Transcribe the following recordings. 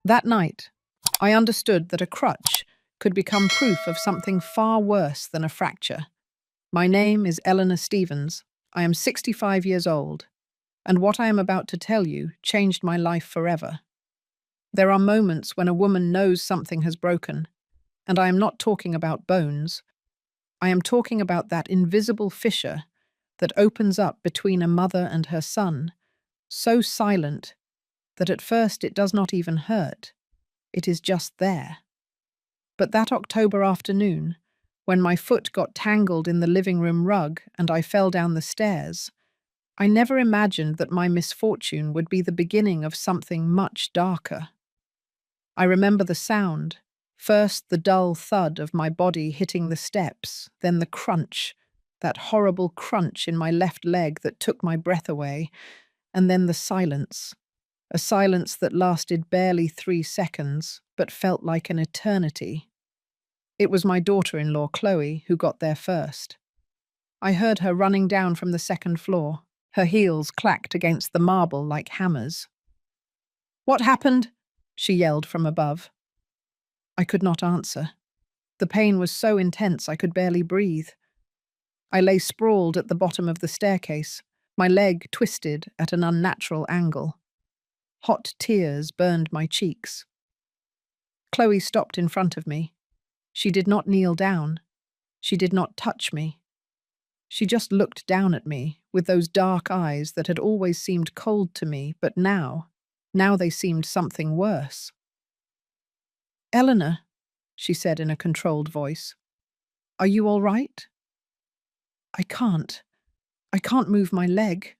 That night, I understood that a crutch could become proof of something far worse than a fracture. My name is Eleanor Stevens. I am 65 years old, and what I am about to tell you changed my life forever. There are moments when a woman knows something has broken, and I am not talking about bones. I am talking about that invisible fissure that opens up between a mother and her son, so silent that at first it does not even hurt. It is just there. But that October afternoon, when my foot got tangled in the living room rug and I fell down the stairs, I never imagined that my misfortune would be the beginning of something much darker. I remember the sound, first the dull thud of my body hitting the steps, then the crunch, that horrible crunch in my left leg that took my breath away, and then the silence, a silence that lasted barely 3 seconds, but felt like an eternity. It was my daughter-in-law, Chloe, who got there first. I heard her running down from the second floor. Her heels clacked against the marble like hammers. "What happened?" she yelled from above. I could not answer. The pain was so intense I could barely breathe. I lay sprawled at the bottom of the staircase, my leg twisted at an unnatural angle. Hot tears burned my cheeks. Chloe stopped in front of me. She did not kneel down. She did not touch me. She just looked down at me with those dark eyes that had always seemed cold to me, but now they seemed something worse. "Eleanor," she said in a controlled voice, "are you all right?" I can't move my leg,"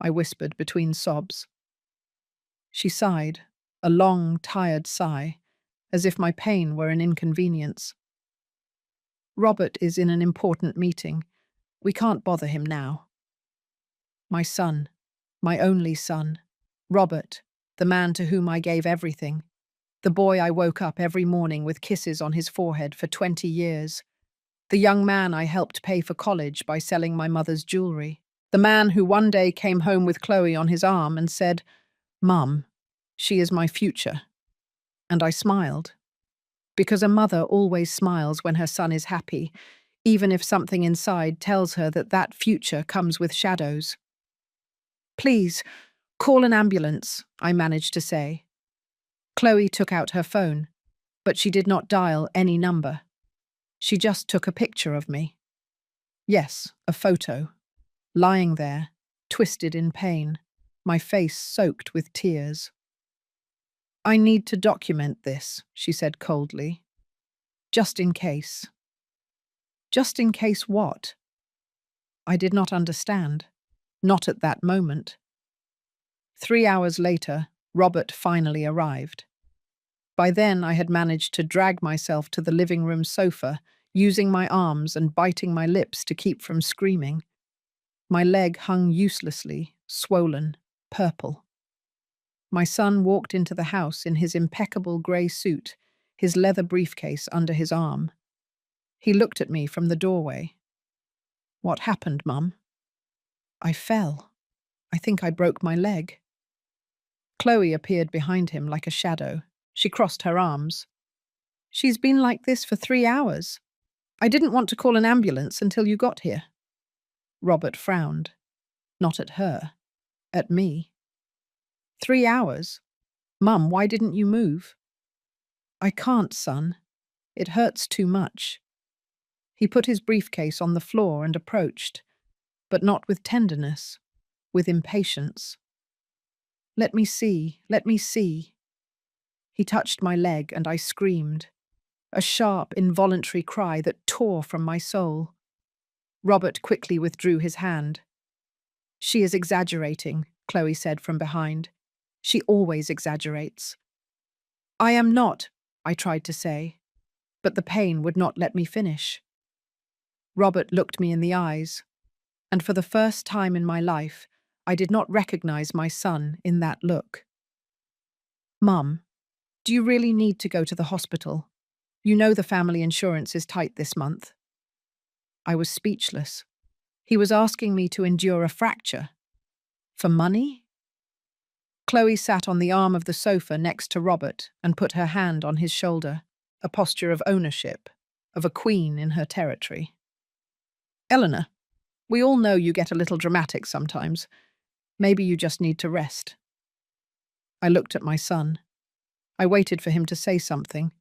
I whispered between sobs. She sighed, a long, tired sigh, as if my pain were an inconvenience. "Robert is in an important meeting. We can't bother him now." My son, my only son, Robert, the man to whom I gave everything, the boy I woke up every morning with kisses on his forehead for 20 years, the young man I helped pay for college by selling my mother's jewelry, the man who one day came home with Chloe on his arm and said, "Mum, she is my future." And I smiled. Because a mother always smiles when her son is happy, even if something inside tells her that that future comes with shadows. "Please, call an ambulance," I managed to say. Chloe took out her phone, but she did not dial any number. She just took a picture of me. Yes, a photo. Lying there, twisted in pain, my face soaked with tears. "I need to document this," she said coldly. "Just in case." Just in case what? I did not understand. Not at that moment. 3 hours later, Robert finally arrived. By then I had managed to drag myself to the living room sofa, using my arms and biting my lips to keep from screaming. My leg hung uselessly, swollen, purple. My son walked into the house in his impeccable grey suit, his leather briefcase under his arm. He looked at me from the doorway. "What happened, Mum?" "I fell. I think I broke my leg." Chloe appeared behind him like a shadow. She crossed her arms. "She's been like this for 3 hours. I didn't want to call an ambulance until you got here." Robert frowned. Not at her. At me. 3 hours? Mum, why didn't you move? "I can't, son. It hurts too much." He put his briefcase on the floor and approached, but not with tenderness, with impatience. Let me see. Let me see." He touched my leg and I screamed, a sharp, involuntary cry that tore from my soul. Robert quickly withdrew his hand. "She is exaggerating," Chloe said from behind. "She always exaggerates." "I am not," I tried to say, but the pain would not let me finish. Robert looked me in the eyes, and for the first time in my life, I did not recognize my son in that look. "Mum, do you really need to go to the hospital? You know the family insurance is tight this month." I was speechless. He was asking me to endure a fracture. For money? Chloe sat on the arm of the sofa next to Robert and put her hand on his shoulder, a posture of ownership, of a queen in her territory. Eleanor, we all know you get a little dramatic sometimes. Maybe you just need to rest. I looked at my son. I waited for him to say something,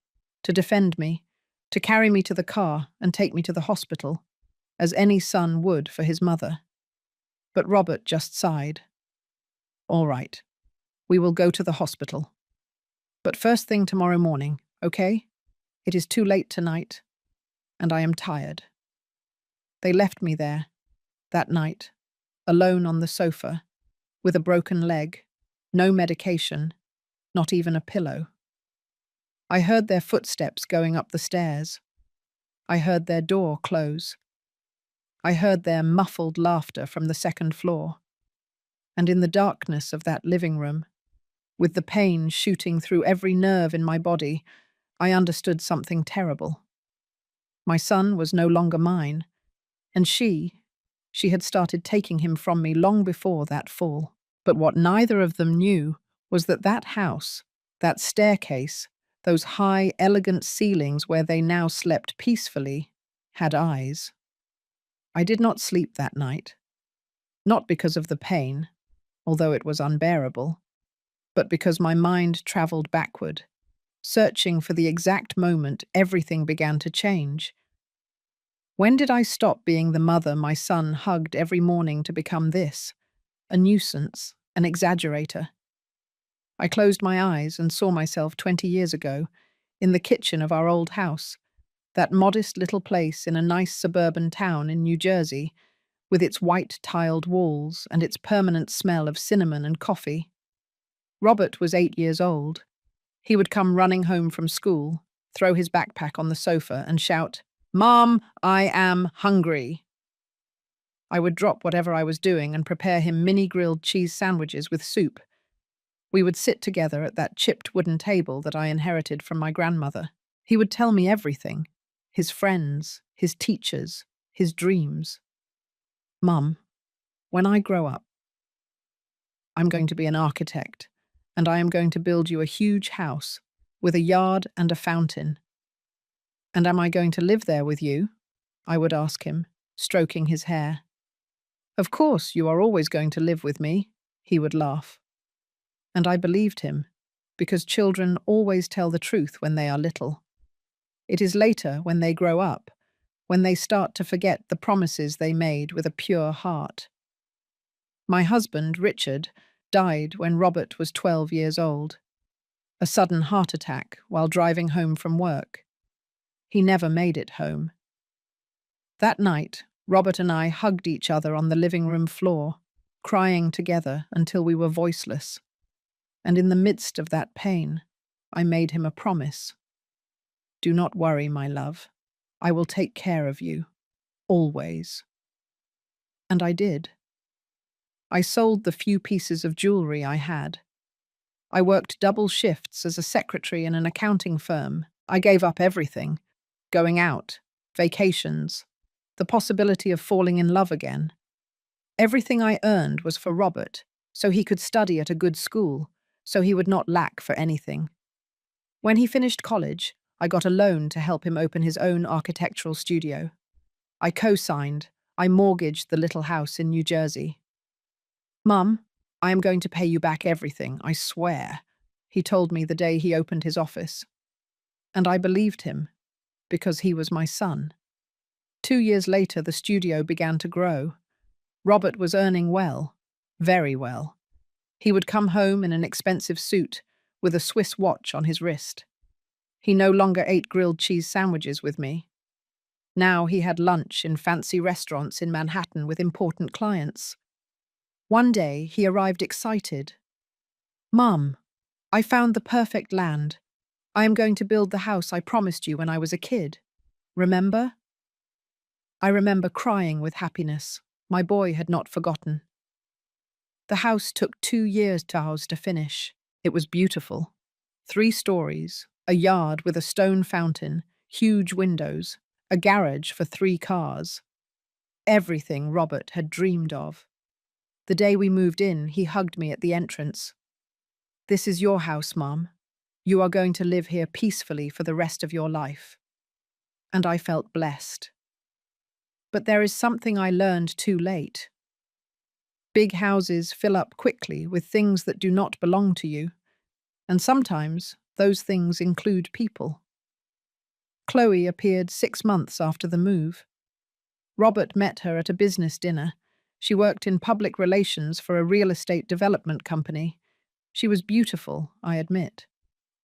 to defend me, to carry me to the car and take me to the hospital, as any son would for his mother. But Robert just sighed. All right, we will go to the hospital. But first thing tomorrow morning, okay? It is too late tonight, and I am tired. They left me there, that night, alone on the sofa, with a broken leg, no medication, not even a pillow. I heard their footsteps going up the stairs. I heard their door close. I heard their muffled laughter from the second floor. And in the darkness of that living room, with the pain shooting through every nerve in my body, I understood something terrible. My son was no longer mine, and she had started taking him from me long before that fall. But what neither of them knew was that that house, that staircase, those high, elegant ceilings where they now slept peacefully, had eyes. I did not sleep that night, not because of the pain, although it was unbearable, but because my mind traveled backward, searching for the exact moment everything began to change. When did I stop being the mother my son hugged every morning to become this, a nuisance, an exaggerator? I closed my eyes and saw myself 20 years ago, in the kitchen of our old house, that modest little place in a nice suburban town in New Jersey, with its white-tiled walls and its permanent smell of cinnamon and coffee. Robert was 8 years old. He would come running home from school, throw his backpack on the sofa and shout, "Mom, I am hungry." I would drop whatever I was doing and prepare him mini grilled cheese sandwiches with soup. We would sit together at that chipped wooden table that I inherited from my grandmother. He would tell me everything, his friends, his teachers, his dreams. "Mum, when I grow up, I'm going to be an architect, and I am going to build you a huge house with a yard and a fountain. And am I going to live there with you?" I would ask him, stroking his hair. "Of course, you are always going to live with me," he would laugh. And I believed him, because children always tell the truth when they are little. It is later, when they grow up, when they start to forget the promises they made with a pure heart. My husband, Richard, died when Robert was 12 years old. A sudden heart attack while driving home from work. He never made it home. That night, Robert and I hugged each other on the living room floor, crying together until we were voiceless. And in the midst of that pain, I made him a promise. "Do not worry, my love. I will take care of you. Always." And I did. I sold the few pieces of jewelry I had. I worked double shifts as a secretary in an accounting firm. I gave up everything. Going out, vacations, the possibility of falling in love again. Everything I earned was for Robert, so he could study at a good school, so he would not lack for anything. When he finished college, I got a loan to help him open his own architectural studio. I co-signed, I mortgaged the little house in New Jersey. "Mum, I am going to pay you back everything, I swear," he told me the day he opened his office. And I believed him, because he was my son. 2 years later, the studio began to grow. Robert was earning well, very well. He would come home in an expensive suit, with a Swiss watch on his wrist. He no longer ate grilled cheese sandwiches with me. Now he had lunch in fancy restaurants in Manhattan with important clients. One day he arrived excited. "Mum, I found the perfect land. I am going to build the house I promised you when I was a kid. Remember?" I remember crying with happiness. My boy had not forgotten. The house took 2 years to finish. It was beautiful. 3 stories, a yard with a stone fountain, huge windows, a garage for 3 cars. Everything Robert had dreamed of. The day we moved in, he hugged me at the entrance. This is your house, Mom. You are going to live here peacefully for the rest of your life. And I felt blessed. But there is something I learned too late. Big houses fill up quickly with things that do not belong to you, and sometimes those things include people. Chloe appeared 6 months after the move. Robert met her at a business dinner. She worked in public relations for a real estate development company. She was beautiful, I admit.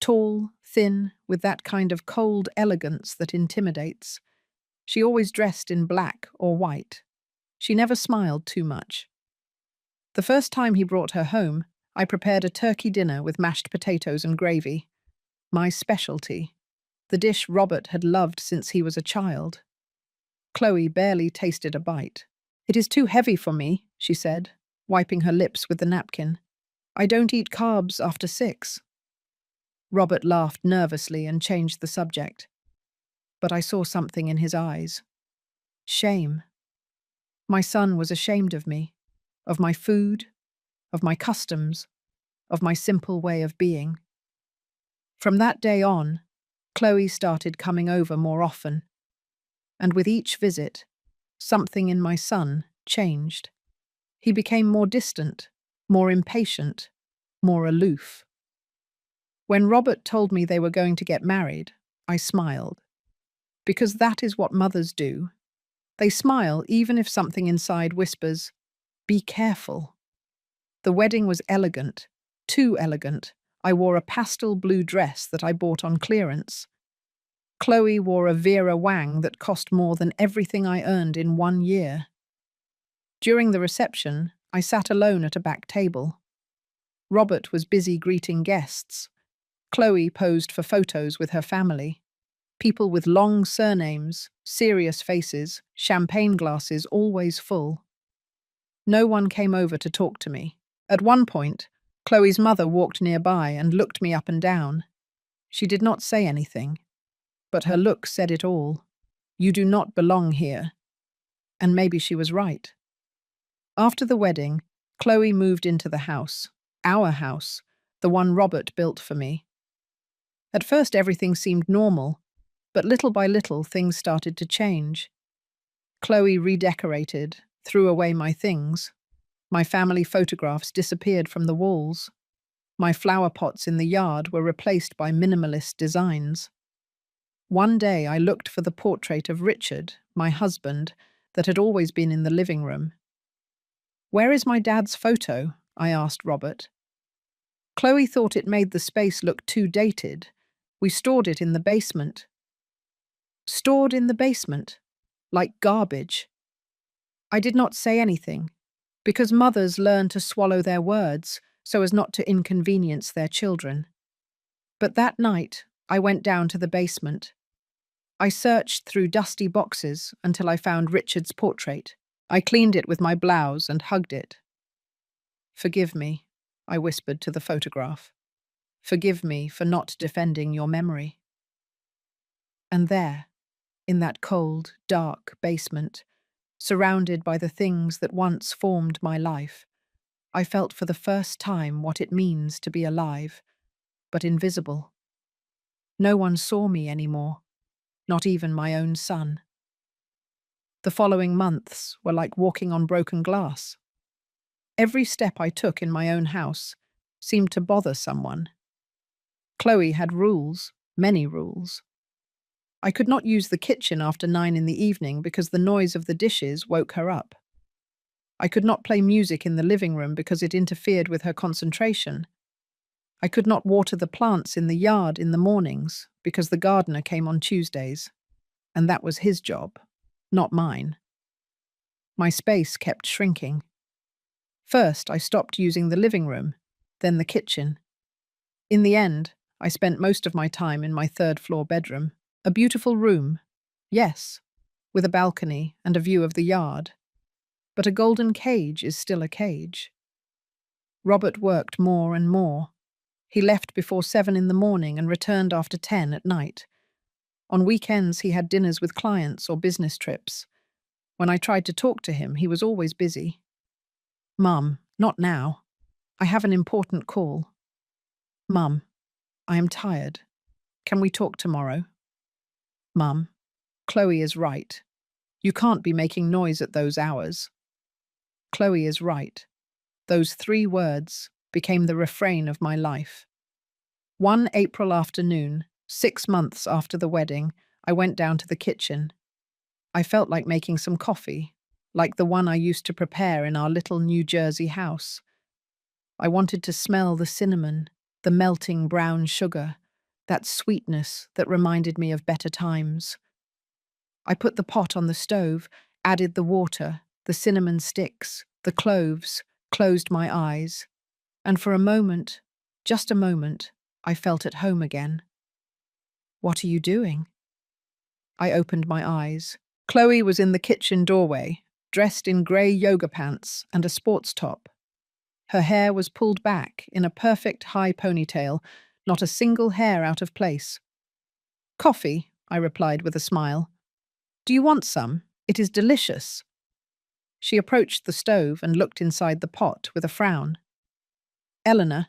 Tall, thin, with that kind of cold elegance that intimidates. She always dressed in black or white. She never smiled too much. The first time he brought her home, I prepared a turkey dinner with mashed potatoes and gravy. My specialty. The dish Robert had loved since he was a child. Chloe barely tasted a bite. "It is too heavy for me," she said, wiping her lips with the napkin. "I don't eat carbs after 6. Robert laughed nervously and changed the subject. But I saw something in his eyes. Shame. My son was ashamed of me, of my food, of my customs, of my simple way of being. From that day on, Chloe started coming over more often. And with each visit, something in my son changed. He became more distant, more impatient, more aloof. When Robert told me they were going to get married, I smiled. Because that is what mothers do. They smile even if something inside whispers, "Be careful." The wedding was elegant, too elegant. I wore a pastel blue dress that I bought on clearance. Chloe wore a Vera Wang that cost more than everything I earned in 1 year. During the reception, I sat alone at a back table. Robert was busy greeting guests. Chloe posed for photos with her family. People with long surnames, serious faces, champagne glasses always full. No one came over to talk to me. At one point, Chloe's mother walked nearby and looked me up and down. She did not say anything, but her look said it all. You do not belong here. And maybe she was right. After the wedding, Chloe moved into the house, our house, the one Robert built for me. At first everything seemed normal, but little by little things started to change. Chloe redecorated, threw away my things. My family photographs disappeared from the walls. My flower pots in the yard were replaced by minimalist designs. One day I looked for the portrait of Richard, my husband, that had always been in the living room. "Where is my dad's photo?" I asked Robert. Chloe thought it made the space look too dated. "We stored it in the basement." Stored in the basement? Like garbage. I did not say anything, because mothers learn to swallow their words so as not to inconvenience their children. But that night, I went down to the basement. I searched through dusty boxes until I found Richard's portrait. I cleaned it with my blouse and hugged it. "Forgive me," I whispered to the photograph. "Forgive me for not defending your memory." And there, in that cold, dark basement, surrounded by the things that once formed my life, I felt for the first time what it means to be alive, but invisible. No one saw me anymore, not even my own son. The following months were like walking on broken glass. Every step I took in my own house seemed to bother someone. Chloe had rules, many rules. I could not use the kitchen after 9 in the evening because the noise of the dishes woke her up. I could not play music in the living room because it interfered with her concentration. I could not water the plants in the yard in the mornings because the gardener came on Tuesdays, and that was his job, not mine. My space kept shrinking. First, I stopped using the living room, then the kitchen. In the end, I spent most of my time in my third-floor bedroom. A beautiful room, yes, with a balcony and a view of the yard. But a golden cage is still a cage. Robert worked more and more. He left before 7 in the morning and returned after 10 at night. On weekends, he had dinners with clients or business trips. When I tried to talk to him, he was always busy. "Mum, not now. I have an important call." Mum, I am tired. Can we talk tomorrow? Mum, Chloe is right. You can't be making noise at those hours. Chloe is right. Those 3 words became the refrain of my life. One April afternoon, 6 months after the wedding, I went down to the kitchen. I felt like making some coffee, like the one I used to prepare in our little New Jersey house. I wanted to smell the cinnamon, the melting brown sugar, that sweetness that reminded me of better times. I put the pot on the stove, added the water, the cinnamon sticks, the cloves, closed my eyes, and for a moment, just a moment, I felt at home again. What are you doing? I opened my eyes. Chloe was in the kitchen doorway, dressed in grey yoga pants and a sports top. Her hair was pulled back in a perfect high ponytail, not a single hair out of place. Coffee, I replied with a smile. Do you want some? It is delicious. She approached the stove and looked inside the pot with a frown. Eleanor,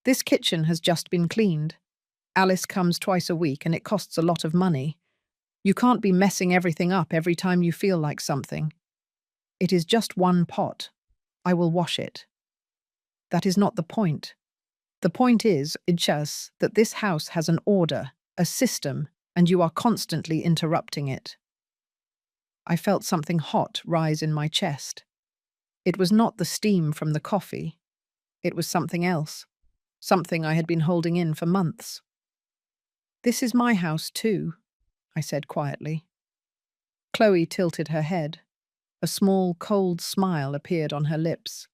this kitchen has just been cleaned. Alice comes twice a week and it costs a lot of money. You can't be messing everything up every time you feel like something. It is just one pot. I will wash it. That is not the point. The point is, Idchas, that this house has an order, a system, and you are constantly interrupting it. I felt something hot rise in my chest. It was not the steam from the coffee. It was something else, something I had been holding in for months. This is my house too, I said quietly. Chloe tilted her head. A small, cold smile appeared on her lips.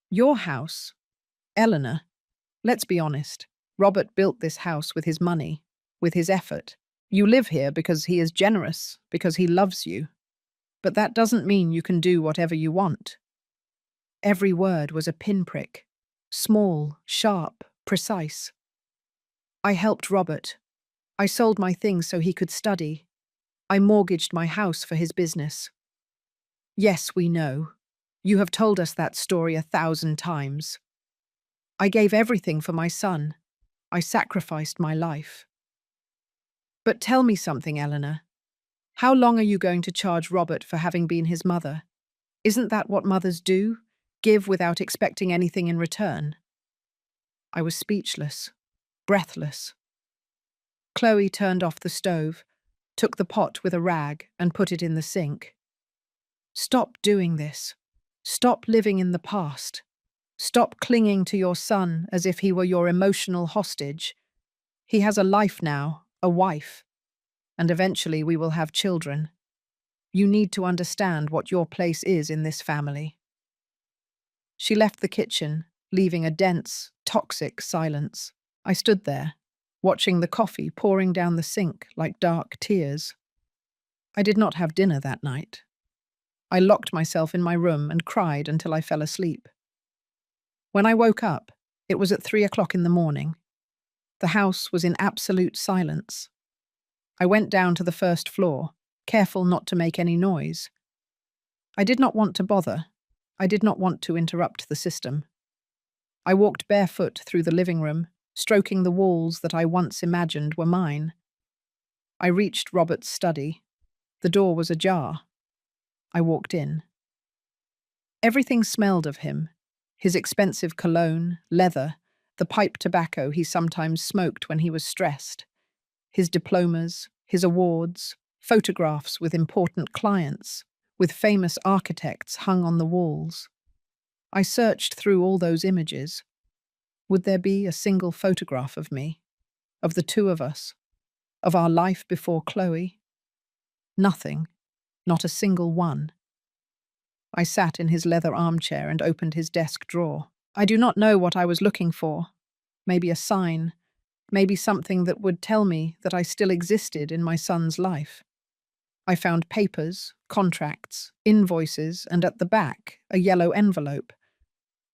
Your house? Eleanor, let's be honest. Robert built this house with his money, with his effort. You live here because he is generous, because he loves you. But that doesn't mean you can do whatever you want. Every word was a pinprick. Small, sharp, precise. I helped Robert. I sold my things so he could study. I mortgaged my house for his business. Yes, we know. You have told us that story 1,000 times. I gave everything for my son. I sacrificed my life. But tell me something, Eleanor. How long are you going to charge Robert for having been his mother? Isn't that what mothers do? Give without expecting anything in return? I was speechless, breathless. Chloe turned off the stove, took the pot with a rag and put it in the sink. Stop doing this. Stop living in the past. Stop clinging to your son as if he were your emotional hostage. He has a life now, a wife, and eventually we will have children. You need to understand what your place is in this family. She left the kitchen, leaving a dense, toxic silence. I stood there, watching the coffee pouring down the sink like dark tears. I did not have dinner that night. I locked myself in my room and cried until I fell asleep. When I woke up, it was at 3 o'clock in the morning. The house was in absolute silence. I went down to the first floor, careful not to make any noise. I did not want to bother. I did not want to interrupt the system. I walked barefoot through the living room, stroking the walls that I once imagined were mine. I reached Robert's study. The door was ajar. I walked in. Everything smelled of him. His expensive cologne, leather, the pipe tobacco he sometimes smoked when he was stressed, his diplomas, his awards, photographs with important clients, with famous architects hung on the walls. I searched through all those images. Would there be a single photograph of me, of the two of us, of our life before Chloe? Nothing, not a single one. I sat in his leather armchair and opened his desk drawer. I do not know what I was looking for. Maybe a sign, maybe something that would tell me that I still existed in my son's life. I found papers, contracts, invoices, and at the back, a yellow envelope.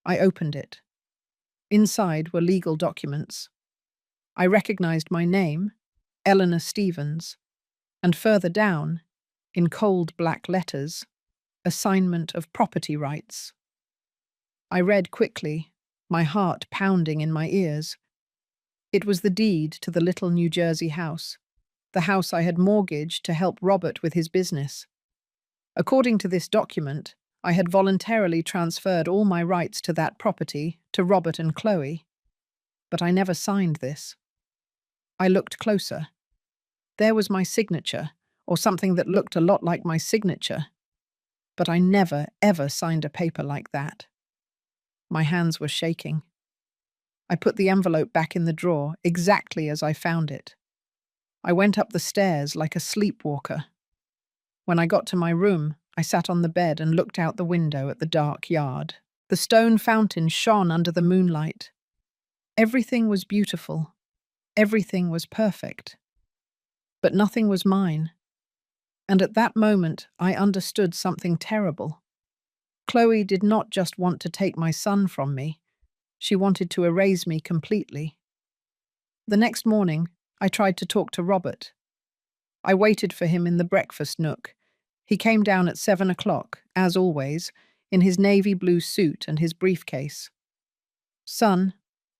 I opened it. Inside were legal documents. I recognized my name, Eleanor Stevens, and further down, in cold black letters, assignment of property rights. I read quickly, my heart pounding in my ears. It was the deed to the little New Jersey house, the house I had mortgaged to help Robert with his business. According to this document, I had voluntarily transferred all my rights to that property to Robert and Chloe, but I never signed this. I looked closer. There was my signature, or something that looked a lot like my signature, but I never, ever signed a paper like that. My hands were shaking. I put the envelope back in the drawer, exactly as I found it. I went up the stairs like a sleepwalker. When I got to my room, I sat on the bed and looked out the window at the dark yard. The stone fountain shone under the moonlight. Everything was beautiful. Everything was perfect. But nothing was mine. And at that moment, I understood something terrible. Chloe did not just want to take my son from me. She wanted to erase me completely. The next morning, I tried to talk to Robert. I waited for him in the breakfast nook. He came down at 7 o'clock, as always, in his navy blue suit and his briefcase. "Son,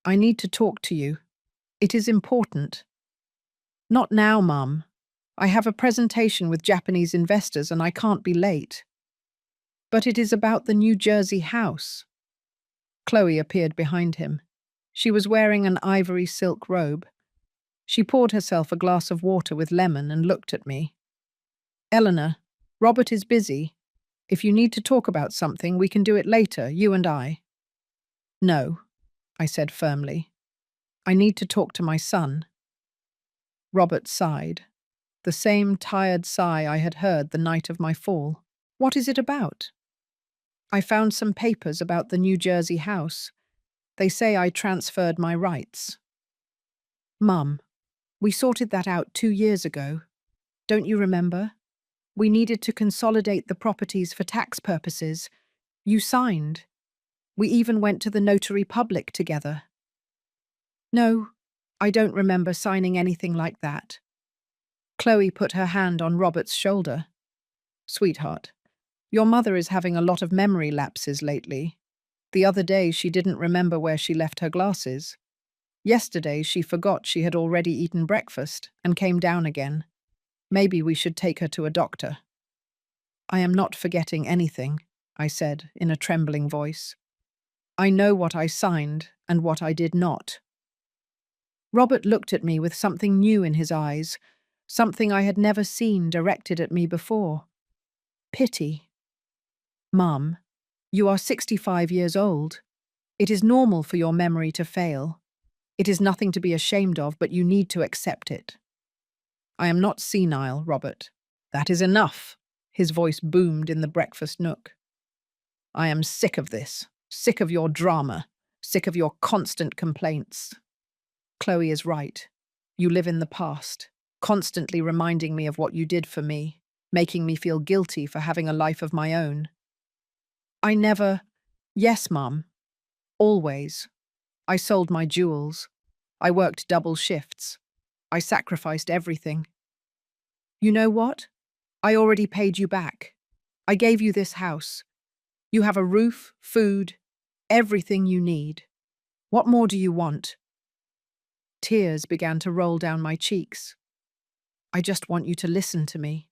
I need to talk to you. It is important." "Not now, Mum. I have a presentation with Japanese investors and I can't be late." "But it is about the New Jersey house." Chloe appeared behind him. She was wearing an ivory silk robe. She poured herself a glass of water with lemon and looked at me. "Eleanor, Robert is busy. If you need to talk about something, we can do it later, you and I." "No," I said firmly. "I need to talk to my son." Robert sighed. The same tired sigh I had heard the night of my fall. "What is it about?" "I found some papers about the New Jersey house. They say I transferred my rights." "Mum, we sorted that out 2 years ago. Don't you remember? We needed to consolidate the properties for tax purposes. You signed. We even went to the notary public together." "No, I don't remember signing anything like that." Chloe put her hand on Robert's shoulder. "Sweetheart, your mother is having a lot of memory lapses lately. The other day she didn't remember where she left her glasses. Yesterday she forgot she had already eaten breakfast and came down again. Maybe we should take her to a doctor." "I am not forgetting anything," I said in a trembling voice. "I know what I signed and what I did not." Robert looked at me with something new in his eyes, something I had never seen directed at me before. Pity. "Mum, you are 65 years old. It is normal for your memory to fail. It is nothing to be ashamed of, but you need to accept it." "I am not senile, Robert. That is enough." His voice boomed in the breakfast nook. "I am sick of this, sick of your drama, sick of your constant complaints." "Chloe is right. You live in the past, constantly reminding me of what you did for me, making me feel guilty for having a life of my own." "I never—" "Yes, Mum. Always. I sold my jewels. I worked double shifts. I sacrificed everything. You know what? I already paid you back. I gave you this house. You have a roof, food, everything you need. What more do you want?" Tears began to roll down my cheeks. "I just want you to listen to me.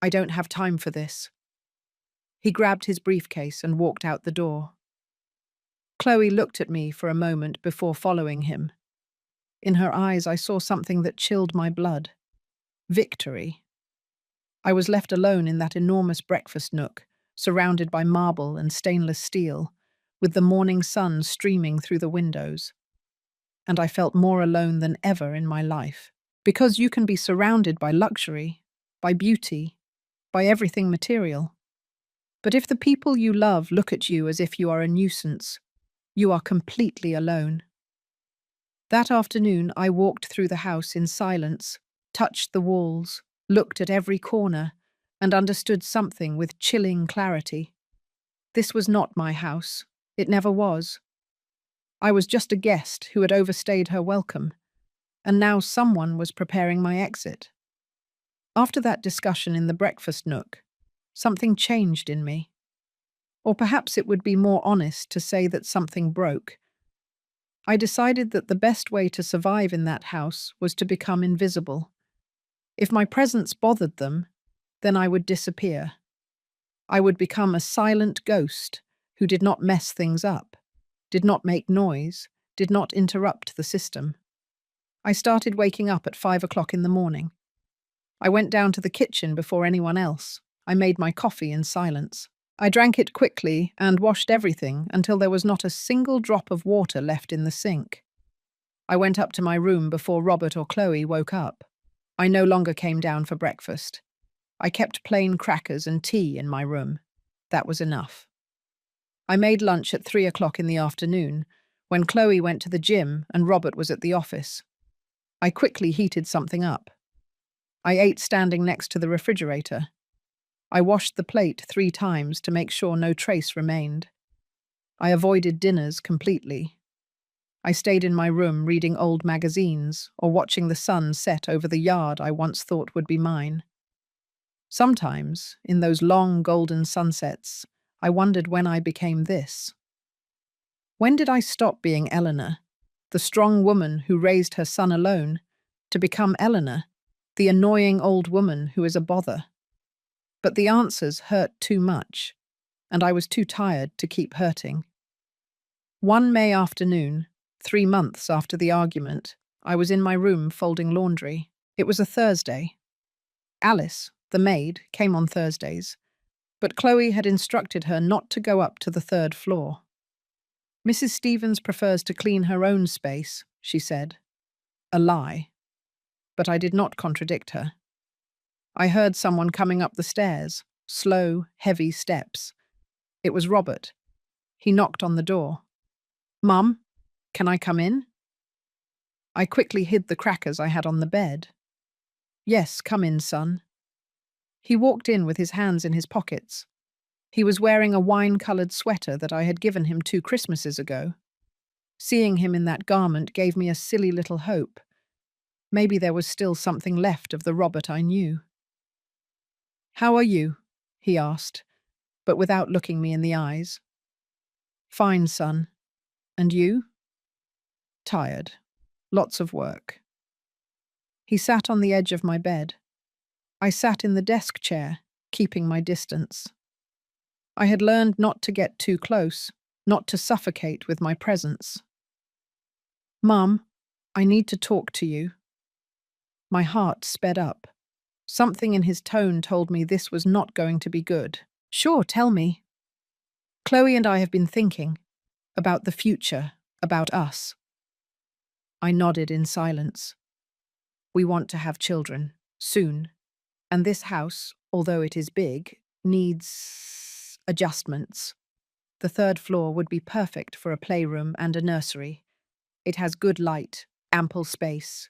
I don't have time for this." He grabbed his briefcase and walked out the door. Chloe looked at me for a moment before following him. In her eyes, I saw something that chilled my blood. Victory. I was left alone in that enormous breakfast nook, surrounded by marble and stainless steel, with the morning sun streaming through the windows. And I felt more alone than ever in my life. Because you can be surrounded by luxury, by beauty, by everything material. But if the people you love look at you as if you are a nuisance, you are completely alone. That afternoon, I walked through the house in silence, touched the walls, looked at every corner, and understood something with chilling clarity. This was not my house. It never was. I was just a guest who had overstayed her welcome, and now someone was preparing my exit. After that discussion in the breakfast nook, something changed in me. Or perhaps it would be more honest to say that something broke. I decided that the best way to survive in that house was to become invisible. If my presence bothered them, then I would disappear. I would become a silent ghost who did not mess things up, did not make noise, did not interrupt the system. I started waking up at 5 o'clock in the morning. I went down to the kitchen before anyone else. I made my coffee in silence. I drank it quickly and washed everything until there was not a single drop of water left in the sink. I went up to my room before Robert or Chloe woke up. I no longer came down for breakfast. I kept plain crackers and tea in my room. That was enough. I made lunch at 3 o'clock in the afternoon, when Chloe went to the gym and Robert was at the office. I quickly heated something up. I ate standing next to the refrigerator. I washed the plate 3 times to make sure no trace remained. I avoided dinners completely. I stayed in my room reading old magazines or watching the sun set over the yard I once thought would be mine. Sometimes, in those long golden sunsets, I wondered when I became this. When did I stop being Eleanor, the strong woman who raised her son alone, to become Eleanor, the annoying old woman who is a bother? But the answers hurt too much, and I was too tired to keep hurting. One May afternoon, 3 months after the argument, I was in my room folding laundry. It was a Thursday. Alice, the maid, came on Thursdays, but Chloe had instructed her not to go up to the 3rd floor. Mrs. Stevens prefers to clean her own space, she said. A lie. But I did not contradict her. I heard someone coming up the stairs, slow, heavy steps. It was Robert. He knocked on the door. "Mum, can I come in?" I quickly hid the crackers I had on the bed. "Yes, come in, son." He walked in with his hands in his pockets. He was wearing a wine-coloured sweater that I had given him 2 Christmases ago. Seeing him in that garment gave me a silly little hope. Maybe there was still something left of the Robert I knew. "How are you?" he asked, but without looking me in the eyes. "Fine, son. And you?" "Tired. Lots of work." He sat on the edge of my bed. I sat in the desk chair, keeping my distance. I had learned not to get too close, not to suffocate with my presence. "Mum, I need to talk to you." My heart sped up. Something in his tone told me this was not going to be good. "Sure, tell me." "Chloe and I have been thinking about the future, about us." I nodded in silence. "We want to have children, soon. And this house, although it is big, needs adjustments. The 3rd floor would be perfect for a playroom and a nursery. It has good light, ample space."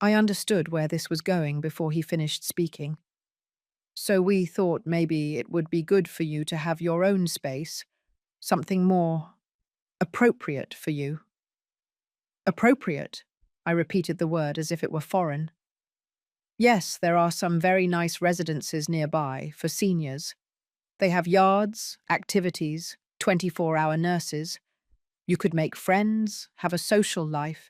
I understood where this was going before he finished speaking. "So we thought maybe it would be good for you to have your own space, something more appropriate for you." "Appropriate?" I repeated the word as if it were foreign. "Yes, there are some very nice residences nearby for seniors. They have yards, activities, 24-hour nurses. You could make friends, have a social life.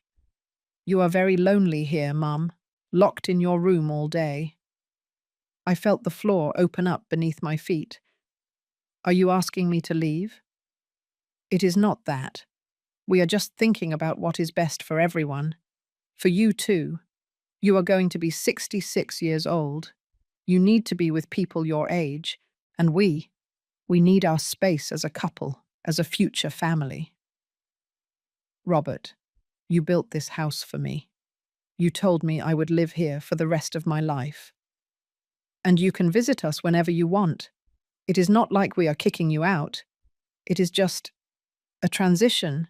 You are very lonely here, Mum, locked in your room all day." I felt the floor open up beneath my feet. "Are you asking me to leave?" "It is not that. We are just thinking about what is best for everyone. For you too. You are going to be 66 years old. You need to be with people your age, and we need our space as a couple, as a future family." "Robert, you built this house for me. You told me I would live here for the rest of my life. And you can visit us whenever you want. It is not like we are kicking you out. It is just a transition,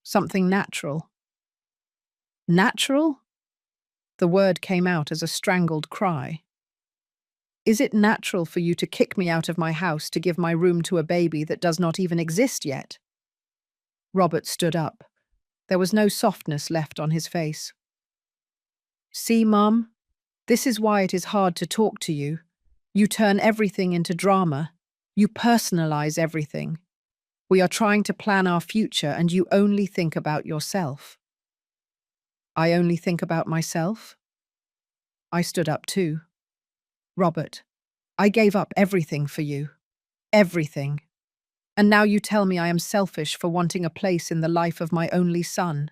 something natural." "Natural?" The word came out as a strangled cry. "Is it natural for you to kick me out of my house to give my room to a baby that does not even exist yet?" Robert stood up. There was no softness left on his face. "See, Mum, this is why it is hard to talk to you. You turn everything into drama. You personalize everything. We are trying to plan our future and you only think about yourself. I only think about myself? I stood up too. Robert, I gave up everything for you. Everything. And now you tell me I am selfish for wanting a place in the life of my only son.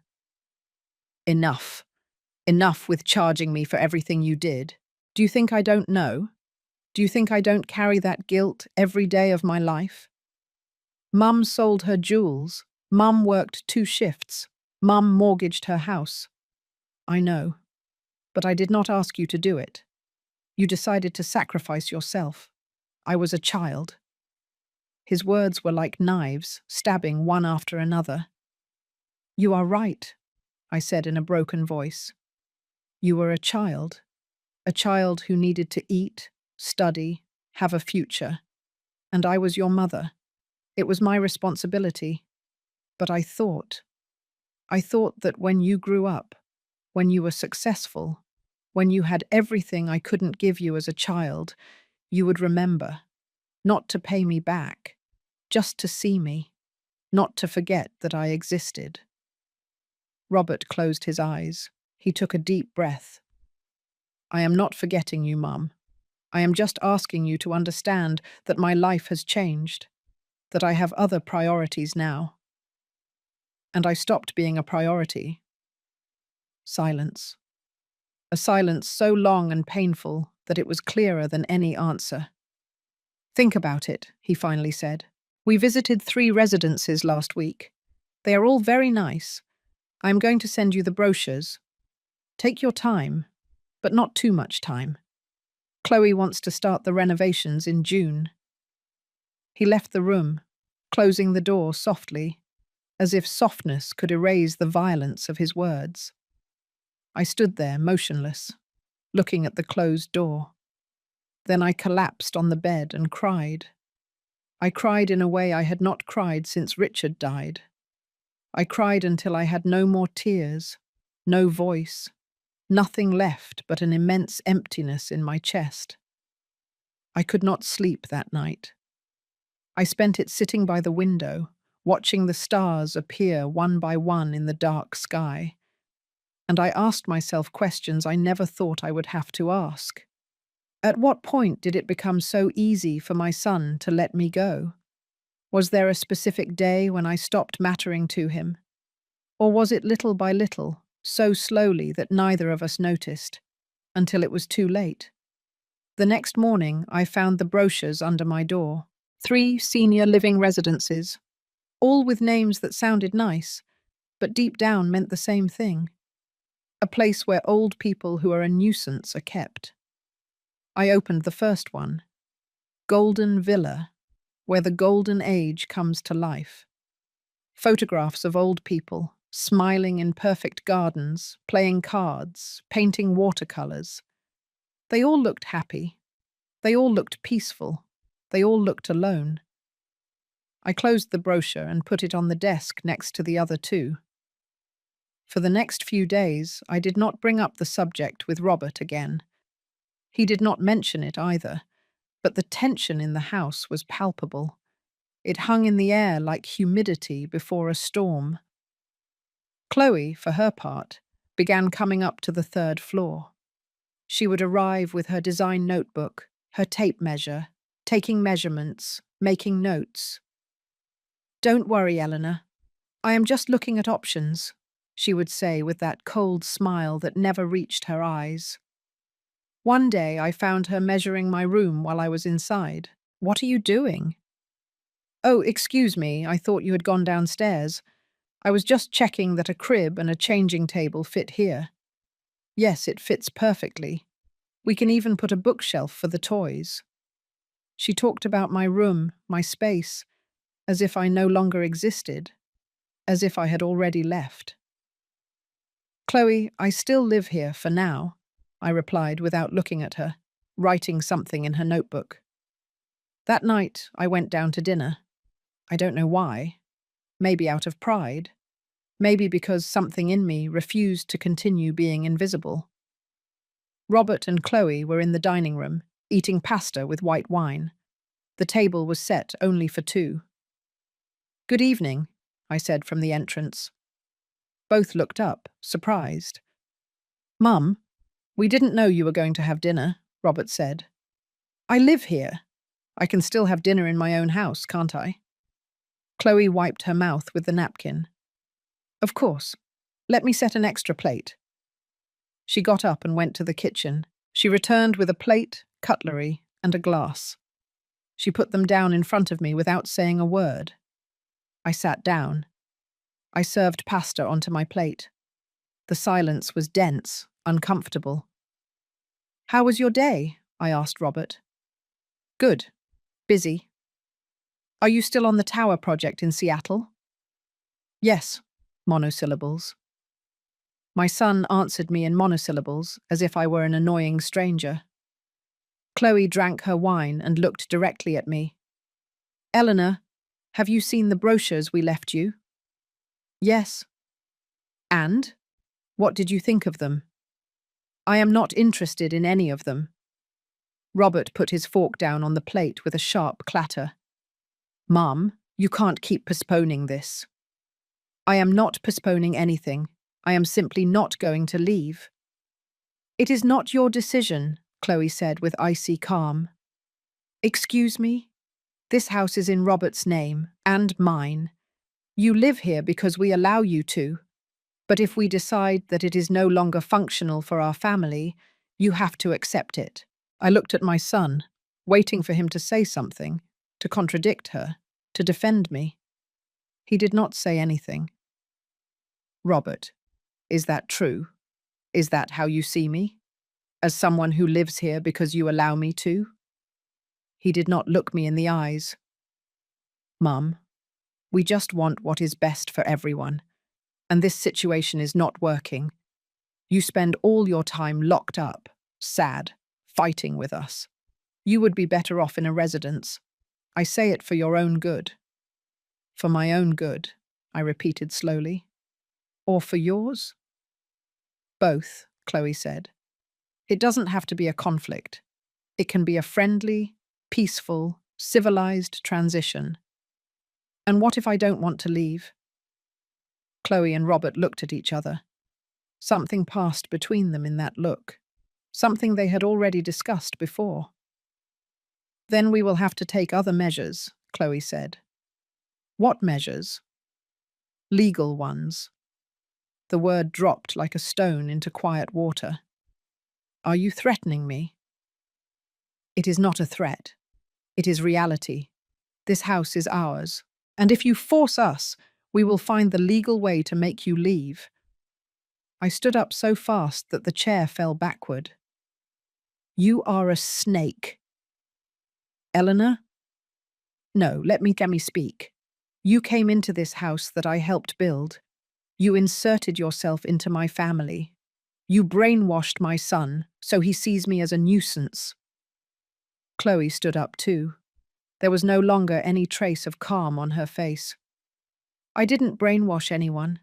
Enough. Enough with charging me for everything you did. Do you think I don't know? Do you think I don't carry that guilt every day of my life? Mum sold her jewels. Mum worked 2 shifts. Mum mortgaged her house. I know. But I did not ask you to do it. You decided to sacrifice yourself. I was a child. His words were like knives, stabbing one after another. You are right, I said in a broken voice. You were a child who needed to eat, study, have a future. And I was your mother. It was my responsibility. But I thought that when you grew up, when you were successful, when you had everything I couldn't give you as a child, you would remember, not to pay me back, just to see me, not to forget that I existed. Robert closed his eyes. He took a deep breath. I am not forgetting you, Mum. I am just asking you to understand that my life has changed, that I have other priorities now. And I stopped being a priority. Silence. A silence so long and painful that it was clearer than any answer. Think about it, he finally said. We visited 3 residences last week. They are all very nice. I am going to send you the brochures. Take your time, but not too much time. Chloe wants to start the renovations in June. He left the room, closing the door softly, as if softness could erase the violence of his words. I stood there, motionless, looking at the closed door. Then I collapsed on the bed and cried. I cried in a way I had not cried since Richard died. I cried until I had no more tears, no voice, nothing left but an immense emptiness in my chest. I could not sleep that night. I spent it sitting by the window, watching the stars appear one by one in the dark sky. And I asked myself questions I never thought I would have to ask. At what point did it become so easy for my son to let me go? Was there a specific day when I stopped mattering to him? Or was it little by little, so slowly that neither of us noticed, until it was too late? The next morning, I found the brochures under my door. 3 senior living residences, all with names that sounded nice, but deep down meant the same thing. A place where old people who are a nuisance are kept. I opened the first one. Golden Villa, where the golden age comes to life. Photographs of old people, smiling in perfect gardens, playing cards, painting watercolors. They all looked happy. They all looked peaceful. They all looked alone. I closed the brochure and put it on the desk next to the other 2. For the next few days, I did not bring up the subject with Robert again. He did not mention it either, but the tension in the house was palpable. It hung in the air like humidity before a storm. Chloe, for her part, began coming up to the 3rd floor. She would arrive with her design notebook, her tape measure, taking measurements, making notes. Don't worry, Eleanor. I am just looking at options, she would say with that cold smile that never reached her eyes. One day I found her measuring my room while I was inside. What are you doing? Oh, excuse me, I thought you had gone downstairs. I was just checking that a crib and a changing table fit here. Yes, it fits perfectly. We can even put a bookshelf for the toys. She talked about my room, my space, as if I no longer existed, as if I had already left. Chloe, I still live here for now, I replied without looking at her, writing something in her notebook. That night, I went down to dinner. I don't know why. Maybe out of pride. Maybe because something in me refused to continue being invisible. Robert and Chloe were in the dining room, eating pasta with white wine. The table was set only for 2. Good evening, I said from the entrance. Both looked up, surprised. Mum, we didn't know you were going to have dinner, Robert said. I live here. I can still have dinner in my own house, can't I? Chloe wiped her mouth with the napkin. Of course. Let me set an extra plate. She got up and went to the kitchen. She returned with a plate, cutlery, and a glass. She put them down in front of me without saying a word. I sat down. I served pasta onto my plate. The silence was dense, uncomfortable. How was your day? I asked Robert. Good. Busy. Are you still on the tower project in Seattle? Yes. Monosyllables. My son answered me in monosyllables, as if I were an annoying stranger. Chloe drank her wine and looked directly at me. Eleanor, have you seen the brochures we left you? Yes. And? What did you think of them? I am not interested in any of them. Robert put his fork down on the plate with a sharp clatter. Mum, you can't keep postponing this. I am not postponing anything. I am simply not going to leave. It is not your decision, Chloe said with icy calm. Excuse me? This house is in Robert's name, and mine. You live here because we allow you to. But if we decide that it is no longer functional for our family, you have to accept it. I looked at my son, waiting for him to say something, to contradict her, to defend me. He did not say anything. Robert, is that true? Is that how you see me? As someone who lives here because you allow me to? He did not look me in the eyes. Mum, we just want what is best for everyone, and this situation is not working. You spend all your time locked up, sad, fighting with us. You would be better off in a residence. I say it for your own good. For my own good, I repeated slowly. Or for yours? Both, Chloe said. It doesn't have to be a conflict. It can be a friendly, peaceful, civilized transition. And what if I don't want to leave? Chloe and Robert looked at each other. Something passed between them in that look. Something they had already discussed before. Then we will have to take other measures, Chloe said. What measures? Legal ones. The word dropped like a stone into quiet water. Are you threatening me? It is not a threat. It is reality. This house is ours. And if you force us, we will find the legal way to make you leave. I stood up so fast that the chair fell backward. You are a snake. Eleanor? No, let me speak. You came into this house that I helped build. You inserted yourself into my family. You brainwashed my son, so he sees me as a nuisance. Chloe stood up too. There was no longer any trace of calm on her face. I didn't brainwash anyone.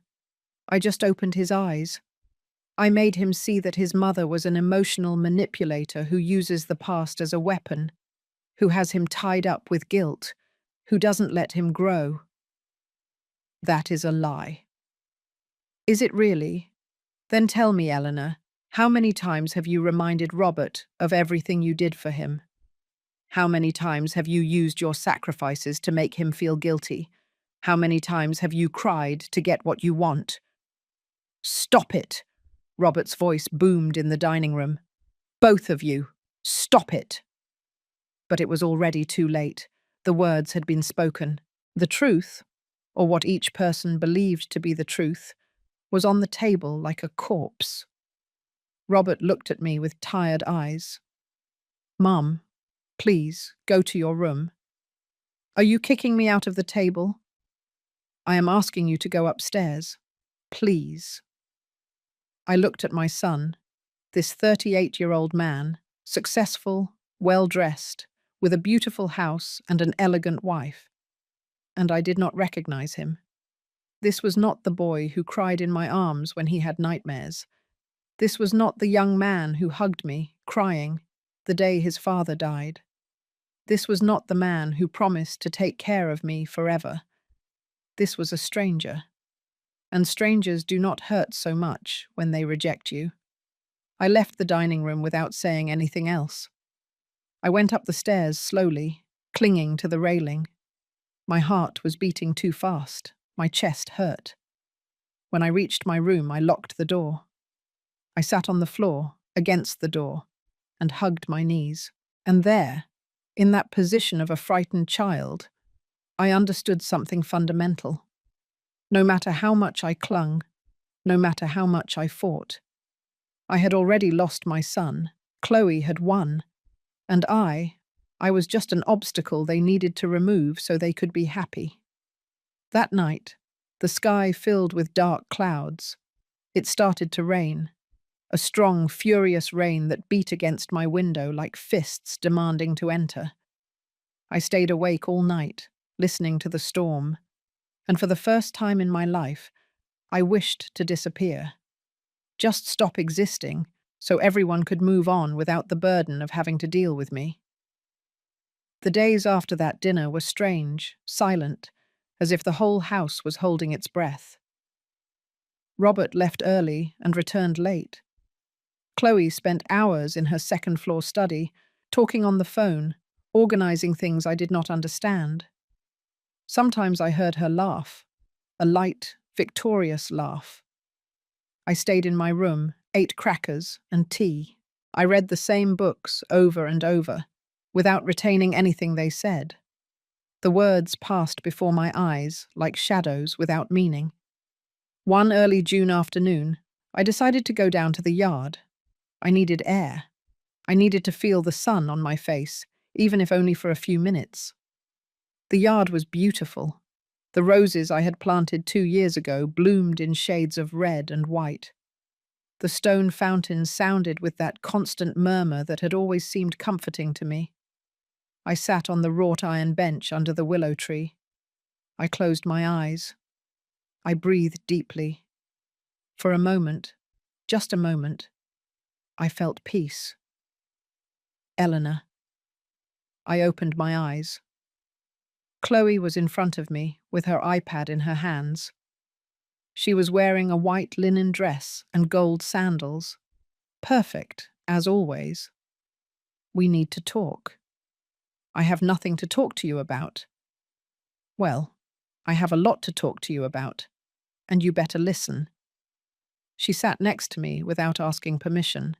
I just opened his eyes. I made him see that his mother was an emotional manipulator who uses the past as a weapon, who has him tied up with guilt, who doesn't let him grow. That is a lie. Is it really? Then tell me, Eleanor, how many times have you reminded Robert of everything you did for him? How many times have you used your sacrifices to make him feel guilty? How many times have you cried to get what you want? Stop it! Robert's voice boomed in the dining room. Both of you, stop it! But it was already too late. The words had been spoken. The truth, or what each person believed to be the truth, was on the table like a corpse. Robert looked at me with tired eyes. Mum, please, go to your room. Are you kicking me out of the table? I am asking you to go upstairs. Please. I looked at my son, this 38-year-old man, successful, well-dressed, with a beautiful house and an elegant wife, and I did not recognize him. This was not the boy who cried in my arms when he had nightmares. This was not the young man who hugged me, crying, the day his father died. This was not the man who promised to take care of me forever. This was a stranger, and strangers do not hurt so much when they reject you. I left the dining room without saying anything else. I went up the stairs slowly, clinging to the railing. My heart was beating too fast. My chest hurt. When I reached my room, I locked the door. I sat on the floor, against the door, and hugged my knees. And there, in that position of a frightened child, I understood something fundamental. No matter how much I clung, no matter how much I fought, I had already lost my son. Chloe had won, and I was just an obstacle they needed to remove so they could be happy. That night, the sky filled with dark clouds. It started to rain, a strong, furious rain that beat against my window like fists demanding to enter. I stayed awake all night, listening to the storm, and for the first time in my life, I wished to disappear. Just stop existing, so everyone could move on without the burden of having to deal with me. The days after that dinner were strange, silent, as if the whole house was holding its breath. Robert left early and returned late. Chloe spent hours in her second-floor study, talking on the phone, organizing things I did not understand. Sometimes I heard her laugh, a light, victorious laugh. I stayed in my room, ate crackers and tea. I read the same books over and over, without retaining anything they said. The words passed before my eyes like shadows without meaning. One early June afternoon, I decided to go down to the yard. I needed air. I needed to feel the sun on my face, even if only for a few minutes. The yard was beautiful. The roses I had planted 2 years ago bloomed in shades of red and white. The stone fountain sounded with that constant murmur that had always seemed comforting to me. I sat on the wrought iron bench under the willow tree. I closed my eyes. I breathed deeply. For a moment, just a moment, I felt peace. Eleanor. I opened my eyes. Chloe was in front of me, with her iPad in her hands. She was wearing a white linen dress and gold sandals. Perfect, as always. We need to talk. I have nothing to talk to you about. Well, I have a lot to talk to you about, and you better listen. She sat next to me without asking permission.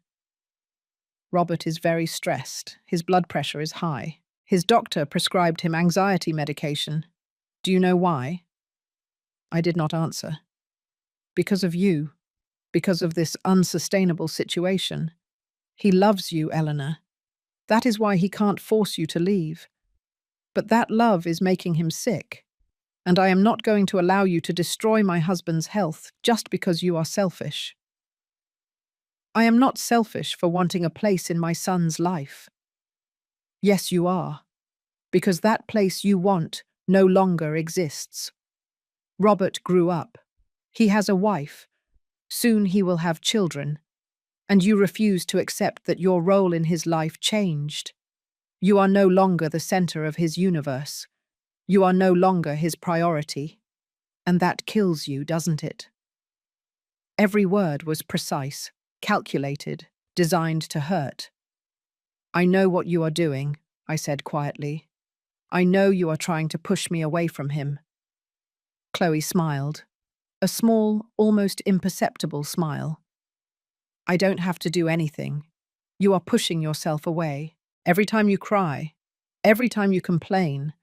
Robert is very stressed. His blood pressure is high. His doctor prescribed him anxiety medication. Do you know why? I did not answer. Because of you. Because of this unsustainable situation. He loves you, Eleanor. That is why he can't force you to leave. But that love is making him sick. And I am not going to allow you to destroy my husband's health just because you are selfish. I am not selfish for wanting a place in my son's life. Yes, you are. Because that place you want no longer exists. Robert grew up. He has a wife. Soon he will have children. And you refuse to accept that your role in his life changed. You are no longer the center of his universe. You are no longer his priority. And that kills you, doesn't it? Every word was precise, calculated, designed to hurt. I know what you are doing, I said quietly. I know you are trying to push me away from him. Chloe smiled. A small, almost imperceptible smile. I don't have to do anything. You are pushing yourself away. Every time you cry, every time you complain,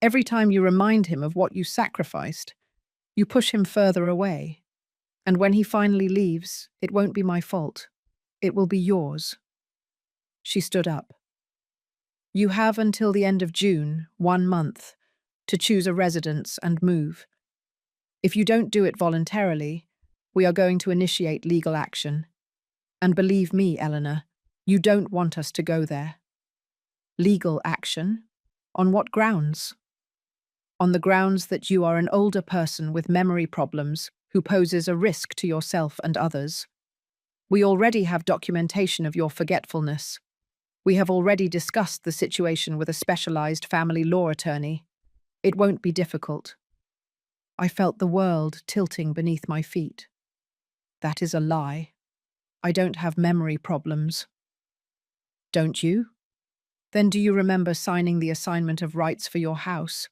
every time you remind him of what you sacrificed, you push him further away. And when he finally leaves, it won't be my fault. It will be yours. She stood up. You have until the end of June, 1 month, to choose a residence and move. If you don't do it voluntarily, we are going to initiate legal action. And believe me, Eleanor, you don't want us to go there. Legal action? On what grounds? On the grounds that you are an older person with memory problems who poses a risk to yourself and others. We already have documentation of your forgetfulness. We have already discussed the situation with a specialized family law attorney. It won't be difficult. I felt the world tilting beneath my feet. That is a lie. I don't have memory problems. Don't you? Then do you remember signing the assignment of rights for your house?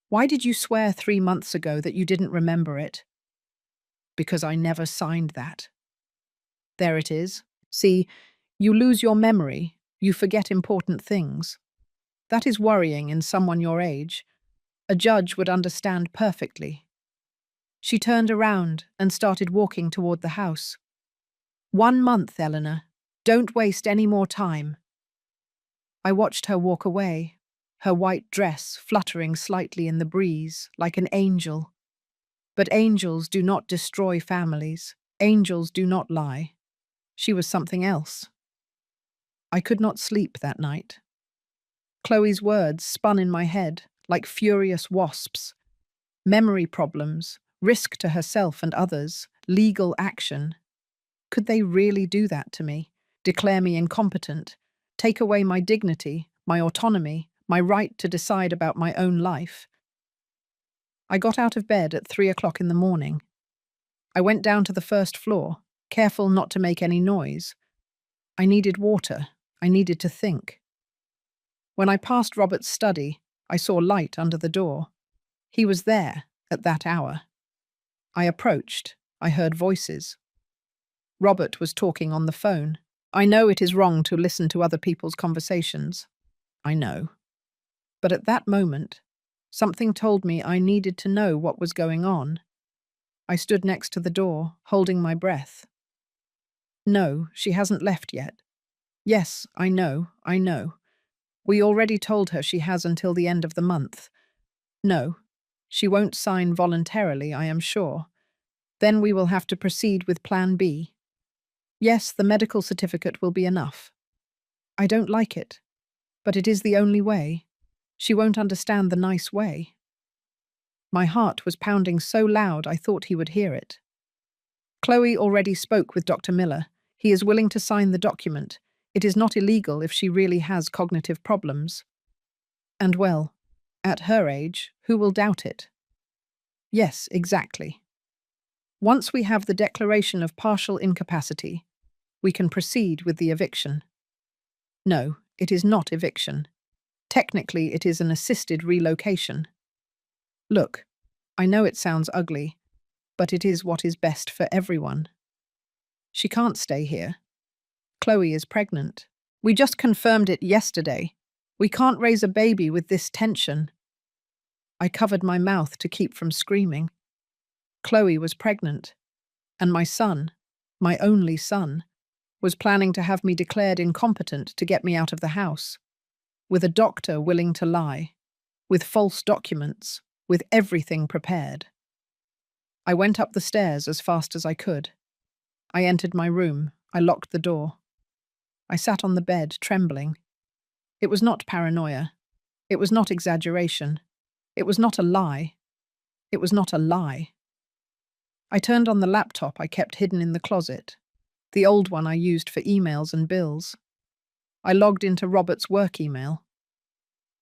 Why did you swear 3 months ago that you didn't remember it? Because I never signed that. There it is. See, you lose your memory, you forget important things. That is worrying in someone your age. A judge would understand perfectly. She turned around and started walking toward the house. 1 month, Eleanor. Don't waste any more time. I watched her walk away, her white dress fluttering slightly in the breeze, like an angel. But angels do not destroy families. Angels do not lie. She was something else. I could not sleep that night. Chloe's words spun in my head like furious wasps. Memory problems, risk to herself and others, legal action. Could they really do that to me? Declare me incompetent? Take away my dignity, my autonomy, my right to decide about my own life? I got out of bed at 3 o'clock in the morning. I went down to the first floor, careful not to make any noise. I needed water. I needed to think. When I passed Robert's study, I saw light under the door. He was there at that hour. I approached. I heard voices. Robert was talking on the phone. I know it is wrong to listen to other people's conversations. I know. But at that moment, something told me I needed to know what was going on. I stood next to the door, holding my breath. No, she hasn't left yet. Yes, I know. We already told her she has until the end of the month. No, she won't sign voluntarily, I am sure. Then we will have to proceed with Plan B. Yes, the medical certificate will be enough. I don't like it, but it is the only way. She won't understand the nice way. My heart was pounding so loud I thought he would hear it. Chloe already spoke with Dr. Miller. He is willing to sign the document. It is not illegal if she really has cognitive problems. And well, at her age, who will doubt it? Yes, exactly. Once we have the declaration of partial incapacity, we can proceed with the eviction. No, it is not eviction. Technically, it is an assisted relocation. Look, I know it sounds ugly, but it is what is best for everyone. She can't stay here. Chloe is pregnant. We just confirmed it yesterday. We can't raise a baby with this tension. I covered my mouth to keep from screaming. Chloe was pregnant, and my son, my only son, was planning to have me declared incompetent to get me out of the house, with a doctor willing to lie, with false documents, with everything prepared. I went up the stairs as fast as I could. I entered my room. I locked the door. I sat on the bed, trembling. It was not paranoia. It was not exaggeration. It was not a lie. It was not a lie. I turned on the laptop I kept hidden in the closet, the old one I used for emails and bills. I logged into Robert's work email.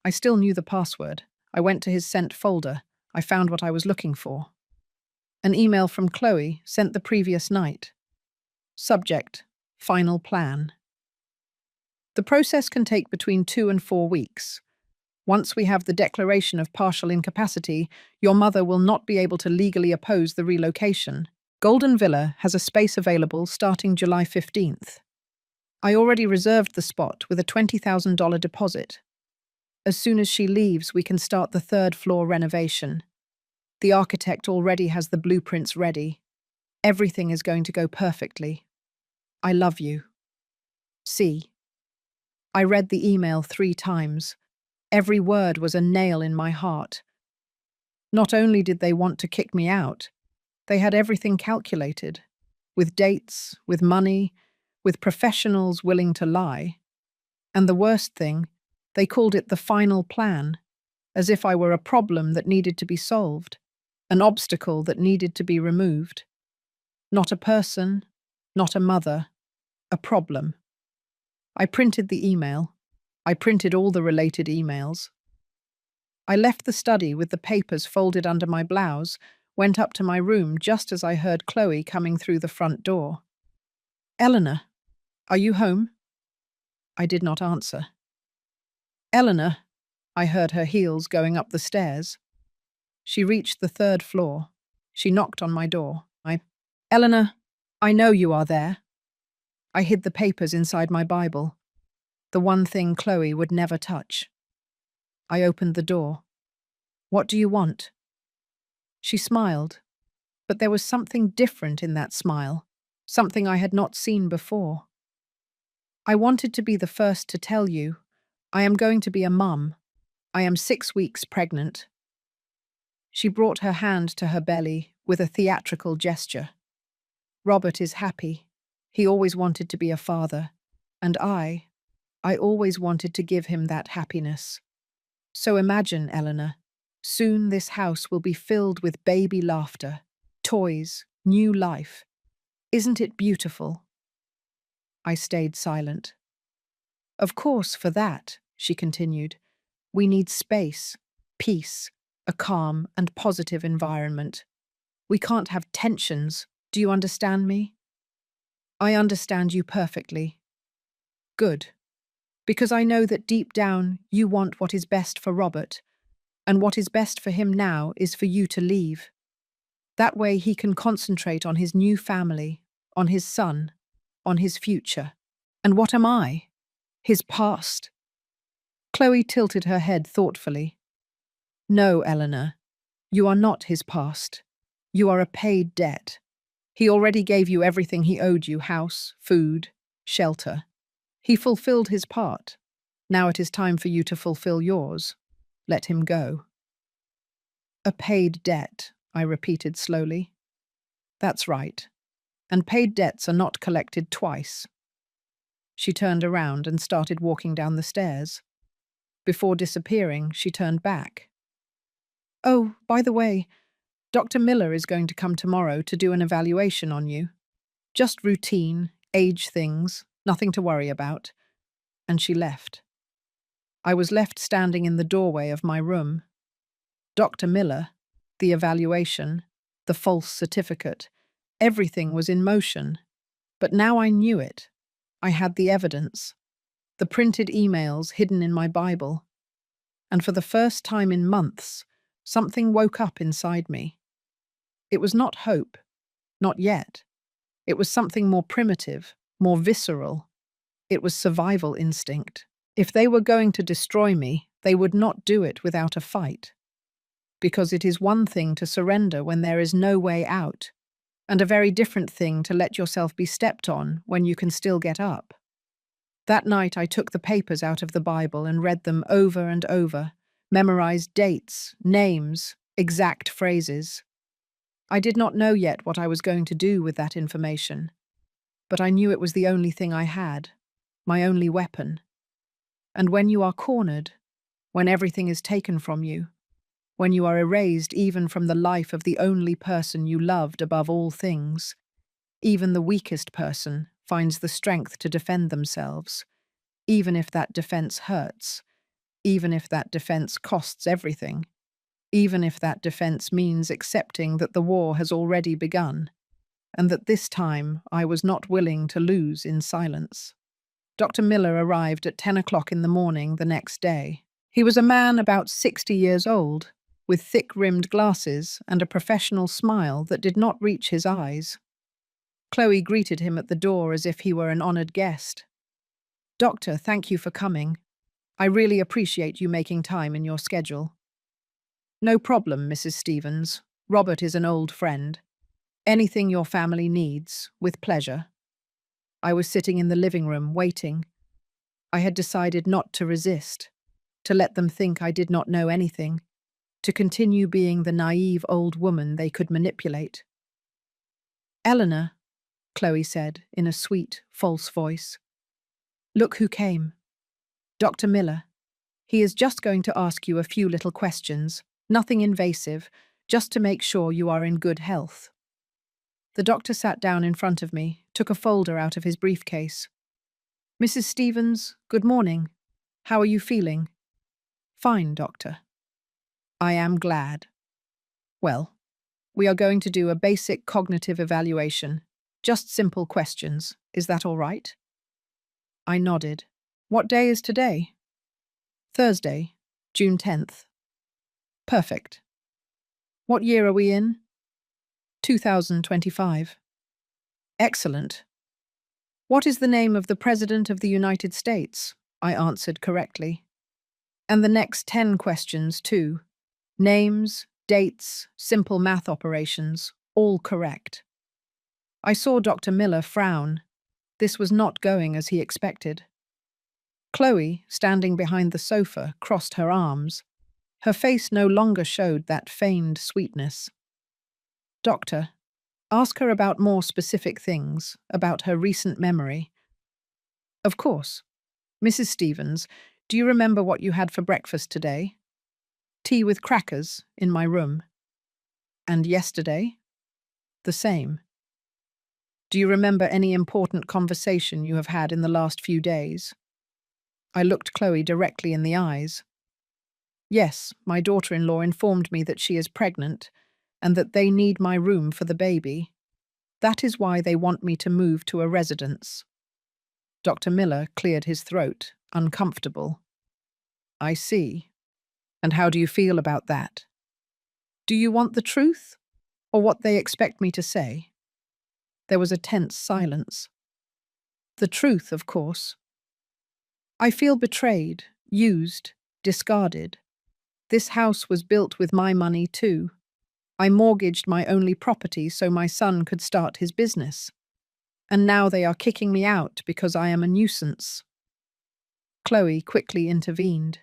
I still knew the password. I went to his sent folder. I found what I was looking for. An email from Chloe sent the previous night. Subject: Final plan. The process can take between 2 and 4 weeks. Once we have the declaration of partial incapacity, your mother will not be able to legally oppose the relocation. Golden Villa has a space available starting July 15th. I already reserved the spot with a $20,000 deposit. As soon as she leaves, we can start the third-floor renovation. The architect already has the blueprints ready. Everything is going to go perfectly. I love you. C. I read the email 3 times. Every word was a nail in my heart. Not only did they want to kick me out, they had everything calculated, with dates, with money, with professionals willing to lie. And the worst thing, they called it the final plan, as if I were a problem that needed to be solved, an obstacle that needed to be removed. Not a person, not a mother, a problem. I printed the email. I printed all the related emails. I left the study with the papers folded under my blouse, went up to my room just as I heard Chloe coming through the front door. Eleanor, are you home? I did not answer. Eleanor, I heard her heels going up the stairs. She reached the third floor. She knocked on my door. Eleanor, I know you are there. I hid the papers inside my Bible, the one thing Chloe would never touch. I opened the door. What do you want? She smiled, but there was something different in that smile, something I had not seen before. I wanted to be the first to tell you, I am going to be a mum. I am 6 weeks pregnant. She brought her hand to her belly with a theatrical gesture. Robert is happy. He always wanted to be a father, and I always wanted to give him that happiness. So imagine, Eleanor, soon this house will be filled with baby laughter, toys, new life. Isn't it beautiful? I stayed silent. Of course, for that, she continued, we need space, peace, a calm and positive environment. We can't have tensions. Do you understand me? I understand you perfectly. Good. Because I know that deep down you want what is best for Robert, and what is best for him now is for you to leave. That way he can concentrate on his new family, on his son, on his future. And what am I? His past. Chloe tilted her head thoughtfully. No, Eleanor, you are not his past. You are a paid debt. He already gave you everything he owed you: house, food, shelter. He fulfilled his part. Now it is time for you to fulfill yours. Let him go. A paid debt, I repeated slowly. That's right. And paid debts are not collected twice. She turned around and started walking down the stairs. Before disappearing, she turned back. Oh, by the way, Dr. Miller is going to come tomorrow to do an evaluation on you. Just routine, age things, nothing to worry about. And she left. I was left standing in the doorway of my room. Dr. Miller, the evaluation, the false certificate, everything was in motion. But now I knew it. I had the evidence. The printed emails hidden in my Bible. And for the first time in months, something woke up inside me. It was not hope, not yet. It was something more primitive, more visceral. It was survival instinct. If they were going to destroy me, they would not do it without a fight. Because it is one thing to surrender when there is no way out, and a very different thing to let yourself be stepped on when you can still get up. That night I took the papers out of the Bible and read them over and over, memorized dates, names, exact phrases. I did not know yet what I was going to do with that information, but I knew it was the only thing I had, my only weapon. And when you are cornered, when everything is taken from you, when you are erased even from the life of the only person you loved above all things, even the weakest person finds the strength to defend themselves, even if that defense hurts, even if that defense costs everything, even if that defense means accepting that the war has already begun, and that this time I was not willing to lose in silence. Dr. Miller arrived at 10 o'clock in the morning the next day. He was a man about 60 years old, with thick-rimmed glasses and a professional smile that did not reach his eyes. Chloe greeted him at the door as if he were an honored guest. Doctor, thank you for coming. I really appreciate you making time in your schedule. No problem, Mrs. Stevens. Robert is an old friend. Anything your family needs, with pleasure. I was sitting in the living room, waiting. I had decided not to resist, to let them think I did not know anything, to continue being the naive old woman they could manipulate. Eleanor, Chloe said in a sweet, false voice. Look who came. Dr. Miller. He is just going to ask you a few little questions, nothing invasive, just to make sure you are in good health. The doctor sat down in front of me, took a folder out of his briefcase. Mrs. Stevens, good morning. How are you feeling? Fine, doctor. I am glad. Well, we are going to do a basic cognitive evaluation. Just simple questions. Is that all right? I nodded. What day is today? Thursday, June 10th. Perfect. What year are we in? 2025. Excellent. What is the name of the President of the United States? I answered correctly. And the next 10 questions, too. Names, dates, simple math operations, all correct. I saw Dr. Miller frown. This was not going as he expected. Chloe, standing behind the sofa, crossed her arms. Her face no longer showed that feigned sweetness. Doctor, ask her about more specific things, about her recent memory. Of course. Mrs. Stevens, do you remember what you had for breakfast today? Tea with crackers, in my room. And yesterday? The same. Do you remember any important conversation you have had in the last few days? I looked Chloe directly in the eyes. Yes, my daughter-in-law informed me that she is pregnant and that they need my room for the baby. That is why they want me to move to a residence. Dr. Miller cleared his throat, uncomfortable. I see. And how do you feel about that? Do you want the truth, or what they expect me to say? There was a tense silence. The truth, of course. I feel betrayed, used, discarded. This house was built with my money too. I mortgaged my only property so my son could start his business. And now they are kicking me out because I am a nuisance. Chloe quickly intervened.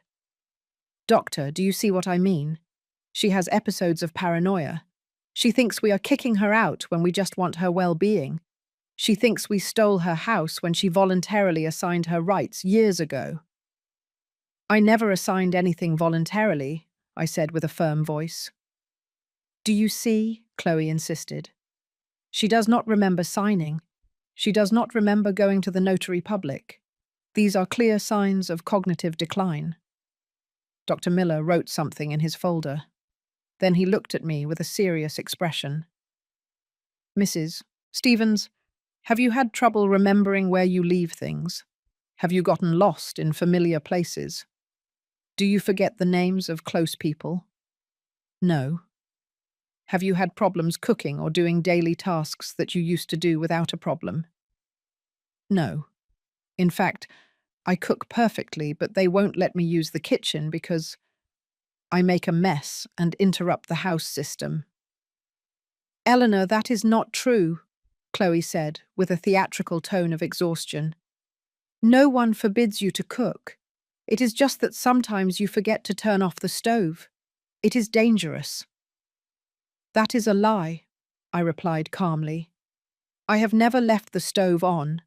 Doctor, do you see what I mean? She has episodes of paranoia. She thinks we are kicking her out when we just want her well-being. She thinks we stole her house when she voluntarily assigned her rights years ago. I never assigned anything voluntarily, I said with a firm voice. Do you see? Chloe insisted. She does not remember signing. She does not remember going to the notary public. These are clear signs of cognitive decline. Dr. Miller wrote something in his folder. Then he looked at me with a serious expression. Mrs. Stevens, have you had trouble remembering where you leave things? Have you gotten lost in familiar places? Do you forget the names of close people? No. Have you had problems cooking or doing daily tasks that you used to do without a problem? No. In fact, I cook perfectly, but they won't let me use the kitchen because I make a mess and interrupt the house system. Eleanor, that is not true, Chloe said, with a theatrical tone of exhaustion. No one forbids you to cook. It is just that sometimes you forget to turn off the stove. It is dangerous. That is a lie, I replied calmly. I have never left the stove on.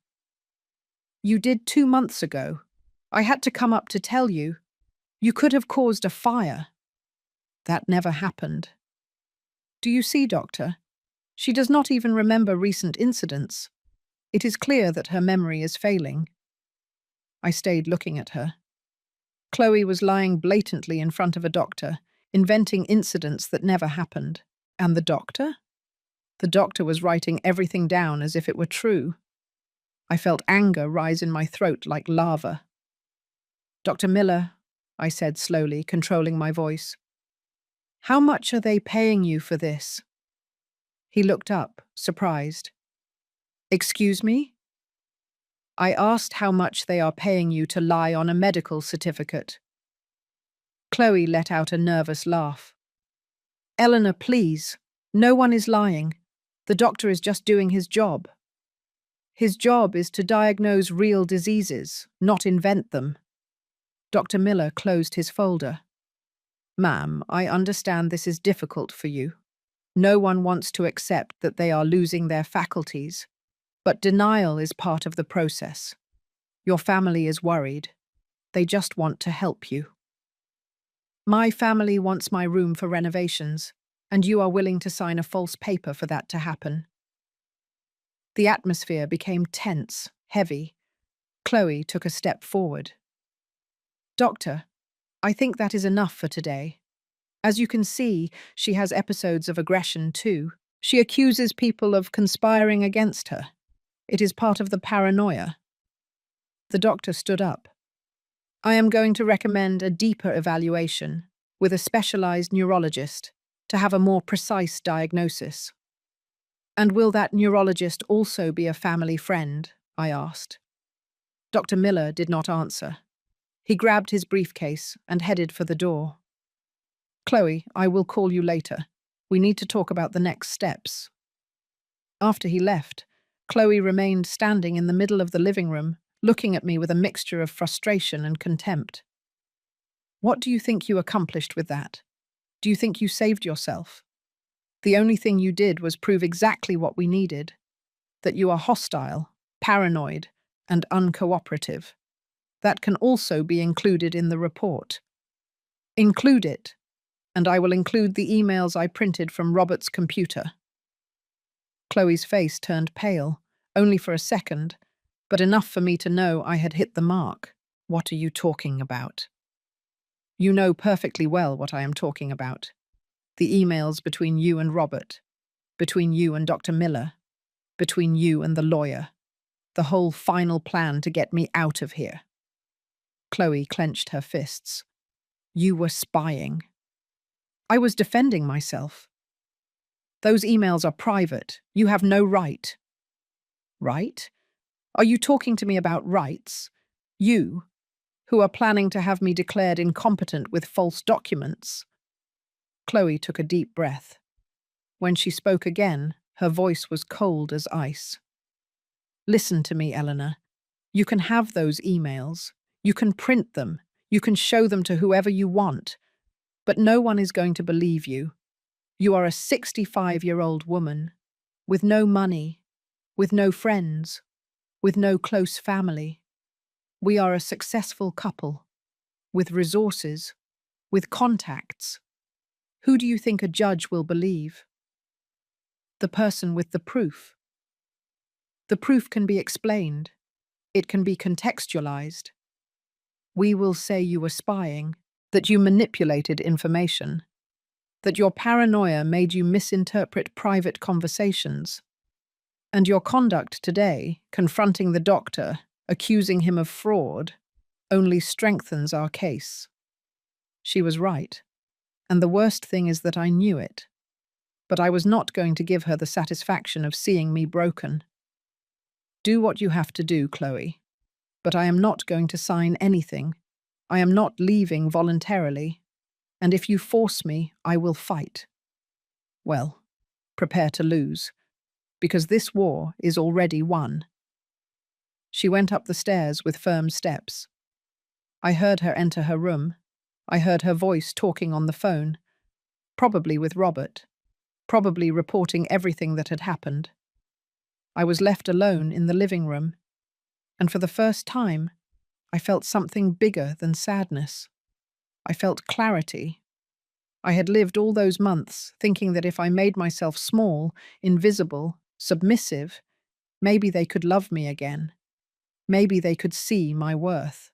You did 2 months ago. I had to come up to tell you. You could have caused a fire. That never happened. Do you see, Doctor? She does not even remember recent incidents. It is clear that her memory is failing. I stayed looking at her. Chloe was lying blatantly in front of a doctor, inventing incidents that never happened. And the doctor? The doctor was writing everything down as if it were true. I felt anger rise in my throat like lava. Dr. Miller, I said slowly, controlling my voice. How much are they paying you for this? He looked up, surprised. Excuse me? I asked how much they are paying you to lie on a medical certificate. Chloe let out a nervous laugh. Eleanor, please. No one is lying. The doctor is just doing his job. His job is to diagnose real diseases, not invent them. Dr. Miller closed his folder. Ma'am, I understand this is difficult for you. No one wants to accept that they are losing their faculties, but denial is part of the process. Your family is worried. They just want to help you. My family wants my room for renovations, and you are willing to sign a false paper for that to happen. The atmosphere became tense, heavy. Chloe took a step forward. Doctor, I think that is enough for today. As you can see, she has episodes of aggression too. She accuses people of conspiring against her. It is part of the paranoia. The doctor stood up. I am going to recommend a deeper evaluation with a specialized neurologist to have a more precise diagnosis. And will that neurologist also be a family friend? I asked. Dr. Miller did not answer. He grabbed his briefcase and headed for the door. Chloe, I will call you later. We need to talk about the next steps. After he left, Chloe remained standing in the middle of the living room, looking at me with a mixture of frustration and contempt. What do you think you accomplished with that? Do you think you saved yourself? The only thing you did was prove exactly what we needed, that you are hostile, paranoid, and uncooperative. That can also be included in the report. Include it, and I will include the emails I printed from Robert's computer. Chloe's face turned pale, only for a second, but enough for me to know I had hit the mark. What are you talking about? You know perfectly well what I am talking about. The emails between you and Robert, between you and Dr. Miller, between you and the lawyer. The whole final plan to get me out of here. Chloe clenched her fists. You were spying. I was defending myself. Those emails are private. You have no right. Right? Are you talking to me about rights? You, who are planning to have me declared incompetent with false documents? Chloe took a deep breath. When she spoke again, her voice was cold as ice. Listen to me, Eleanor. You can have those emails. You can print them. You can show them to whoever you want. But no one is going to believe you. You are a 65-year-old woman, with no money, with no friends, with no close family. We are a successful couple, with resources, with contacts. Who do you think a judge will believe? The person with the proof. The proof can be explained. It can be contextualized. We will say you were spying, that you manipulated information, that your paranoia made you misinterpret private conversations. And your conduct today, confronting the doctor, accusing him of fraud, only strengthens our case. She was right, and the worst thing is that I knew it. But I was not going to give her the satisfaction of seeing me broken. Do what you have to do, Chloe. But I am not going to sign anything. I am not leaving voluntarily. And if you force me, I will fight. Well, prepare to lose, because this war is already won. She went up the stairs with firm steps. I heard her enter her room. I heard her voice talking on the phone, probably with Robert, probably reporting everything that had happened. I was left alone in the living room, and for the first time, I felt something bigger than sadness. I felt clarity. I had lived all those months thinking that if I made myself small, invisible, submissive, maybe they could love me again. Maybe they could see my worth.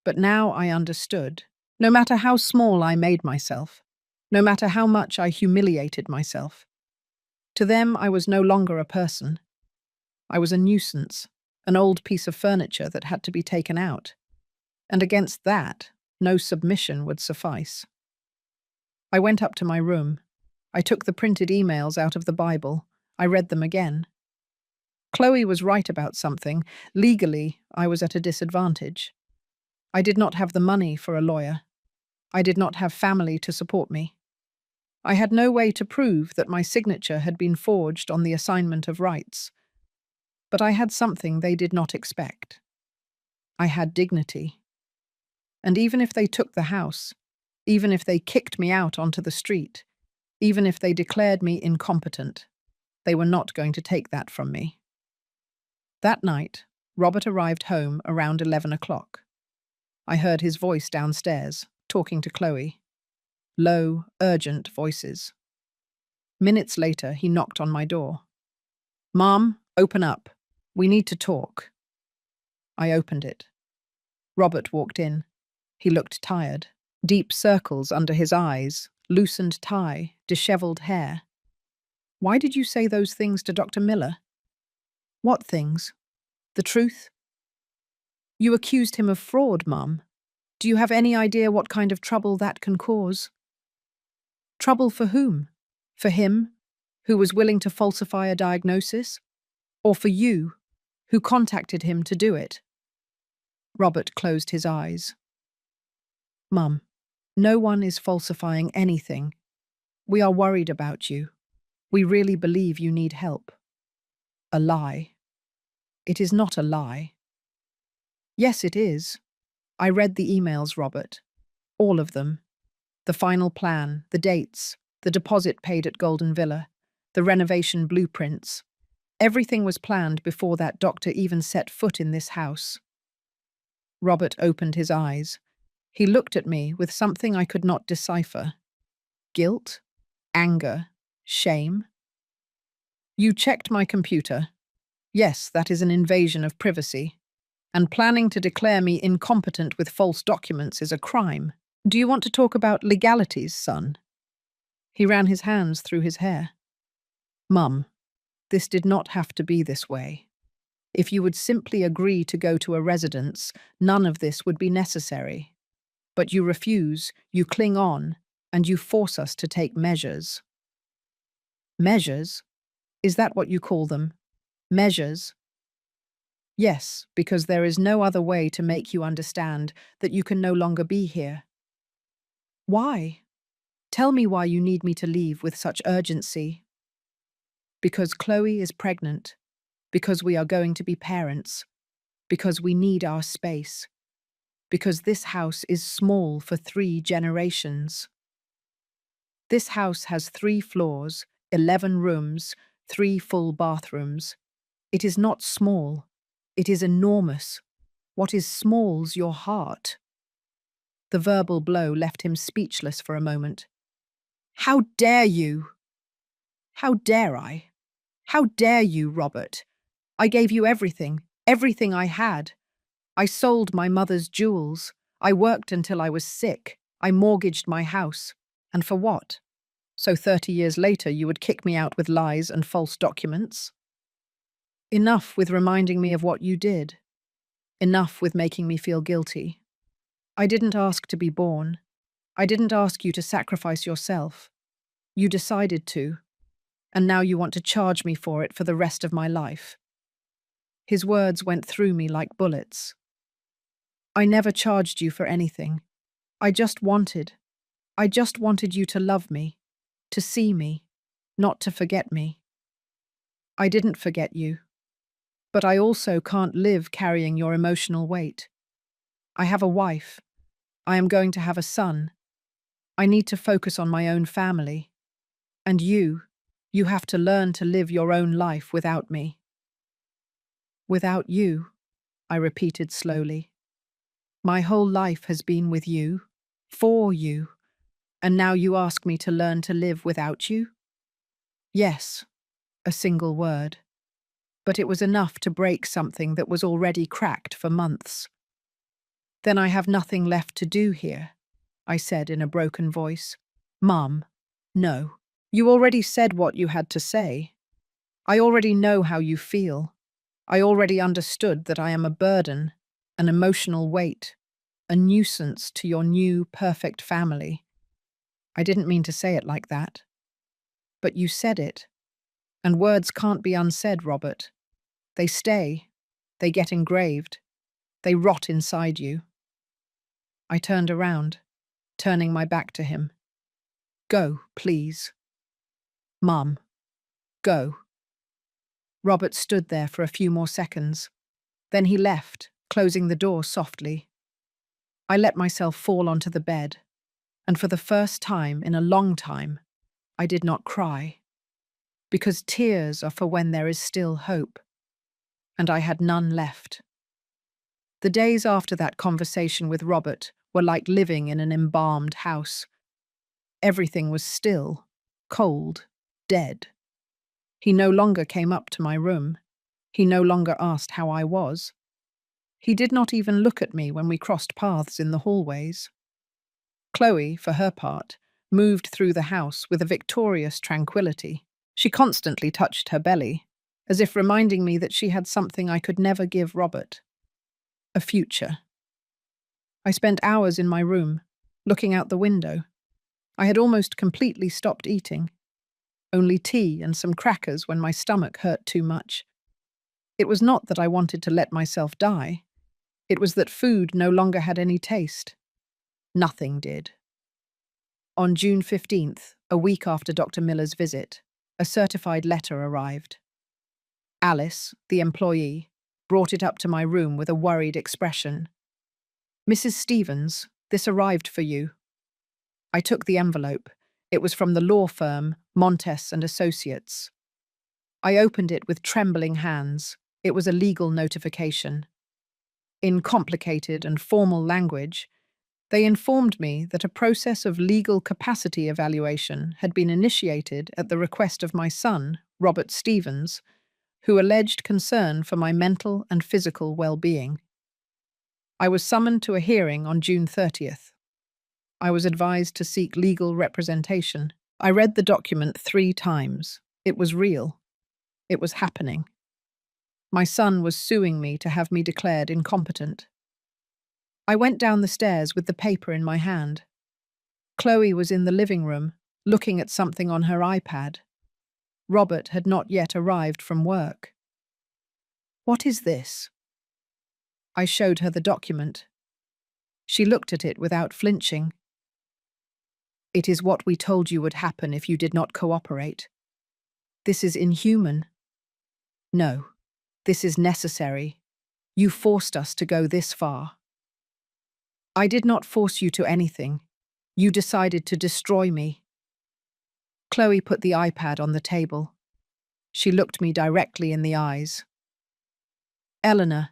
But now I understood. No matter how small I made myself, no matter how much I humiliated myself, to them I was no longer a person. I was a nuisance, an old piece of furniture that had to be taken out. And against that, no submission would suffice. I went up to my room. I took the printed emails out of the Bible. I read them again. Chloe was right about something. Legally, I was at a disadvantage. I did not have the money for a lawyer. I did not have family to support me. I had no way to prove that my signature had been forged on the assignment of rights. But I had something they did not expect. I had dignity. And even if they took the house, even if they kicked me out onto the street, even if they declared me incompetent, they were not going to take that from me. That night, Robert arrived home around 11 o'clock. I heard his voice downstairs, talking to Chloe. Low, urgent voices. Minutes later, he knocked on my door. "Mom, open up. We need to talk." I opened it. Robert walked in. He looked tired. Deep circles under his eyes, loosened tie, dishevelled hair. Why did you say those things to Dr. Miller? What things? The truth? You accused him of fraud, Mum. Do you have any idea what kind of trouble that can cause? Trouble for whom? For him, who was willing to falsify a diagnosis? Or for you, who contacted him to do it? Robert closed his eyes. Mum, no one is falsifying anything. We are worried about you. We really believe you need help. A lie. It is not a lie. Yes, it is. I read the emails, Robert. All of them. The final plan, the dates, the deposit paid at Golden Villa, the renovation blueprints. Everything was planned before that doctor even set foot in this house. Robert opened his eyes. He looked at me with something I could not decipher. Guilt? Anger? Shame? You checked my computer. Yes, that is an invasion of privacy. And planning to declare me incompetent with false documents is a crime. Do you want to talk about legalities, son? He ran his hands through his hair. Mum, this did not have to be this way. If you would simply agree to go to a residence, none of this would be necessary. But you refuse, you cling on, and you force us to take measures. Measures? Is that what you call them? Measures? Yes, because there is no other way to make you understand that you can no longer be here. Why? Tell me why you need me to leave with such urgency. Because Chloe is pregnant. Because we are going to be parents. Because we need our space. Because this house is small for 3 generations. This house has 3 floors, 11 rooms, 3 full bathrooms. It is not small. It is enormous. What is small's your heart. The verbal blow left him speechless for a moment. How dare you? How dare I? How dare you, Robert? I gave you everything, everything I had. I sold my mother's jewels. I worked until I was sick. I mortgaged my house. And for what? So 30 years later you would kick me out with lies and false documents? Enough with reminding me of what you did. Enough with making me feel guilty. I didn't ask to be born. I didn't ask you to sacrifice yourself. You decided to, and now you want to charge me for it for the rest of my life. His words went through me like bullets. I never charged you for anything. I just wanted you to love me, to see me, not to forget me. I didn't forget you. But I also can't live carrying your emotional weight. I have a wife. I am going to have a son. I need to focus on my own family. And you have to learn to live your own life without me. Without you, I repeated slowly. My whole life has been with you, for you, and now you ask me to learn to live without you? Yes, a single word. But it was enough to break something that was already cracked for months. Then I have nothing left to do here, I said in a broken voice. Mum, no. You already said what you had to say. I already know how you feel. I already understood that I am a burden, an emotional weight, a nuisance to your new, perfect family. I didn't mean to say it like that. But you said it. And words can't be unsaid, Robert. They stay. They get engraved. They rot inside you. I turned around, turning my back to him. Go, please. Mum, go. Robert stood there for a few more seconds. Then he left, closing the door softly. I let myself fall onto the bed, and for the first time in a long time, I did not cry. Because tears are for when there is still hope, and I had none left. The days after that conversation with Robert were like living in an embalmed house. Everything was still, cold, dead. He no longer came up to my room. He no longer asked how I was. He did not even look at me when we crossed paths in the hallways. Chloe, for her part, moved through the house with a victorious tranquility. She constantly touched her belly, as if reminding me that she had something I could never give Robert: a future. I spent hours in my room, looking out the window. I had almost completely stopped eating. Only tea and some crackers when my stomach hurt too much. It was not that I wanted to let myself die. It was that food no longer had any taste. Nothing did. On June 15th, a week after Dr. Miller's visit, a certified letter arrived. Alice, the employee, brought it up to my room with a worried expression. "Mrs. Stevens, this arrived for you." I took the envelope. It was from the law firm Montes and Associates. I opened it with trembling hands. It was a legal notification. In complicated and formal language, they informed me that a process of legal capacity evaluation had been initiated at the request of my son, Robert Stevens, who alleged concern for my mental and physical well-being. I was summoned to a hearing on June 30th. I was advised to seek legal representation. I read the document 3 times. It was real. It was happening. My son was suing me to have me declared incompetent. I went down the stairs with the paper in my hand. Chloe was in the living room, looking at something on her iPad. Robert had not yet arrived from work. "What is this?" I showed her the document. She looked at it without flinching. "It is what we told you would happen if you did not cooperate. This is inhuman. No, this is necessary. You forced us to go this far." "I did not force you to anything. You decided to destroy me." Chloe put the iPad on the table. She looked me directly in the eyes. "Eleanor,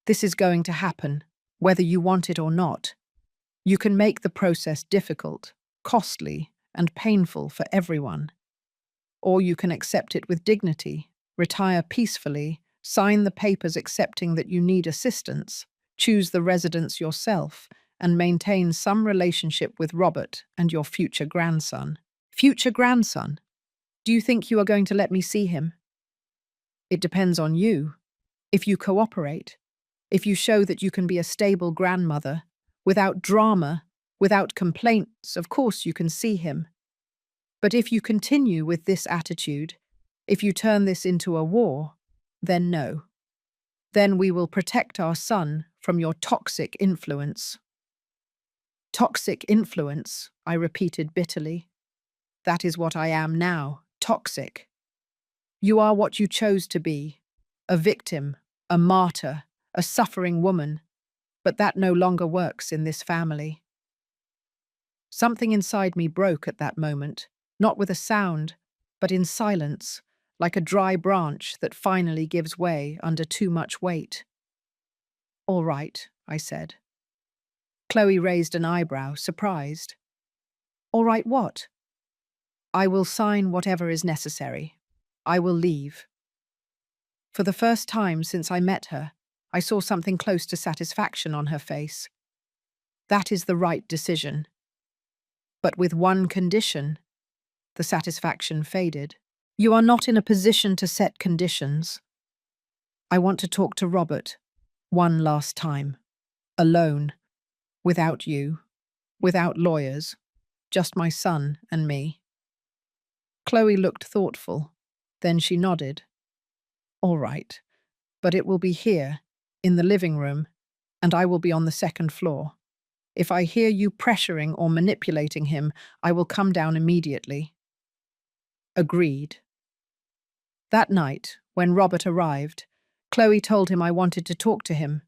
this is going to happen, whether you want it or not. You can make the process difficult, costly, and painful for everyone. Or you can accept it with dignity, retire peacefully, sign the papers accepting that you need assistance, choose the residence yourself, and maintain some relationship with Robert and your future grandson." "Future grandson? Do you think you are going to let me see him?" "It depends on you. If you cooperate, if you show that you can be a stable grandmother, without drama, without complaints, of course you can see him. But if you continue with this attitude, if you turn this into a war, then no. Then we will protect our son from your toxic influence." "Toxic influence," I repeated bitterly. "That is what I am now, toxic. You are what you chose to be, a victim, a martyr, a suffering woman, but that no longer works in this family." Something inside me broke at that moment, not with a sound, but in silence, like a dry branch that finally gives way under too much weight. "All right," I said. Chloe raised an eyebrow, surprised. "All right, what?" "I will sign whatever is necessary. I will leave." For the first time since I met her, I saw something close to satisfaction on her face. "That is the right decision. But with one condition." The satisfaction faded. "You are not in a position to set conditions. I want to talk to Robert, one last time. Alone. Without you. Without lawyers. Just my son and me." Chloe looked thoughtful. Then she nodded. "All right. But it will be here, in the living room, and I will be on the 2nd floor. If I hear you pressuring or manipulating him, I will come down immediately." Agreed. That night, when Robert arrived, Chloe told him I wanted to talk to him.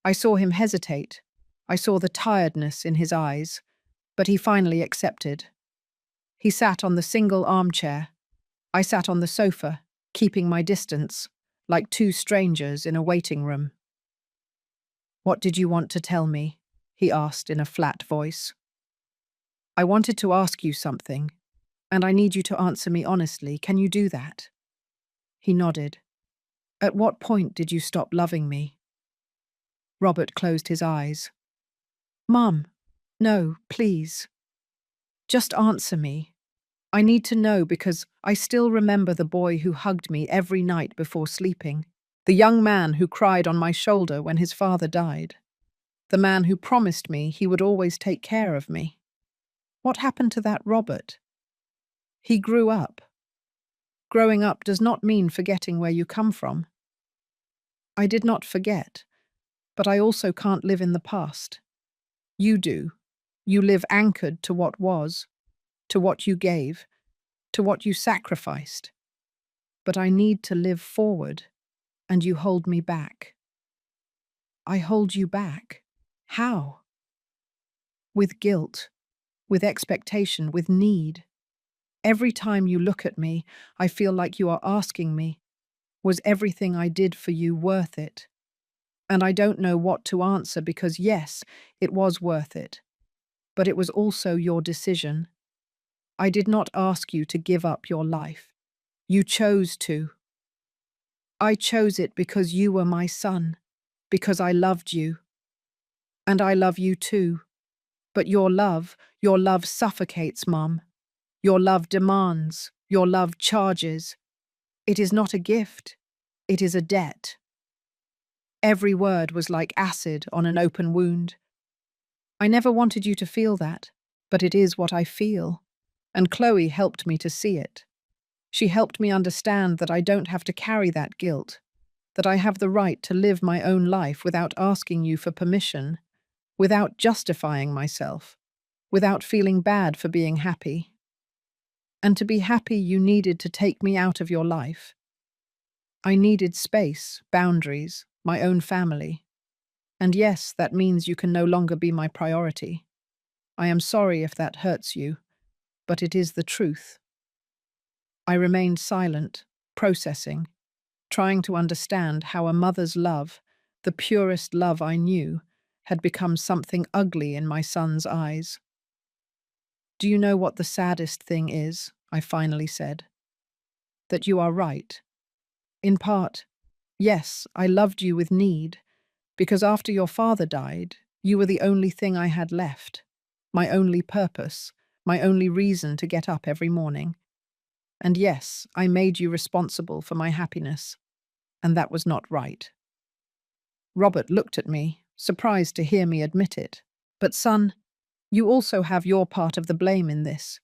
I saw him hesitate. I saw the tiredness in his eyes, but he finally accepted. He sat on the single armchair. I sat on the sofa, keeping my distance, like 2 strangers in a waiting room. "What did you want to tell me?" he asked in a flat voice. "I wanted to ask you something, and I need you to answer me honestly. Can you do that?" He nodded. "At what point did you stop loving me?" Robert closed his eyes. "Mum, No, please. Just answer me. I need to know because I still remember the boy who hugged me every night before sleeping. The young man who cried on my shoulder when his father died. The man who promised me he would always take care of me. What happened to that Robert? He grew up. Growing up does not mean forgetting where you come from. I did not forget, but I also can't live in the past. You do. You live anchored to what was, to what you gave, to what you sacrificed. But I need to live forward, and you hold me back. I hold you back. How? With guilt, with expectation, with need. Every time you look at me, I feel like you are asking me, was everything I did for you worth it? And I don't know what to answer because yes, it was worth it. But it was also your decision. I did not ask you to give up your life. You chose to. I chose it because you were my son, because I loved you. And I love you too. But your love suffocates, Mum. Your love demands, your love charges. It is not a gift, it is a debt. Every word was like acid on an open wound. I never wanted you to feel that, but it is what I feel. And Chloe helped me to see it. She helped me understand that I don't have to carry that guilt, that I have the right to live my own life without asking you for permission, without justifying myself, without feeling bad for being happy. And to be happy, you needed to take me out of your life. I needed space, boundaries, my own family. And yes, that means you can no longer be my priority. I am sorry if that hurts you, but it is the truth. I remained silent, processing, trying to understand how a mother's love, the purest love I knew, had become something ugly in my son's eyes. Do you know what the saddest thing is? I finally said. That you are right. In part, yes, I loved you with need, because after your father died, you were the only thing I had left, my only purpose, my only reason to get up every morning. And yes, I made you responsible for my happiness, and that was not right. Robert looked at me, surprised to hear me admit it. But son, you also have your part of the blame in this,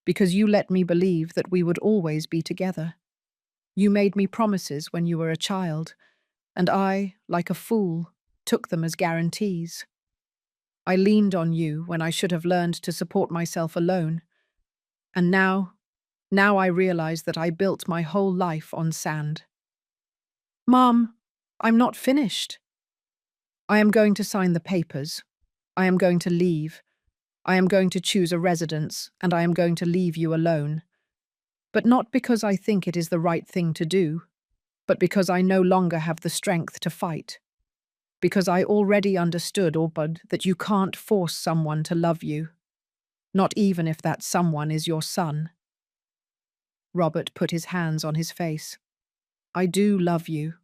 because you let me believe that we would always be together. You made me promises when you were a child, and I, like a fool, took them as guarantees. I leaned on you when I should have learned to support myself alone. And now I realize that I built my whole life on sand. Mom, I'm not finished. I am going to sign the papers. I am going to leave. I am going to choose a residence, and I am going to leave you alone. But not because I think it is the right thing to do, but because I no longer have the strength to fight. Because I already understood, Orbud, that you can't force someone to love you, not even if that someone is your son. Robert put his hands on his face. I do love you.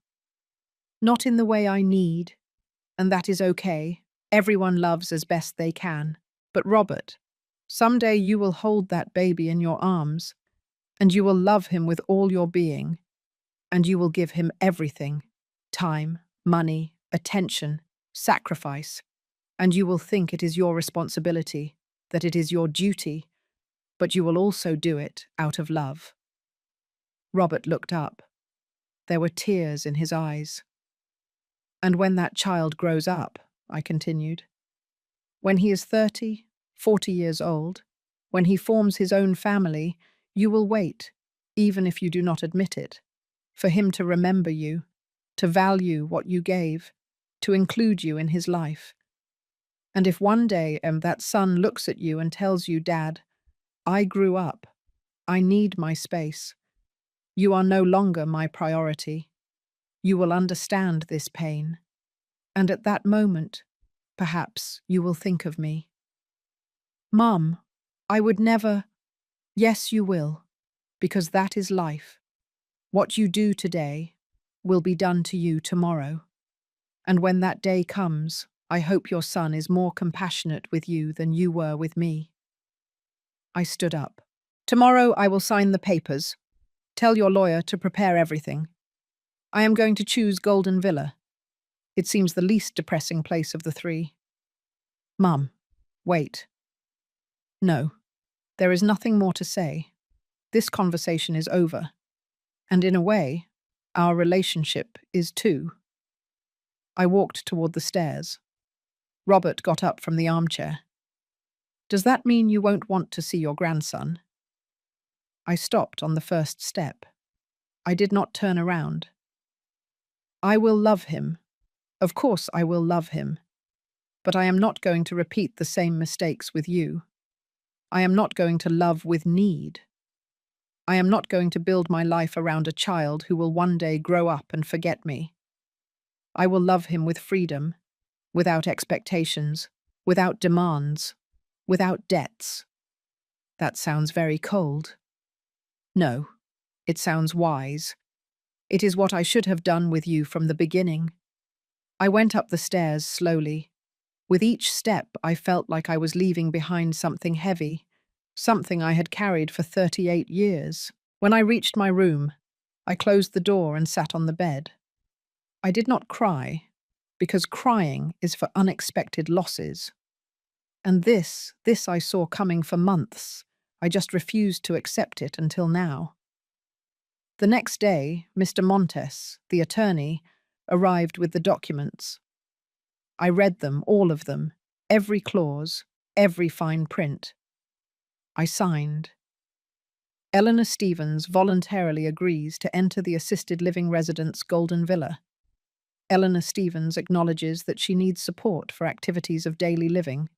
Not in the way I need, and that is okay. Everyone loves as best they can. But Robert, someday you will hold that baby in your arms, and you will love him with all your being, and you will give him everything: time, money, attention, sacrifice, and you will think it is your responsibility, that it is your duty, but you will also do it out of love. Robert looked up. There were tears in his eyes. And when that child grows up, I continued, when he is 30, 40 years old, when he forms his own family, you will wait, even if you do not admit it, for him to remember you, to value what you gave, to include you in his life. And if one day that son looks at you and tells you, Dad, I grew up, I need my space, you are no longer my priority, you will understand this pain. And at that moment, perhaps you will think of me. Mum, I would never. Yes, you will, because that is life. What you do today will be done to you tomorrow. And when that day comes, I hope your son is more compassionate with you than you were with me. I stood up. Tomorrow I will sign the papers. Tell your lawyer to prepare everything. I am going to choose Golden Villa. It seems the least depressing place of the three. Mum, wait. No, there is nothing more to say. This conversation is over. And in a way, our relationship is too. I walked toward the stairs. Robert got up from the armchair. Does that mean you won't want to see your grandson? I stopped on the first step. I did not turn around. I will love him. Of course I will love him. But I am not going to repeat the same mistakes with you. I am not going to love with need. I am not going to build my life around a child who will one day grow up and forget me. I will love him with freedom, without expectations, without demands, without debts. That sounds very cold. No, it sounds wise. It is what I should have done with you from the beginning. I went up the stairs slowly. With each step, I felt like I was leaving behind something heavy, something I had carried for 38 years. When I reached my room, I closed the door and sat on the bed. I did not cry, because crying is for unexpected losses. And this I saw coming for months. I just refused to accept it until now. The next day, Mr. Montes, the attorney, arrived with the documents. I read them, all of them, every clause, every fine print. I signed. Eleanor Stevens voluntarily agrees to enter the assisted living residence Golden Villa. Eleanor Stevens acknowledges that she needs support for activities of daily living.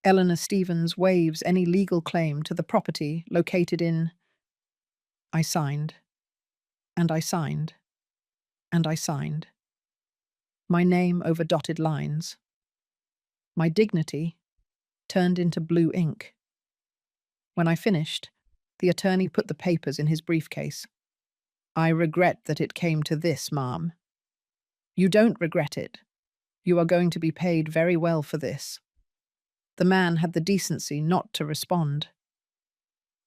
Eleanor Stevens waives any legal claim to the property located in... I signed. And I signed. And I signed. My name over dotted lines. My dignity turned into blue ink. When I finished, the attorney put the papers in his briefcase. I regret that it came to this, ma'am. You don't regret it. You are going to be paid very well for this. The man had the decency not to respond.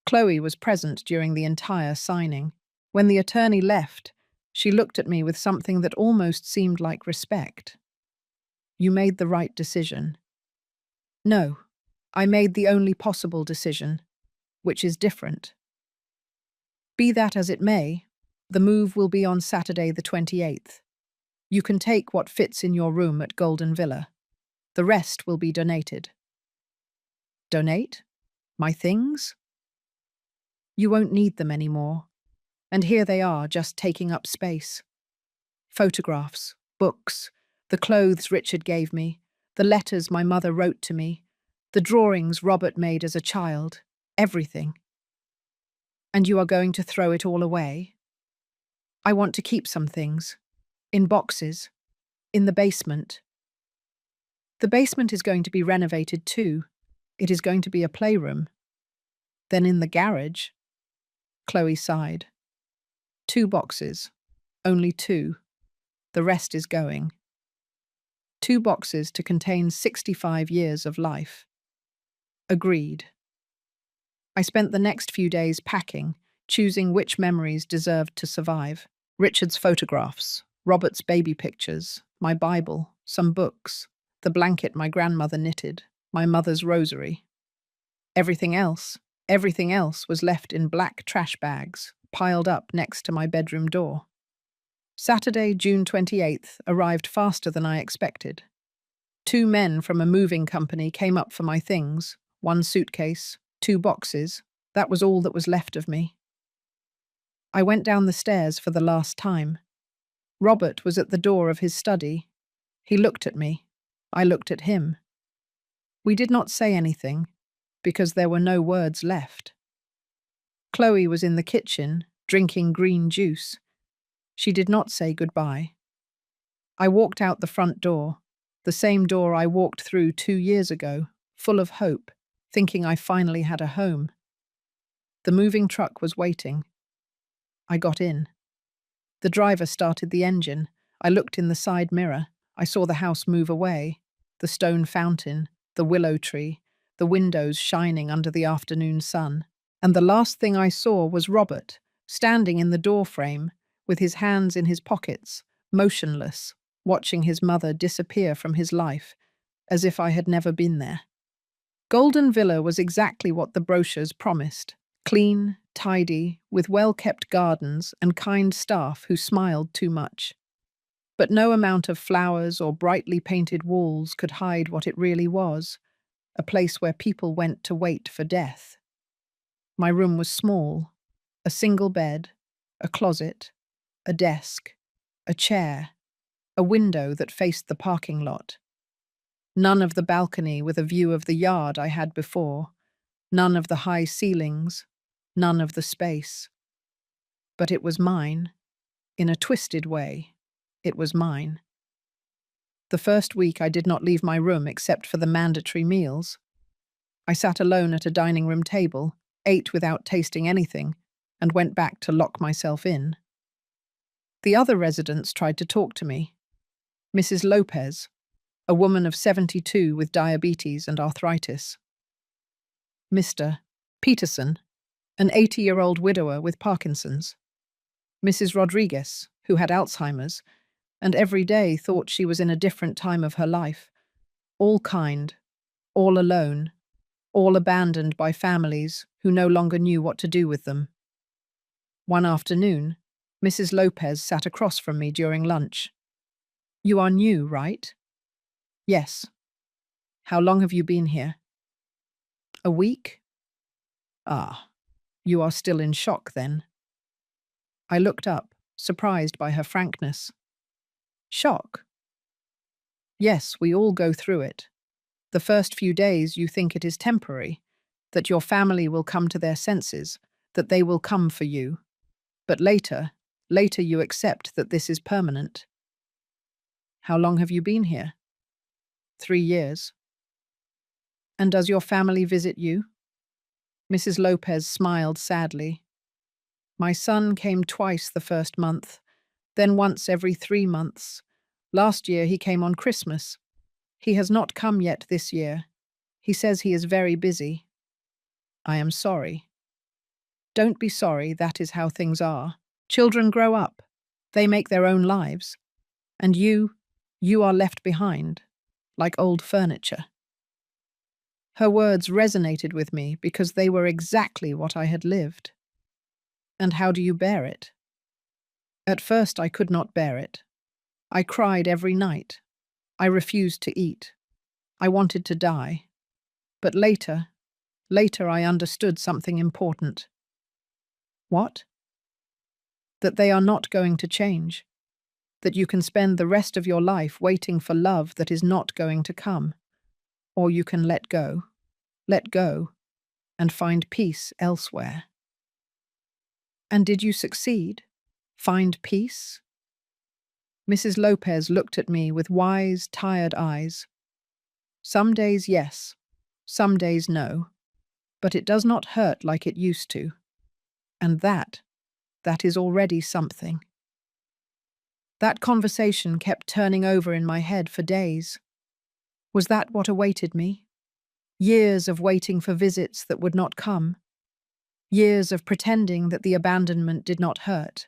Chloe was present during the entire signing. When the attorney left, she looked at me with something that almost seemed like respect. You made the right decision. No, I made the only possible decision, which is different. Be that as it may, the move will be on Saturday the 28th. You can take what fits in your room at Golden Villa. The rest will be donated. Donate? My things? You won't need them anymore. And here they are, just taking up space. Photographs, books, the clothes Richard gave me, the letters my mother wrote to me, the drawings Robert made as a child, everything. And you are going to throw it all away? I want to keep some things. In boxes. In the basement. The basement is going to be renovated too. It is going to be a playroom. Then in the garage. Chloe sighed. 2 boxes. Only 2. The rest is going. 2 boxes to contain 65 years of life. Agreed. I spent the next few days packing, choosing which memories deserved to survive. Richard's photographs, Robert's baby pictures, my Bible, some books, the blanket my grandmother knitted, my mother's rosary. Everything else was left in black trash bags, piled up next to my bedroom door. Saturday, June 28th, arrived faster than I expected. 2 men from a moving company came up for my things, 1 suitcase, 2 boxes. That was all that was left of me. I went down the stairs for the last time. Robert was at the door of his study. He looked at me. I looked at him. We did not say anything, because there were no words left. Chloe was in the kitchen, drinking green juice. She did not say goodbye. I walked out the front door, the same door I walked through 2 years ago, full of hope, thinking I finally had a home. The moving truck was waiting. I got in. The driver started the engine. I looked in the side mirror. I saw the house move away, the stone fountain, the willow tree, the windows shining under the afternoon sun. And the last thing I saw was Robert, standing in the doorframe, with his hands in his pockets, motionless, watching his mother disappear from his life, as if I had never been there. Golden Villa was exactly what the brochures promised. Clean, tidy, with well-kept gardens and kind staff who smiled too much. But no amount of flowers or brightly painted walls could hide what it really was, a place where people went to wait for death. My room was small, a single bed, a closet, a desk, a chair, a window that faced the parking lot. None of the balcony with a view of the yard I had before, none of the high ceilings, none of the space. But it was mine. In a twisted way, it was mine. The first week I did not leave my room except for the mandatory meals. I sat alone at a dining room table, ate without tasting anything, and went back to lock myself in. The other residents tried to talk to me. Mrs. Lopez, a woman of 72 with diabetes and arthritis. Mr. Peterson, an 80-year-old widower with Parkinson's. Mrs. Rodriguez, who had Alzheimer's, and every day thought she was in a different time of her life. All kind, all alone, all abandoned by families who no longer knew what to do with them. One afternoon, Mrs. Lopez sat across from me during lunch. "You are new, right?" "Yes." "How long have you been here?" "A week?" "Ah, you are still in shock then." I looked up, surprised by her frankness. "Shock?" "Yes, we all go through it. The first few days you think it is temporary, that your family will come to their senses, that they will come for you. But later you accept that this is permanent." "How long have you been here?" 3 years. "And does your family visit you?" Mrs. Lopez smiled sadly. "My son came twice the first month, then once every 3 months. Last year he came on Christmas. He has not come yet this year. He says he is very busy." "I am sorry." "Don't be sorry, that is how things are. Children grow up. They make their own lives. And you are left behind, like old furniture." Her words resonated with me because they were exactly what I had lived. "And how do you bear it?" At first I could not bear it. I cried every night. I refused to eat. I wanted to die. But later I understood something important. What? That they are not going to change. That you can spend the rest of your life waiting for love that is not going to come. Or you can let go, and find peace elsewhere. And did you succeed? Find peace? Mrs. Lopez looked at me with wise, tired eyes. "Some days, yes. Some days, no. But it does not hurt like it used to. And that is already something." That conversation kept turning over in my head for days. Was that what awaited me? Years of waiting for visits that would not come. Years of pretending that the abandonment did not hurt.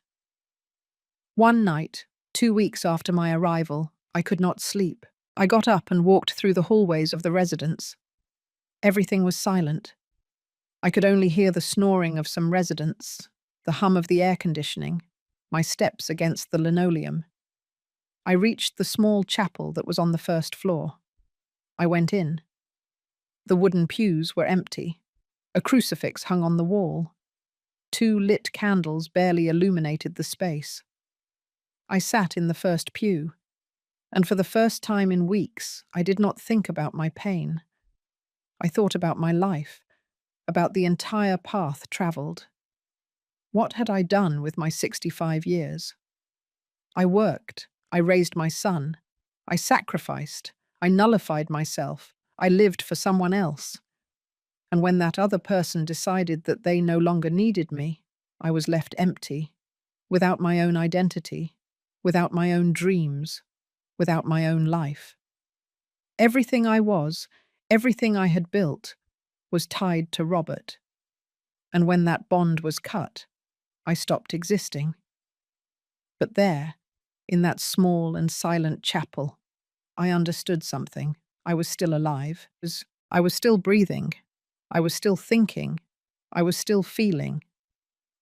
One night, 2 weeks after my arrival, I could not sleep. I got up and walked through the hallways of the residence. Everything was silent. I could only hear the snoring of some residents, the hum of the air conditioning, my steps against the linoleum. I reached the small chapel that was on the first floor. I went in. The wooden pews were empty. A crucifix hung on the wall. 2 lit candles barely illuminated the space. I sat in the first pew, and for the first time in weeks, I did not think about my pain. I thought about my life, about the entire path traveled. What had I done with my 65 years? I worked, I raised my son, I sacrificed, I nullified myself, I lived for someone else. And when that other person decided that they no longer needed me, I was left empty, without my own identity, without my own dreams, without my own life. Everything I was, everything I had built, was tied to Robert. And when that bond was cut, I stopped existing. But there, in that small and silent chapel, I understood something. I was still alive. I was still breathing. I was still thinking. I was still feeling.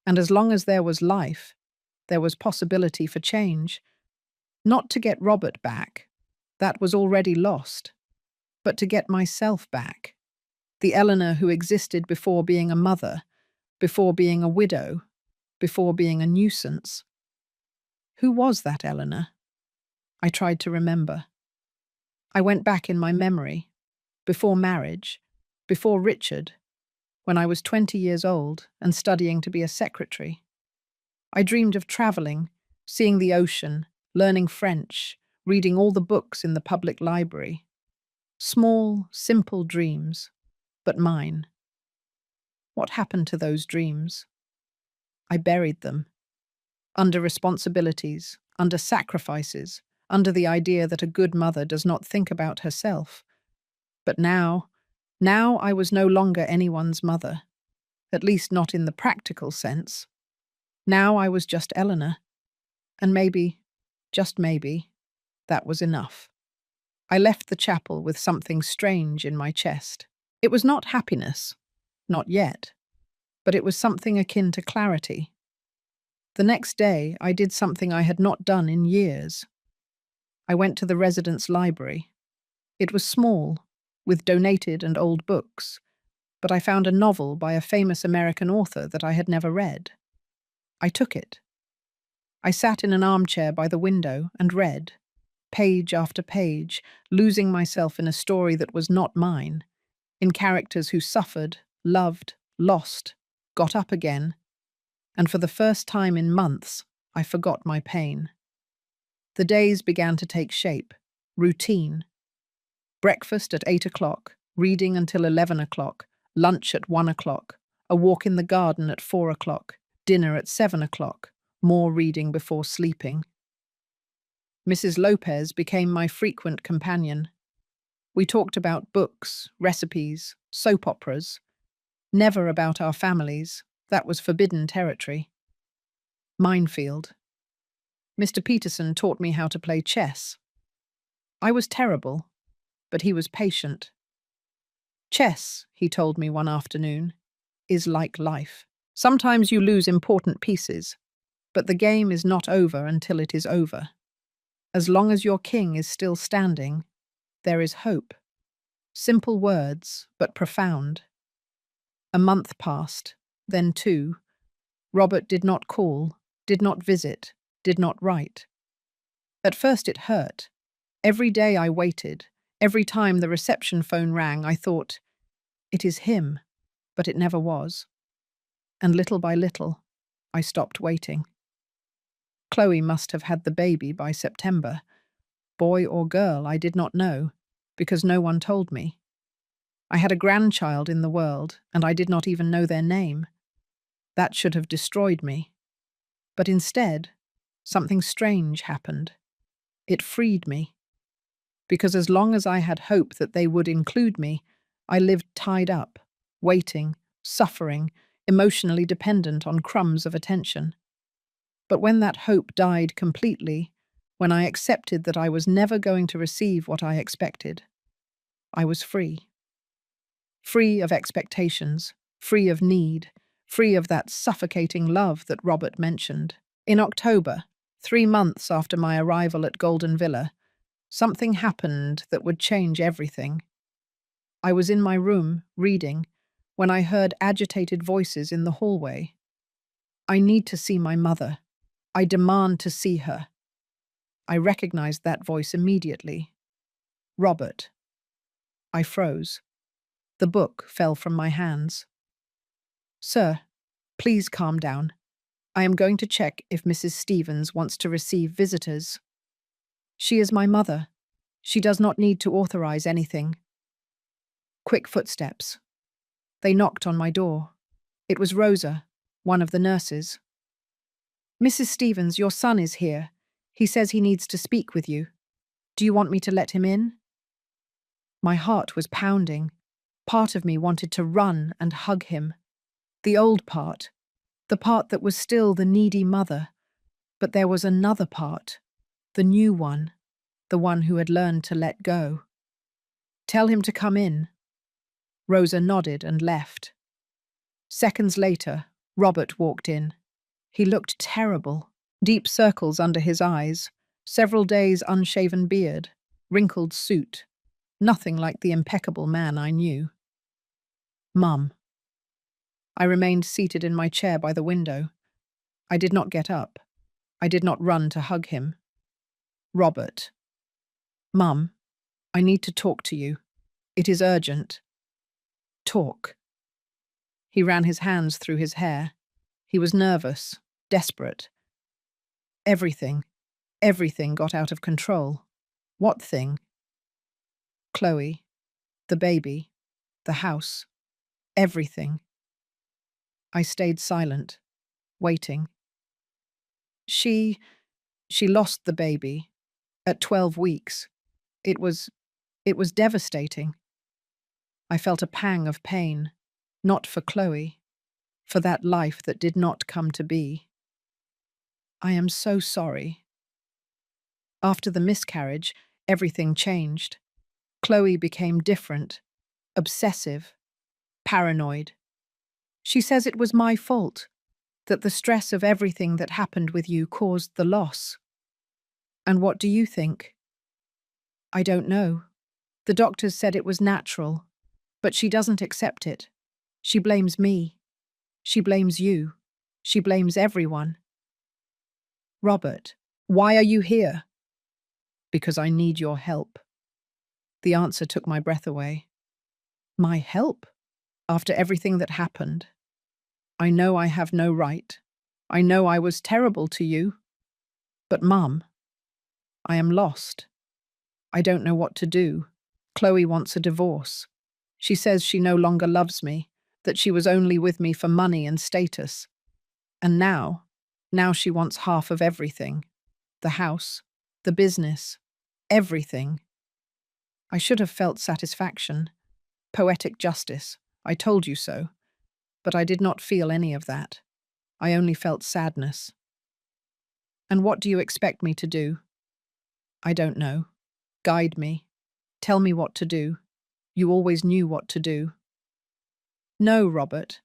And as long as there was life, there was possibility for change. Not to get Robert back, that was already lost, but to get myself back. The Eleanor who existed before being a mother, before being a widow, before being a nuisance. Who was that Eleanor? I tried to remember. I went back in my memory, before marriage, before Richard, when I was 20 years old and studying to be a secretary. I dreamed of travelling, seeing the ocean, learning French, reading all the books in the public library. Small, simple dreams, but mine. What happened to those dreams? I buried them. Under responsibilities, under sacrifices, under the idea that a good mother does not think about herself. But now I was no longer anyone's mother, at least not in the practical sense. Now I was just Eleanor, and maybe, just maybe, that was enough. I left the chapel with something strange in my chest. It was not happiness, not yet, but it was something akin to clarity. The next day, I did something I had not done in years. I went to the residence library. It was small, with donated and old books, but I found a novel by a famous American author that I had never read. I took it. I sat in an armchair by the window and read, page after page, losing myself in a story that was not mine, in characters who suffered, loved, lost, got up again, and for the first time in months, I forgot my pain. The days began to take shape, routine. Breakfast at 8 o'clock, reading until 11 o'clock, lunch at 1 o'clock, a walk in the garden at 4 o'clock, dinner at 7 o'clock, more reading before sleeping. Mrs. Lopez became my frequent companion. We talked about books, recipes, soap operas. Never about our families. That was forbidden territory. Minefield. Mr. Peterson taught me how to play chess. I was terrible, but he was patient. Chess, he told me one afternoon, is like life. Sometimes you lose important pieces, but the game is not over until it is over. As long as your king is still standing, there is hope. Simple words, but profound. A month passed, then 2. Robert did not call, did not visit, did not write. At first it hurt. Every day I waited. Every time the reception phone rang, I thought, it is him, but it never was. And little by little, I stopped waiting. Chloe must have had the baby by September. Boy or girl, I did not know, because no one told me. I had a grandchild in the world, and I did not even know their name. That should have destroyed me. But instead, something strange happened. It freed me. Because as long as I had hope that they would include me, I lived tied up, waiting, suffering, emotionally dependent on crumbs of attention. But when that hope died completely, when I accepted that I was never going to receive what I expected, I was free. Free of expectations, free of need, free of that suffocating love that Robert mentioned. In October, 3 months after my arrival at Golden Villa, something happened that would change everything. I was in my room, reading, when I heard agitated voices in the hallway. I need to see my mother. I demand to see her. I recognized that voice immediately. Robert. I froze. The book fell from my hands. Sir, please calm down. I am going to check if Mrs. Stevens wants to receive visitors. She is my mother. She does not need to authorize anything. Quick footsteps. They knocked on my door. It was Rosa, one of the nurses. Mrs. Stevens, your son is here. He says he needs to speak with you. Do you want me to let him in? My heart was pounding. Part of me wanted to run and hug him. The old part. The part that was still the needy mother. But there was another part. The new one. The one who had learned to let go. Tell him to come in. Rosa nodded and left. Seconds later, Robert walked in. He looked terrible. Deep circles under his eyes, several days' unshaven beard, wrinkled suit. Nothing like the impeccable man I knew. Mum. I remained seated in my chair by the window. I did not get up. I did not run to hug him. Robert. Mum, I need to talk to you. It is urgent. Talk. He ran his hands through his hair. He was nervous, desperate. Everything got out of control. What thing? Chloe, the baby, the house, everything. I stayed silent, waiting. She lost the baby at 12 weeks. It was devastating. I felt a pang of pain, not for Chloe, for that life that did not come to be. I am so sorry. After the miscarriage, everything changed. Chloe became different, obsessive, paranoid. She says it was my fault, that the stress of everything that happened with you caused the loss. And what do you think? I don't know. The doctors said it was natural, but she doesn't accept it. She blames me. She blames you. She blames everyone. Robert, why are you here? Because I need your help. The answer took my breath away. My help? After everything that happened. I know I have no right. I know I was terrible to you. But Mum, I am lost. I don't know what to do. Chloe wants a divorce. She says she no longer loves me, that she was only with me for money and status. And now she wants half of everything. The house, the business, everything. I should have felt satisfaction, poetic justice. I told you so. But I did not feel any of that. I only felt sadness. And what do you expect me to do? I don't know. Guide me. Tell me what to do. You always knew what to do. No, Robert.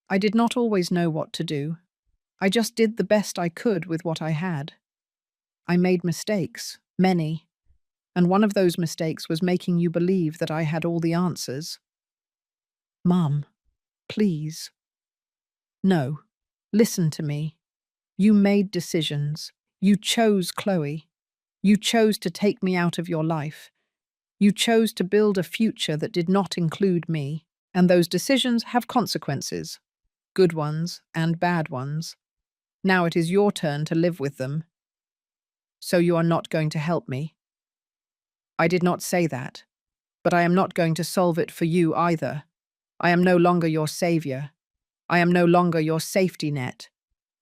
I did not always know what to do. I just did the best I could with what I had. I made mistakes, many. And one of those mistakes was making you believe that I had all the answers. Mum, please. No, listen to me. You made decisions. You chose Chloe. You chose to take me out of your life. You chose to build a future that did not include me, and those decisions have consequences, good ones and bad ones. Now it is your turn to live with them. So you are not going to help me? I did not say that, but I am not going to solve it for you either. I am no longer your savior. I am no longer your safety net.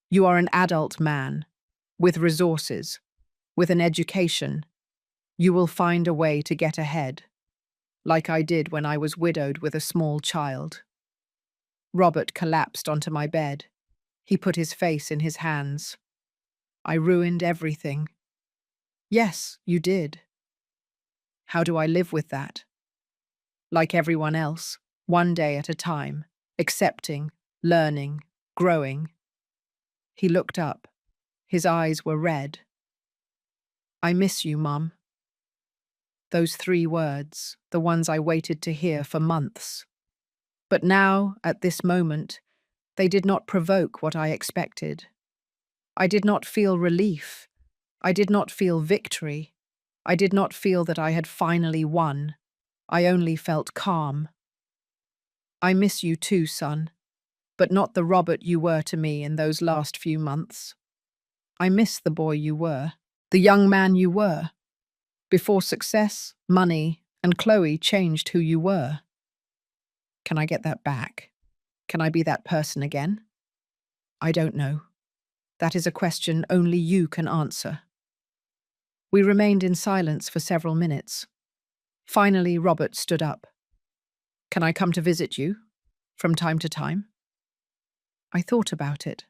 You are an adult man, with resources, with an education. You will find a way to get ahead, like I did when I was widowed with a small child. Robert collapsed onto my bed. He put his face in his hands. I ruined everything. Yes, you did. How do I live with that? Like everyone else, one day at a time, accepting, learning, growing. He looked up. His eyes were red. I miss you, Mum. Those 3 words, the ones I waited to hear for months. But now, at this moment, they did not provoke what I expected. I did not feel relief. I did not feel victory. I did not feel that I had finally won. I only felt calm. I miss you too, son, but not the Robert you were to me in those last few months. I miss the boy you were, the young man you were. Before success, money, and Chloe changed who you were. Can I get that back? Can I be that person again? I don't know. That is a question only you can answer. We remained in silence for several minutes. Finally, Robert stood up. "Can I come to visit you? From time to time?" I thought about it.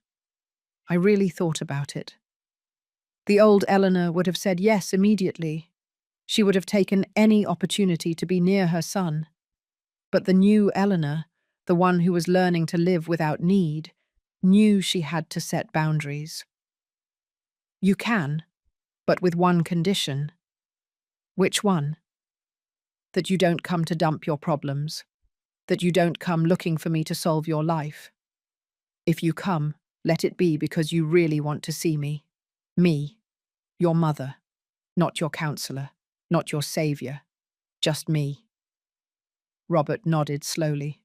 I really thought about it. The old Eleanor would have said yes immediately. She would have taken any opportunity to be near her son. But the new Eleanor, the one who was learning to live without need, knew she had to set boundaries. "You can, but with one condition." "Which one?" "That you don't come to dump your problems. That you don't come looking for me to solve your life. If you come, let it be because you really want to see me. Me, your mother, not your counselor, not your savior, just me." Robert nodded slowly.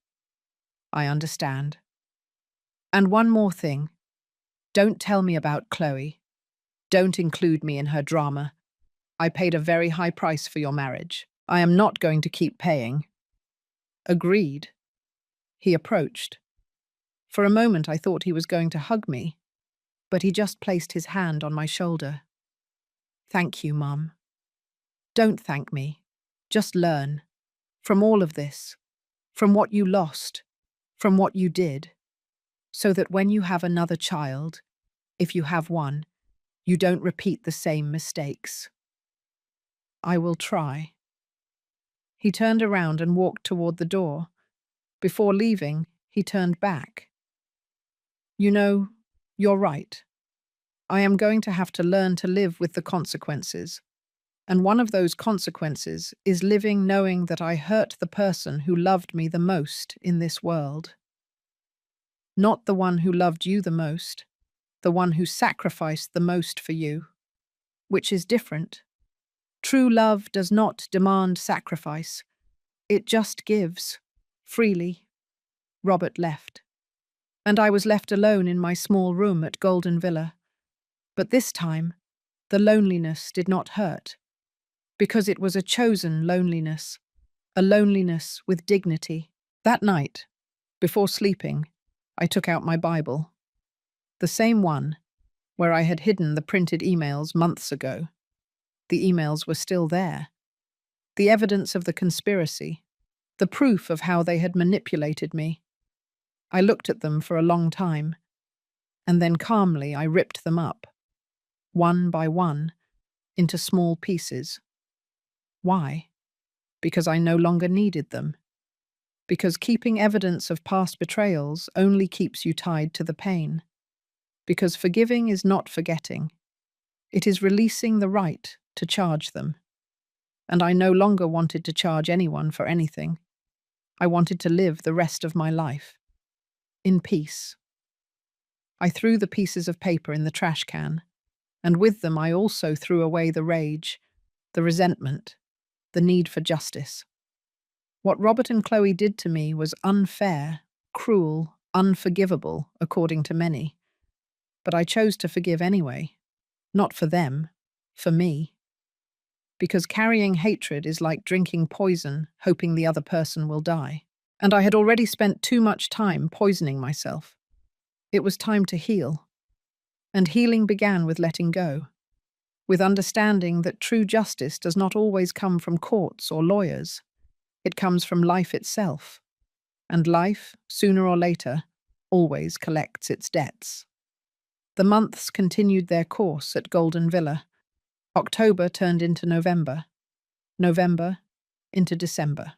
"I understand. And one more thing. Don't tell me about Chloe. Don't include me in her drama. I paid a very high price for your marriage. I am not going to keep paying." "Agreed." He approached. For a moment I thought he was going to hug me, but he just placed his hand on my shoulder. "Thank you, Mum." "Don't thank me. Just learn. From all of this. From what you lost. From what you did. So that when you have another child, if you have one, you don't repeat the same mistakes." "I will try." He turned around and walked toward the door. Before leaving, he turned back. "You know, you're right. I am going to have to learn to live with the consequences. And one of those consequences is living knowing that I hurt the person who loved me the most in this world. Not the one who loved you the most, the one who sacrificed the most for you, which is different. True love does not demand sacrifice. It just gives, freely." Robert left, and I was left alone in my small room at Golden Villa. But this time, the loneliness did not hurt, because it was a chosen loneliness, a loneliness with dignity. That night, before sleeping, I took out my Bible, the same one where I had hidden the printed emails months ago. The emails were still there. The evidence of the conspiracy, the proof of how they had manipulated me. I looked at them for a long time, and then calmly I ripped them up, one by one, into small pieces. Why? Because I no longer needed them. Because keeping evidence of past betrayals only keeps you tied to the pain. Because forgiving is not forgetting. It is releasing the right to charge them. And I no longer wanted to charge anyone for anything. I wanted to live the rest of my life in peace. I threw the pieces of paper in the trash can, and with them I also threw away the rage, the resentment, the need for justice. What Robert and Chloe did to me was unfair, cruel, unforgivable, according to many. But I chose to forgive anyway. Not for them, for me. Because carrying hatred is like drinking poison, hoping the other person will die. And I had already spent too much time poisoning myself. It was time to heal. And healing began with letting go. With understanding that true justice does not always come from courts or lawyers. It comes from life itself. And life, sooner or later, always collects its debts. The months continued their course at Golden Villa. October turned into November. November into December.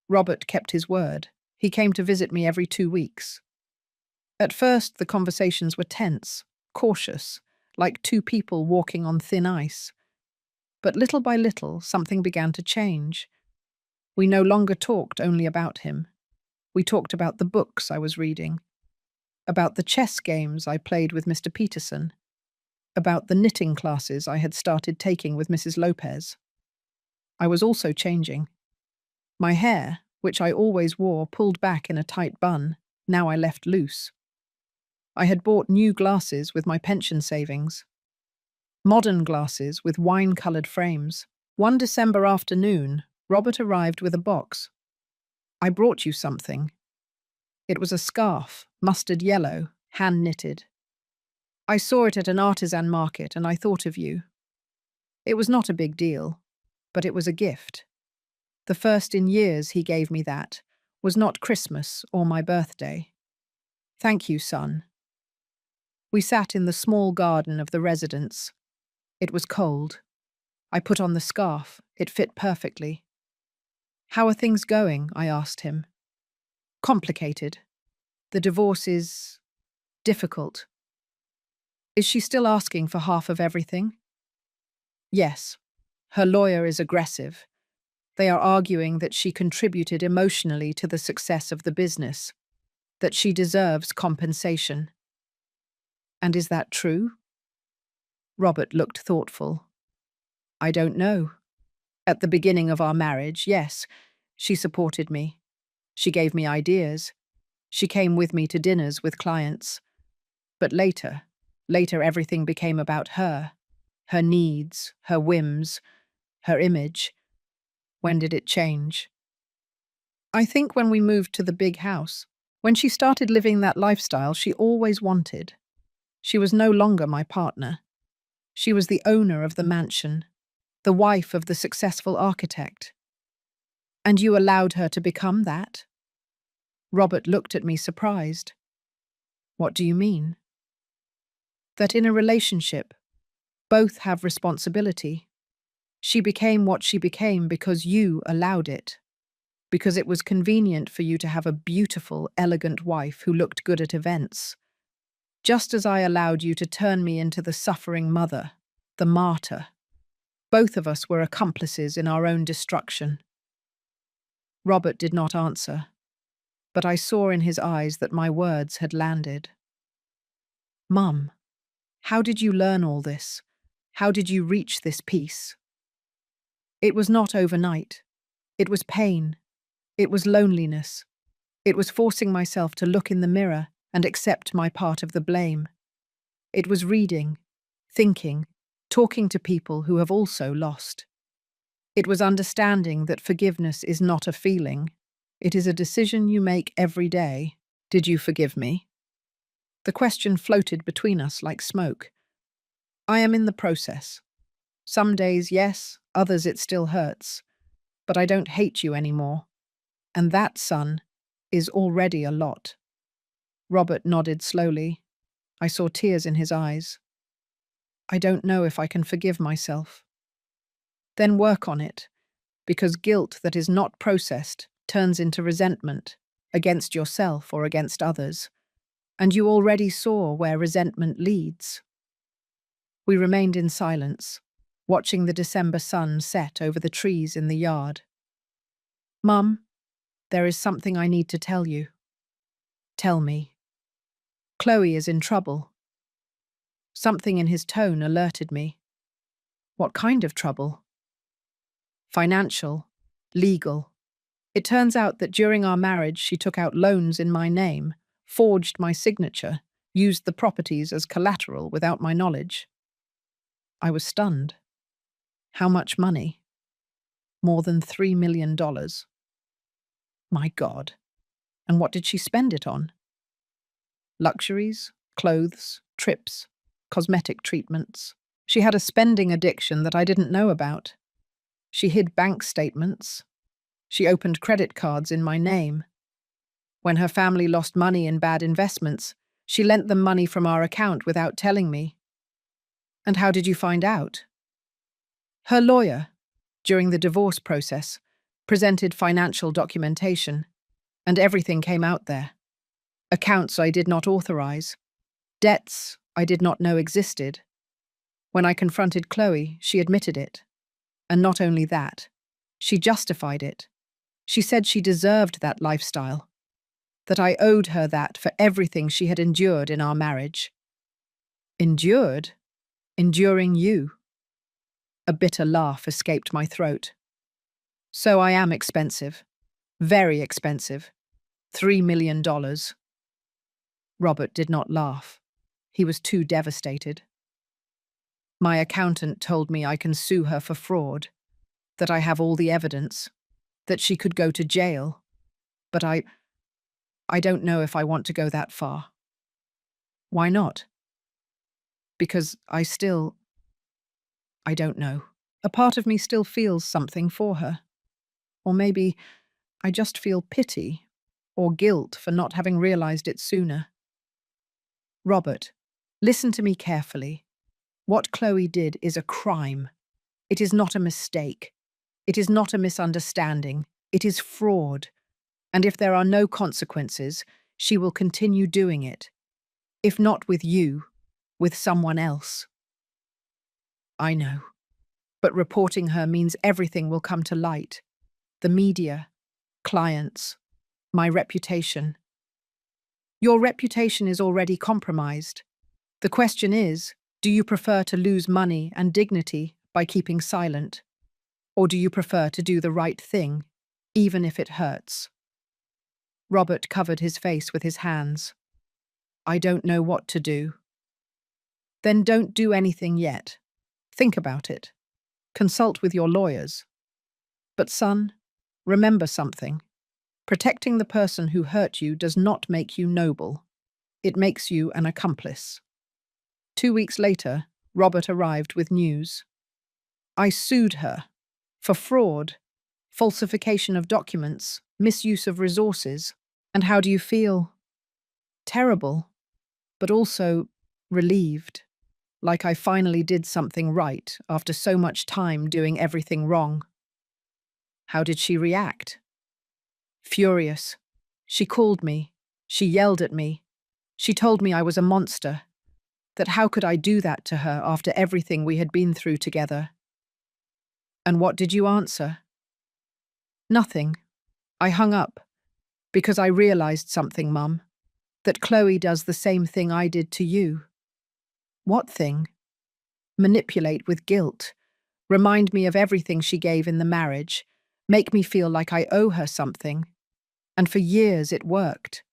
Robert kept his word. He came to visit me every 2 weeks. At first, the conversations were tense, cautious, like two people walking on thin ice. But little by little, something began to change. We no longer talked only about him. We talked about the books I was reading, about the chess games I played with Mr. Peterson, about the knitting classes I had started taking with Mrs. Lopez. I was also changing. My hair, which I always wore pulled back in a tight bun, now I left loose. I had bought new glasses with my pension savings. Modern glasses with wine-coloured frames. One December afternoon, Robert arrived with a box. "I brought you something." It was a scarf, mustard yellow, hand-knitted. "I saw it at an artisan market and I thought of you." It was not a big deal, but it was a gift. The first in years he gave me that was not Christmas or my birthday. Thank you, son. We sat in the small garden of the residence. It was cold. I put on the scarf. It fit perfectly. How are things going? I asked him. Complicated. The divorce is difficult. Is she still asking for half of everything? Yes. Her lawyer is aggressive. They are arguing that she contributed emotionally to the success of the business, that she deserves compensation. And is that true? Robert looked thoughtful. I don't know. At the beginning of our marriage, yes, she supported me. She gave me ideas. She came with me to dinners with clients. But later everything became about her needs, her whims, her image. When did it change? I think when we moved to the big house. When she started living that lifestyle she always wanted. She was no longer my partner. She was the owner of the mansion, the wife of the successful architect. And you allowed her to become that? Robert looked at me surprised. What do you mean? That in a relationship, both have responsibility. She became what she became because you allowed it. Because it was convenient for you to have a beautiful, elegant wife who looked good at events. Just as I allowed you to turn me into the suffering mother, the martyr. Both of us were accomplices in our own destruction. Robert did not answer, but I saw in his eyes that my words had landed. Mum, how did you learn all this? How did you reach this peace? It was not overnight. It was pain. It was loneliness. It was forcing myself to look in the mirror and accept my part of the blame. It was reading, thinking, talking to people who have also lost. It was understanding that forgiveness is not a feeling. It is a decision you make every day. Did you forgive me? The question floated between us like smoke. I am in the process. Some days, yes, others it still hurts. But I don't hate you anymore. And that, son, is already a lot. Robert nodded slowly. I saw tears in his eyes. I don't know if I can forgive myself. Then work on it, because guilt that is not processed turns into resentment, against yourself or against others. And you already saw where resentment leads. We remained in silence, watching the December sun set over the trees in the yard. Mum, there is something I need to tell you. Tell me. Chloe is in trouble. Something in his tone alerted me. What kind of trouble? Financial, legal. It turns out that during our marriage she took out loans in my name, forged my signature, used the properties as collateral without my knowledge. I was stunned. How much money? More than $3 million. My God. And what did she spend it on? Luxuries, clothes, trips, cosmetic treatments. She had a spending addiction that I didn't know about. She hid bank statements. She opened credit cards in my name. When her family lost money in bad investments, she lent them money from our account without telling me. And how did you find out? Her lawyer, during the divorce process, presented financial documentation, and everything came out there. Accounts I did not authorize, debts I did not know existed. When I confronted Chloe, she admitted it. And not only that, she justified it. She said she deserved that lifestyle, that I owed her that for everything she had endured in our marriage. Endured? Enduring you? A bitter laugh escaped my throat. So I am expensive. Very expensive. $3 million. Robert did not laugh. He was too devastated. My accountant told me I can sue her for fraud, that I have all the evidence, that she could go to jail. But I don't know if I want to go that far. Why not? Because I don't know. A part of me still feels something for her. Or maybe I just feel pity or guilt for not having realized it sooner. Robert, listen to me carefully. What Chloe did is a crime. It is not a mistake. It is not a misunderstanding. It is fraud. And if there are no consequences, she will continue doing it. If not with you, with someone else. I know. But reporting her means everything will come to light. The media, clients, my reputation. Your reputation is already compromised. The question is, do you prefer to lose money and dignity by keeping silent? Or do you prefer to do the right thing, even if it hurts? Robert covered his face with his hands. I don't know what to do. Then don't do anything yet. Think about it. Consult with your lawyers. But son, remember something. Protecting the person who hurt you does not make you noble. It makes you an accomplice. 2 weeks later, Robert arrived with news. I sued her for fraud, falsification of documents, misuse of resources. And how do you feel? Terrible, but also relieved. Like I finally did something right after so much time doing everything wrong. How did she react? Furious. She called me. She yelled at me. She told me I was a monster. That how could I do that to her after everything we had been through together? And what did you answer? Nothing. I hung up. Because I realized something, Mum. That Chloe does the same thing I did to you. What thing? Manipulate with guilt. Remind me of everything she gave in the marriage. Make me feel like I owe her something. And for years it worked.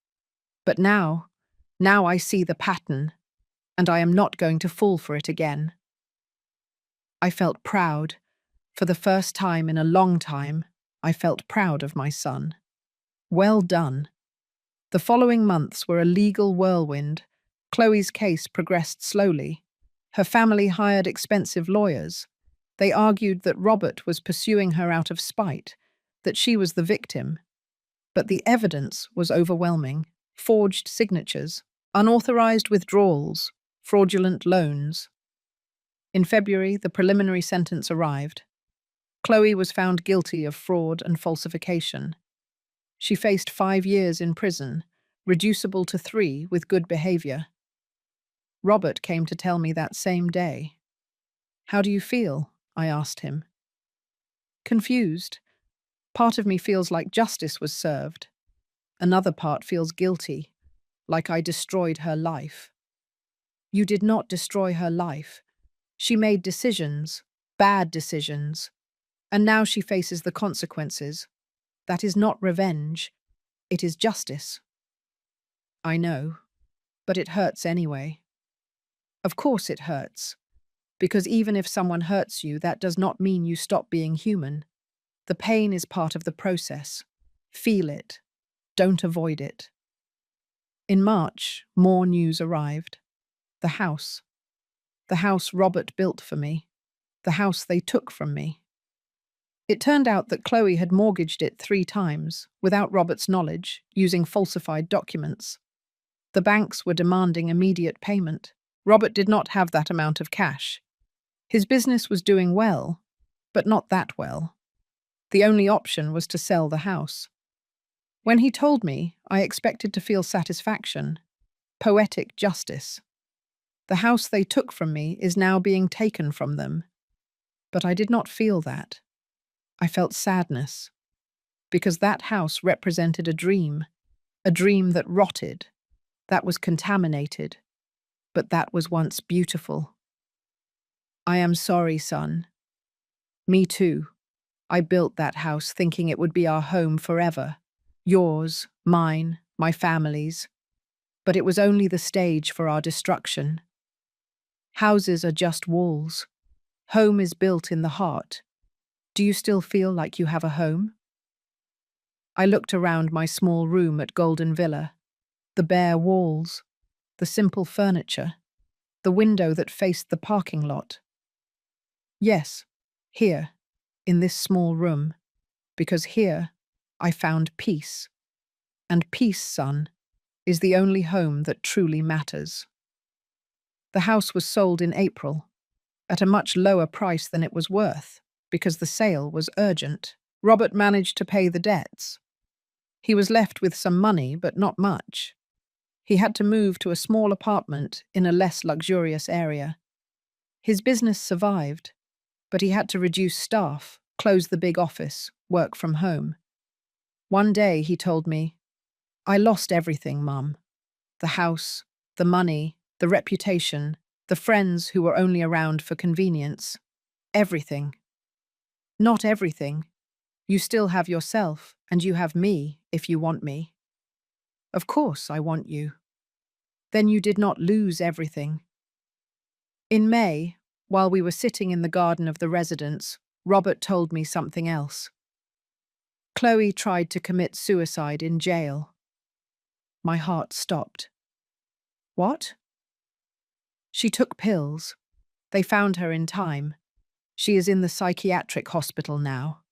But now I see the pattern, and I am not going to fall for it again. I felt proud. For the first time in a long time, I felt proud of my son. Well done. The following months were a legal whirlwind. Chloe's case progressed slowly. Her family hired expensive lawyers. They argued that Robert was pursuing her out of spite, that she was the victim. But the evidence was overwhelming. Forged signatures, unauthorized withdrawals, fraudulent loans. In February, the preliminary sentence arrived. Chloe was found guilty of fraud and falsification. She faced 5 years in prison, reducible to 3 with good behavior. Robert came to tell me that same day. How do you feel? I asked him. Confused. Part of me feels like justice was served. Another part feels guilty, like I destroyed her life. You did not destroy her life. She made decisions, bad decisions, and now she faces the consequences. That is not revenge. It is justice. I know, but it hurts anyway. Of course it hurts, because even if someone hurts you, that does not mean you stop being human. The pain is part of the process. Feel it. Don't avoid it. In March, more news arrived. The house. The house Robert built for me. The house they took from me. It turned out that Chloe had mortgaged it 3 times, without Robert's knowledge, using falsified documents. The banks were demanding immediate payment. Robert did not have that amount of cash. His business was doing well, but not that well. The only option was to sell the house. When he told me, I expected to feel satisfaction, poetic justice. The house they took from me is now being taken from them. But I did not feel that. I felt sadness, because that house represented a dream that rotted, that was contaminated, but that was once beautiful. I am sorry, son. Me too. I built that house thinking it would be our home forever. Yours, mine, my family's. But it was only the stage for our destruction. Houses are just walls. Home is built in the heart. Do you still feel like you have a home? I looked around my small room at Golden Villa. The bare walls, the simple furniture, the window that faced the parking lot. Yes, Here, in this small room, because here I found peace. And peace, son, is the only home that truly matters. The house was sold in April, at a much lower price than it was worth, because the sale was urgent. Robert managed to pay the debts. He was left with some money, but not much. He had to move to a small apartment in a less luxurious area. His business survived, but he had to reduce staff, close the big office, work from home. One day he told me, "I lost everything, Mum. The house, the money, the reputation, the friends who were only around for convenience. Everything." "Not everything. You still have yourself, and you have me, if you want me." "Of course I want you." "Then you did not lose everything." In May, while we were sitting in the garden of the residence, Robert told me something else. Chloe tried to commit suicide in jail. My heart stopped. What? She took pills. They found her in time. She is in the psychiatric hospital now.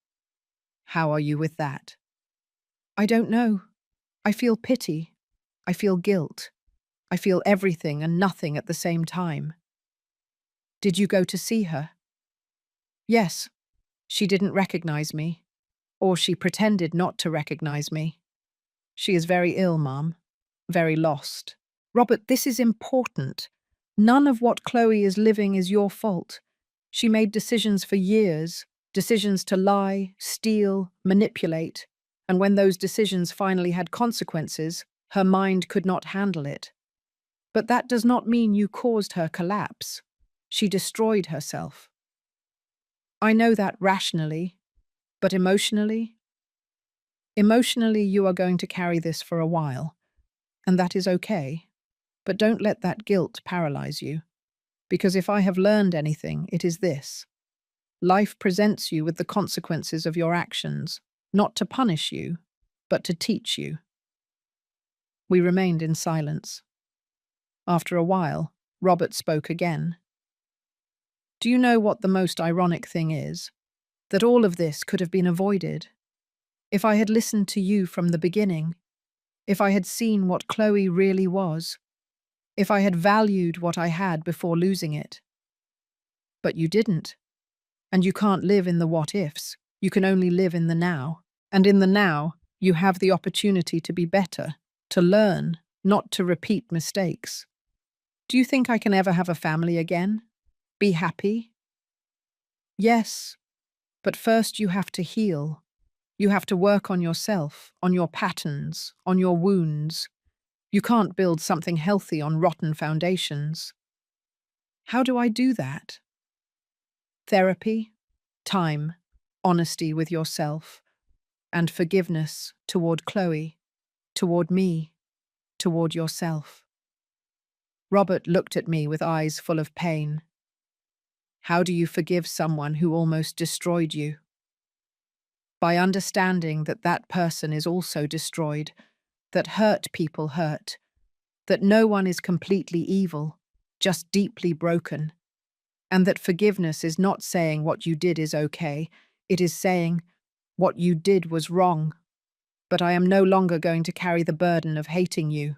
How are you with that? I don't know. I feel pity. I feel guilt. I feel everything and nothing at the same time. Did you go to see her? Yes. She didn't recognize me. Or she pretended not to recognize me. She is very ill, Mom. Very lost. Robert, this is important. None of what Chloe is living is your fault. She made decisions for years, decisions to lie, steal, manipulate, and when those decisions finally had consequences, her mind could not handle it. But that does not mean you caused her collapse. She destroyed herself. I know that rationally, but emotionally? Emotionally, you are going to carry this for a while, and that is okay. But don't let that guilt paralyze you, because if I have learned anything, it is this. Life presents you with the consequences of your actions, not to punish you, but to teach you. We remained in silence. After a while, Robert spoke again. Do you know what the most ironic thing is? That all of this could have been avoided. If I had listened to you from the beginning, if I had seen what Chloe really was, if I had valued what I had before losing it. But you didn't. And you can't live in the what-ifs. You can only live in the now. And in the now, you have the opportunity to be better, to learn, not to repeat mistakes. Do you think I can ever have a family again? Be happy? Yes, but first you have to heal. You have to work on yourself, on your patterns, on your wounds. You can't build something healthy on rotten foundations. How do I do that? Therapy, time, honesty with yourself, and forgiveness toward Chloe, toward me, toward yourself. Robert looked at me with eyes full of pain. How do you forgive someone who almost destroyed you? By understanding that that person is also destroyed, that hurt people hurt, that no one is completely evil, just deeply broken, and that forgiveness is not saying what you did is okay, it is saying what you did was wrong, but I am no longer going to carry the burden of hating you.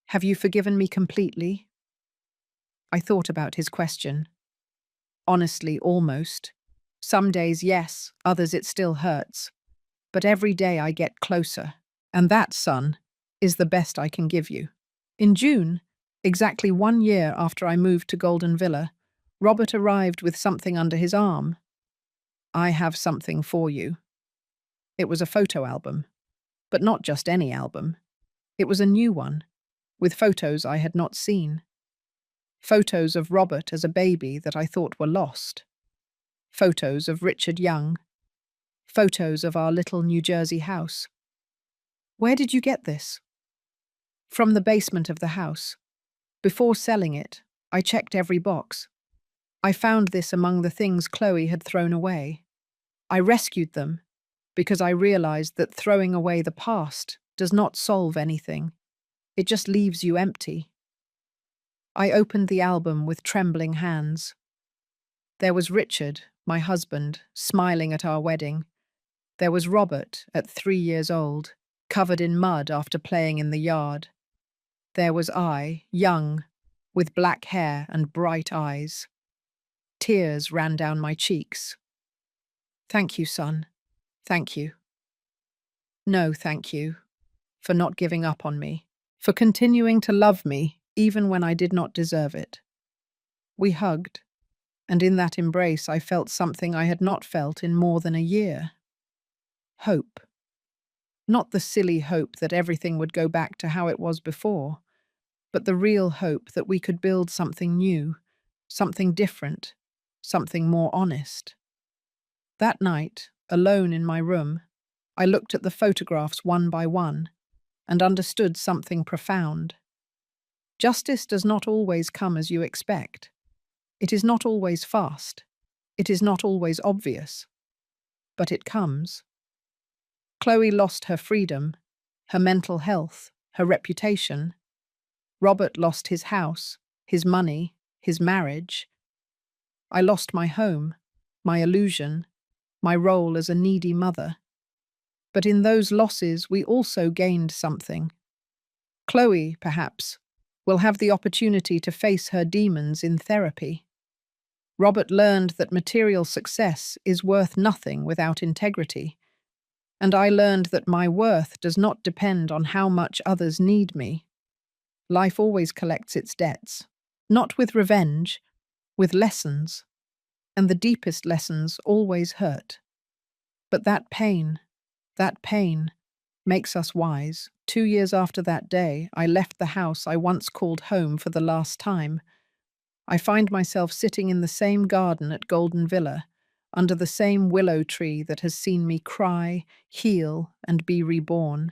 Have you forgiven me completely? I thought about his question. Honestly, almost. Some days, yes, others it still hurts. But every day I get closer, and that, son, is the best I can give you. In June, exactly 1 year after I moved to Golden Villa, Robert arrived with something under his arm. I have something for you. It was a photo album, but not just any album. It was a new one, with photos I had not seen. Photos of Robert as a baby that I thought were lost. Photos of Richard Young. Photos of our little New Jersey house. Where did you get this? From the basement of the house. Before selling it, I checked every box. I found this among the things Chloe had thrown away. I rescued them because I realized that throwing away the past does not solve anything. It just leaves you empty. I opened the album with trembling hands. There was Richard, my husband, smiling at our wedding. There was Robert, at 3 years old, covered in mud after playing in the yard. There was I, young, with black hair and bright eyes. Tears ran down my cheeks. Thank you, son. Thank you. No, thank you. For not giving up on me. For continuing to love me, even when I did not deserve it. We hugged, and in that embrace I felt something I had not felt in more than a year. Hope. Not the silly hope that everything would go back to how it was before, but the real hope that we could build something new, something different, something more honest. That night, alone in my room, I looked at the photographs one by one and understood something profound. Justice does not always come as you expect. It is not always fast. It is not always obvious. But it comes. Chloe lost her freedom, her mental health, her reputation. Robert lost his house, his money, his marriage. I lost my home, my illusion, my role as a needy mother. But in those losses, we also gained something. Chloe, perhaps, will have the opportunity to face her demons in therapy. Robert learned that material success is worth nothing without integrity. And I learned that my worth does not depend on how much others need me. Life always collects its debts, not with revenge, with lessons. And the deepest lessons always hurt. But that pain, makes us wise. 2 years after that day, I left the house I once called home for the last time. I find myself sitting in the same garden at Golden Villa, under the same willow tree that has seen me cry, heal, and be reborn.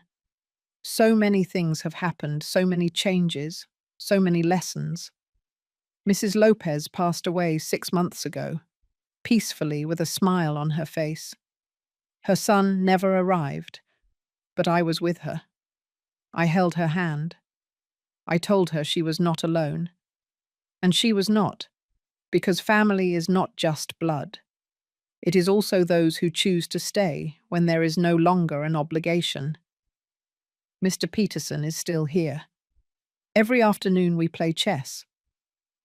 So many things have happened, so many changes, so many lessons. Mrs. Lopez passed away 6 months ago, peacefully with a smile on her face. Her son never arrived, but I was with her. I held her hand. I told her she was not alone. And she was not, because family is not just blood. It is also those who choose to stay when there is no longer an obligation. Mr. Peterson is still here. Every afternoon we play chess.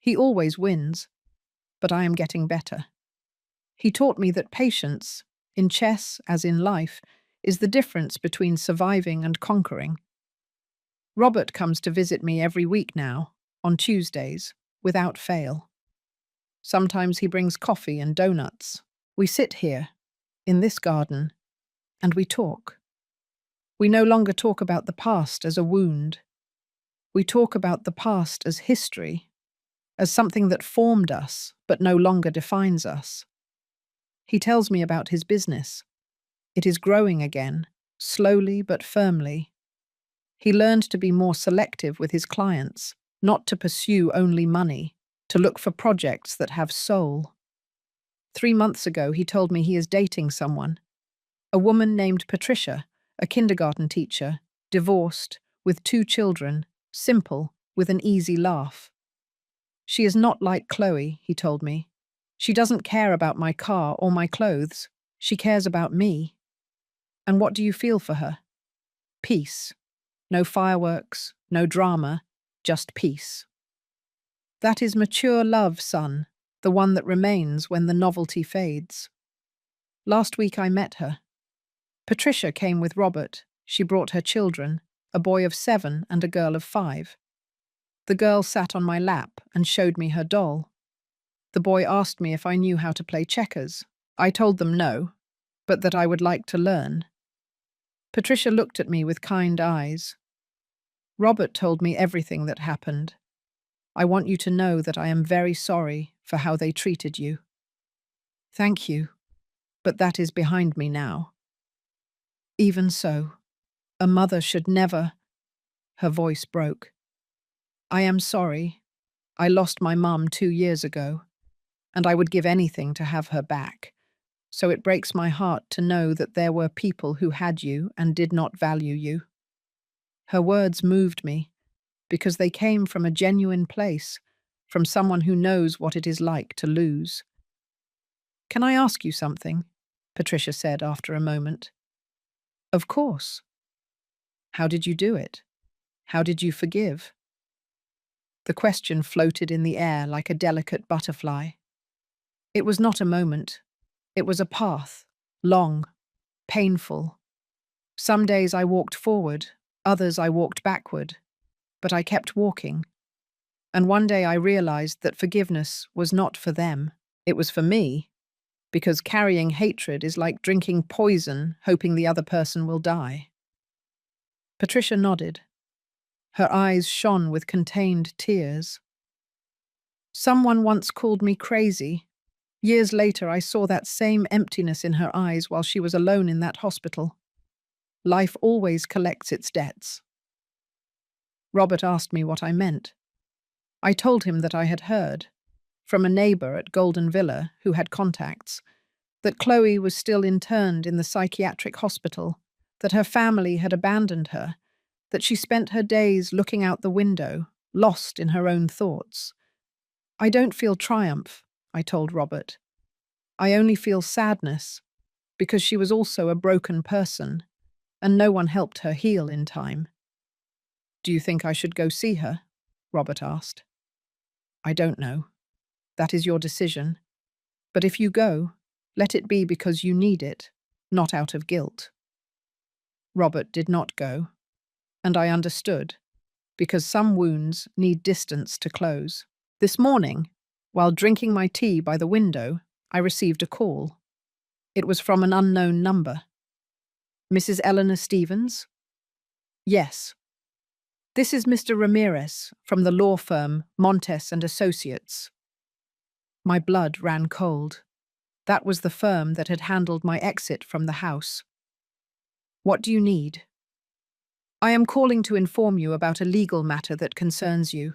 He always wins, but I am getting better. He taught me that patience, in chess as in life, is the difference between surviving and conquering. Robert comes to visit me every week now, on Tuesdays, without fail. Sometimes he brings coffee and donuts. We sit here, in this garden, and we talk. We no longer talk about the past as a wound. We talk about the past as history, as something that formed us but no longer defines us. He tells me about his business. It is growing again, slowly but firmly. He learned to be more selective with his clients, not to pursue only money, to look for projects that have soul. 3 months ago, he told me he is dating someone. A woman named Patricia, a kindergarten teacher, divorced, with 2 children, simple, with an easy laugh. She is not like Chloe, he told me. She doesn't care about my car or my clothes. She cares about me. And what do you feel for her? Peace. No fireworks, no drama, just peace. That is mature love, son, the one that remains when the novelty fades. Last week I met her. Patricia came with Robert. She brought her children, a boy of 7 and a girl of 5. The girl sat on my lap and showed me her doll. The boy asked me if I knew how to play checkers. I told them no, but that I would like to learn. Patricia looked at me with kind eyes. Robert told me everything that happened. I want you to know that I am very sorry for how they treated you. Thank you, but that is behind me now. Even so, a mother should never... Her voice broke. I am sorry. I lost my mum 2 years ago, and I would give anything to have her back. So it breaks my heart to know that there were people who had you and did not value you. Her words moved me, because they came from a genuine place, from someone who knows what it is like to lose. Can I ask you something? Patricia said after a moment. Of course. How did you do it? How did you forgive? The question floated in the air like a delicate butterfly. It was not a moment. It was a path, long, painful. Some days I walked forward, others I walked backward, but I kept walking. And one day I realized that forgiveness was not for them. It was for me, because carrying hatred is like drinking poison, hoping the other person will die. Patricia nodded. Her eyes shone with contained tears. Someone once called me crazy. Years later, I saw that same emptiness in her eyes while she was alone in that hospital. Life always collects its debts. Robert asked me what I meant. I told him that I had heard, from a neighbour at Golden Villa who had contacts, that Chloe was still interned in the psychiatric hospital, that her family had abandoned her, that she spent her days looking out the window, lost in her own thoughts. I don't feel triumph, I told Robert. I only feel sadness, because she was also a broken person, and no one helped her heal in time. Do you think I should go see her? Robert asked. I don't know. That is your decision. But if you go, let it be because you need it, not out of guilt. Robert did not go, and I understood, because some wounds need distance to close. This morning, while drinking my tea by the window, I received a call. It was from an unknown number. Mrs. Eleanor Stevens? Yes. This is Mr. Ramirez from the law firm Montes and Associates. My blood ran cold. That was the firm that had handled my exit from the house. What do you need? I am calling to inform you about a legal matter that concerns you.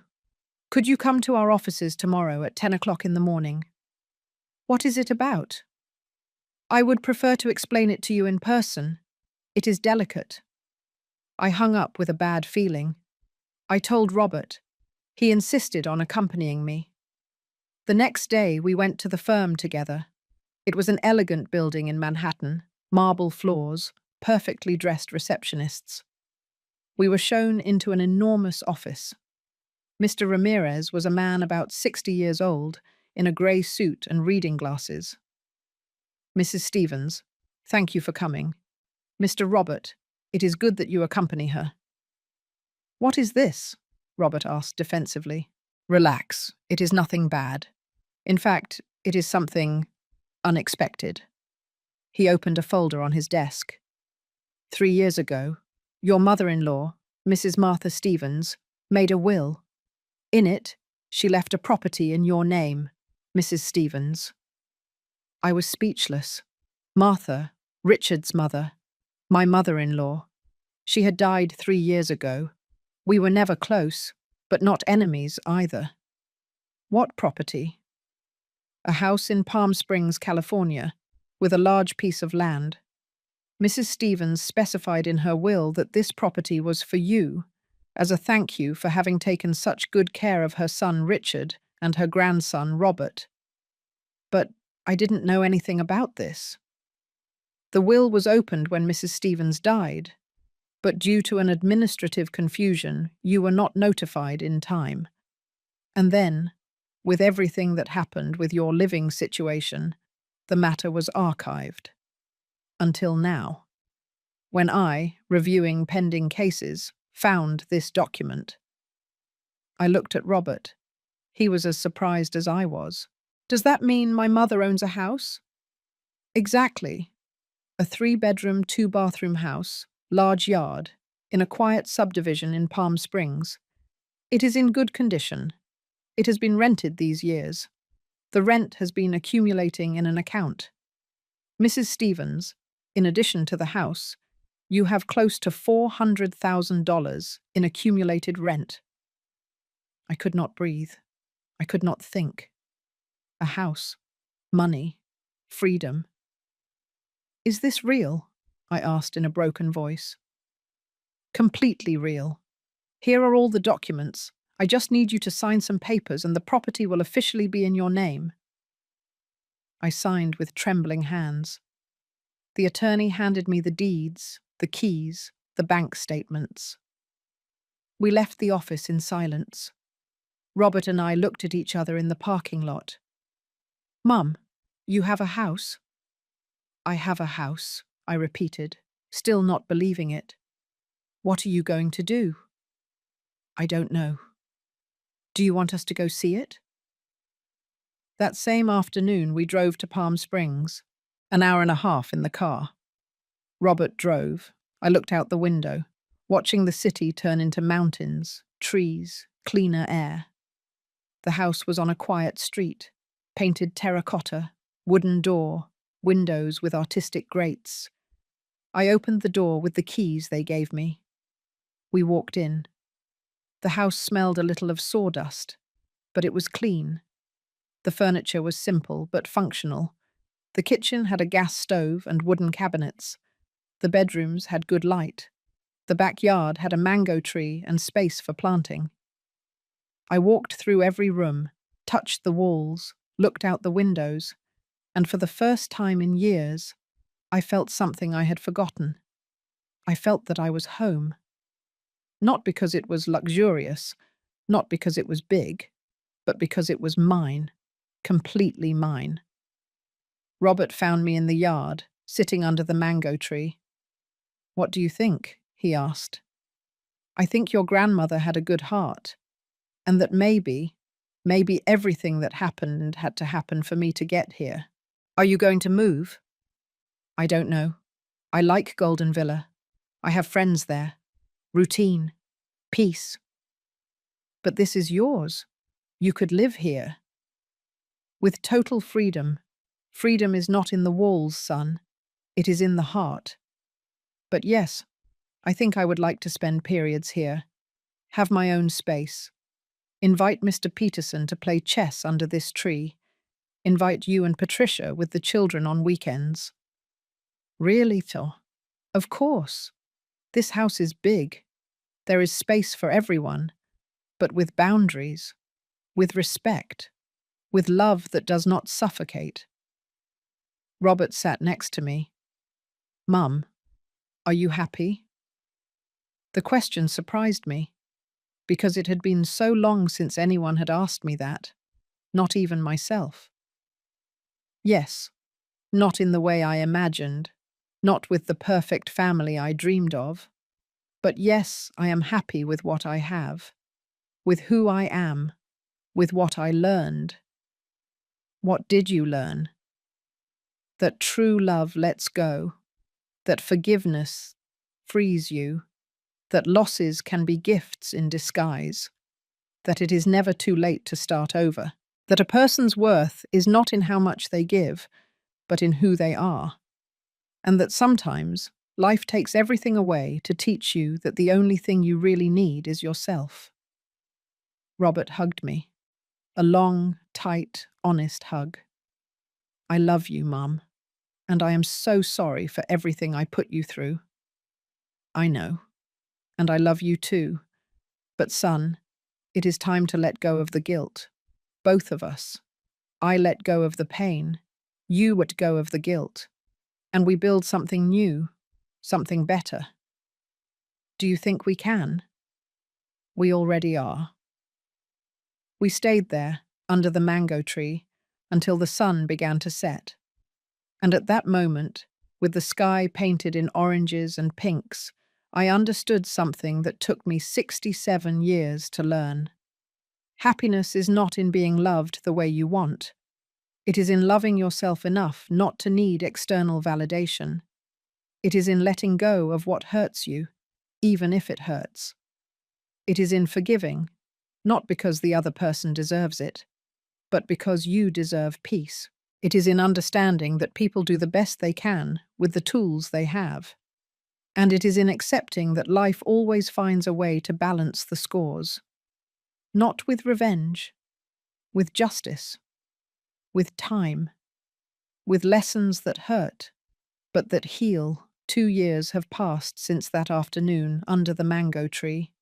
Could you come to our offices tomorrow at 10 o'clock in the morning? What is it about? I would prefer to explain it to you in person. It is delicate. I hung up with a bad feeling. I told Robert. He insisted on accompanying me. The next day we went to the firm together. It was an elegant building in Manhattan, marble floors, perfectly dressed receptionists. We were shown into an enormous office. Mr. Ramirez was a man about 60 years old, in a grey suit and reading glasses. Mrs. Stevens, thank you for coming. Mr. Robert, it is good that you accompany her. What is this? Robert asked defensively. Relax, it is nothing bad. In fact, it is something unexpected. He opened a folder on his desk. 3 years ago, your mother-in-law, Mrs. Martha Stevens, made a will. In it, she left a property in your name, Mrs. Stevens. I was speechless. Martha, Richard's mother, my mother-in-law. She had died 3 years ago. We were never close, but not enemies either. What property? A house in Palm Springs, California, with a large piece of land. Mrs. Stevens specified in her will that this property was for you, as a thank you for having taken such good care of her son Richard and her grandson Robert. But I didn't know anything about this. The will was opened when Mrs. Stevens died, but due to an administrative confusion, you were not notified in time. And then, with everything that happened with your living situation, the matter was archived. Until now, when I, reviewing pending cases, found this document. I looked at Robert. He was as surprised as I was. Does that mean my mother owns a house? Exactly. A 3-bedroom, 2-bathroom house, large yard, in a quiet subdivision in Palm Springs. It is in good condition. It has been rented these years. The rent has been accumulating in an account. Mrs. Stevens, in addition to the house, you have close to $400,000 in accumulated rent. I could not breathe. I could not think. A house, money, freedom. Is this real? I asked in a broken voice. Completely real. Here are all the documents. I just need you to sign some papers and the property will officially be in your name. I signed with trembling hands. The attorney handed me the deeds, the keys, the bank statements. We left the office in silence. Robert and I looked at each other in the parking lot. "Mum, you have a house?" "I have a house," I repeated, still not believing it. "What are you going to do?" "I don't know." "Do you want us to go see it?" That same afternoon, we drove to Palm Springs, an hour and a half in the car. Robert drove. I looked out the window, watching the city turn into mountains, trees, cleaner air. The house was on a quiet street, painted terracotta, wooden door, windows with artistic grates. I opened the door with the keys they gave me. We walked in. The house smelled a little of sawdust, but it was clean. The furniture was simple but functional. The kitchen had a gas stove and wooden cabinets. The bedrooms had good light. The backyard had a mango tree and space for planting. I walked through every room, touched the walls, looked out the windows, and for the first time in years, I felt something I had forgotten. I felt that I was home. Not because it was luxurious, not because it was big, but because it was mine, completely mine. Robert found me in the yard, sitting under the mango tree. "What do you think?" he asked. "I think your grandmother had a good heart, and that maybe everything that happened had to happen for me to get here. Are you going to move?" "I don't know. I like Golden Villa. I have friends there. Routine. Peace. But this is yours. You could live here." "With total freedom. Freedom is not in the walls, son. It is in the heart. But yes, I think I would like to spend periods here. Have my own space. Invite Mr. Peterson to play chess under this tree. Invite you and Patricia with the children on weekends." "Really, Phil? Of course. This house is big. There is space for everyone, but with boundaries, with respect, with love that does not suffocate." Robert sat next to me. "Mum, are you happy?" The question surprised me, because it had been so long since anyone had asked me that, not even myself. Yes, not in the way I imagined, not with the perfect family I dreamed of, but yes, I am happy with what I have, with who I am, with what I learned. What did you learn? That true love lets go, that forgiveness frees you, that losses can be gifts in disguise, that it is never too late to start over, that a person's worth is not in how much they give, but in who they are, and that sometimes life takes everything away to teach you that the only thing you really need is yourself. Robert hugged me, a long, tight, honest hug. "I love you, Mum, and I am so sorry for everything I put you through." "I know, and I love you too. But son, it is time to let go of the guilt. Both of us. I let go of the pain. You let go of the guilt. And we build something new, something better. Do you think we can?" "We already are." We stayed there, under the mango tree, until the sun began to set. And at that moment, with the sky painted in oranges and pinks, I understood something that took me 67 years to learn. Happiness is not in being loved the way you want. It is in loving yourself enough not to need external validation. It is in letting go of what hurts you, even if it hurts. It is in forgiving, not because the other person deserves it, but because you deserve peace. It is in understanding that people do the best they can with the tools they have. And it is in accepting that life always finds a way to balance the scores. Not with revenge, with justice, with time, with lessons that hurt, but that heal. 2 years have passed since that afternoon under the mango tree.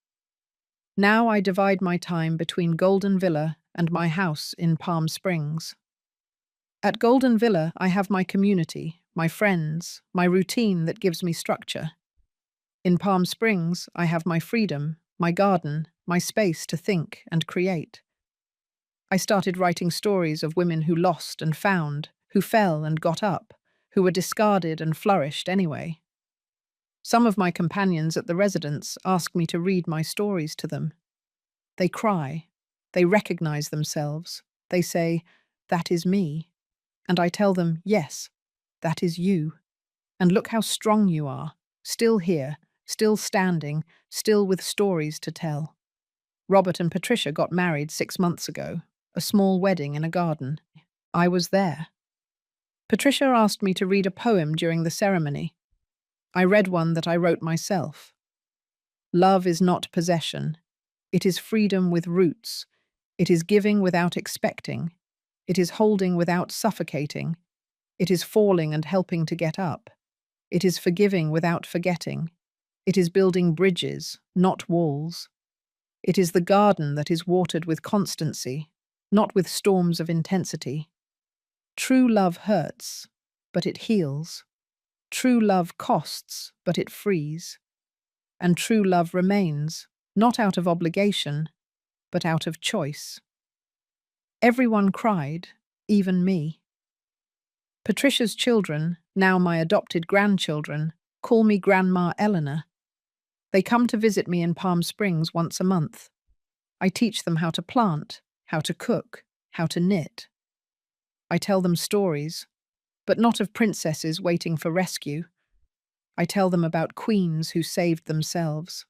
Now I divide my time between Golden Villa and my house in Palm Springs. At Golden Villa, I have my community, my friends, my routine that gives me structure. In Palm Springs, I have my freedom, my garden, my space to think and create. I started writing stories of women who lost and found, who fell and got up, who were discarded and flourished anyway. Some of my companions at the residence ask me to read my stories to them. They cry. They recognize themselves. They say, "That is me." And I tell them, "Yes, that is you. And look how strong you are, still here, still standing, still with stories to tell." Robert and Patricia got married 6 months ago, a small wedding in a garden. I was there. Patricia asked me to read a poem during the ceremony. I read one that I wrote myself. Love is not possession. It is freedom with roots. It is giving without expecting. It is holding without suffocating. It is falling and helping to get up. It is forgiving without forgetting. It is building bridges, not walls. It is the garden that is watered with constancy, not with storms of intensity. True love hurts, but it heals. True love costs, but it frees. And true love remains, not out of obligation, but out of choice. Everyone cried, even me. Patricia's children, now my adopted grandchildren, call me Grandma Eleanor. They come to visit me in Palm Springs once a month. I teach them how to plant, how to cook, how to knit. I tell them stories, but not of princesses waiting for rescue. I tell them about queens who saved themselves.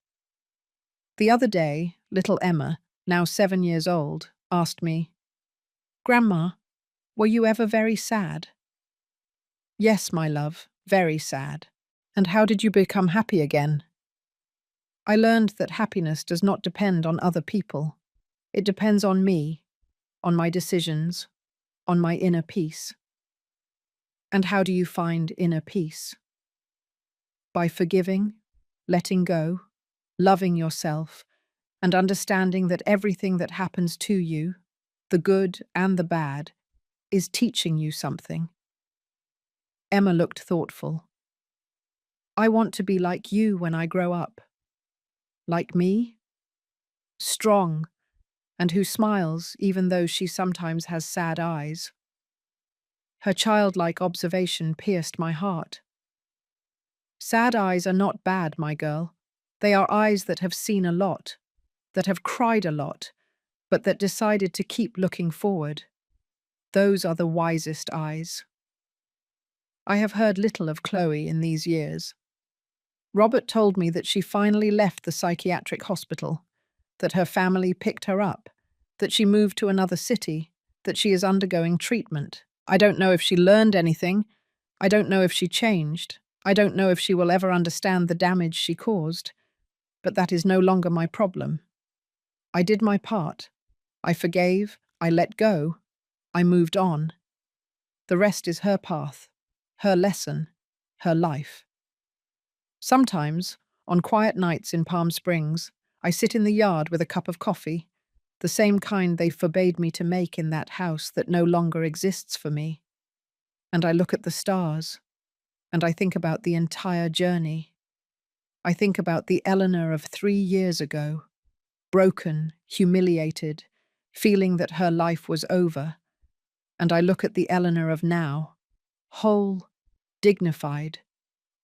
The other day, little Emma, now 7 years old, asked me, "Grandma, were you ever very sad?" "Yes, my love, very sad. And how did you become happy again?" I learned that happiness does not depend on other people. It depends on me, on my decisions, on my inner peace. And how do you find inner peace? By forgiving, letting go, loving yourself, and understanding that everything that happens to you, the good and the bad, is teaching you something. Emma looked thoughtful. I want to be like you when I grow up. Like me? Strong, and who smiles even though she sometimes has sad eyes. Her childlike observation pierced my heart. Sad eyes are not bad, my girl. They are eyes that have seen a lot, that have cried a lot, but that decided to keep looking forward. Those are the wisest eyes. I have heard little of Chloe in these years. Robert told me that she finally left the psychiatric hospital, that her family picked her up, that she moved to another city, that she is undergoing treatment. I don't know if she learned anything. I don't know if she changed. I don't know if she will ever understand the damage she caused. But that is no longer my problem. I did my part. I forgave. I let go. I moved on. The rest is her path, her lesson, her life. Sometimes, on quiet nights in Palm Springs, I sit in the yard with a cup of coffee, the same kind they forbade me to make in that house that no longer exists for me. And I look at the stars, and I think about the entire journey. I think about the Eleanor of 3 years ago, broken, humiliated, feeling that her life was over. And I look at the Eleanor of now, whole, dignified,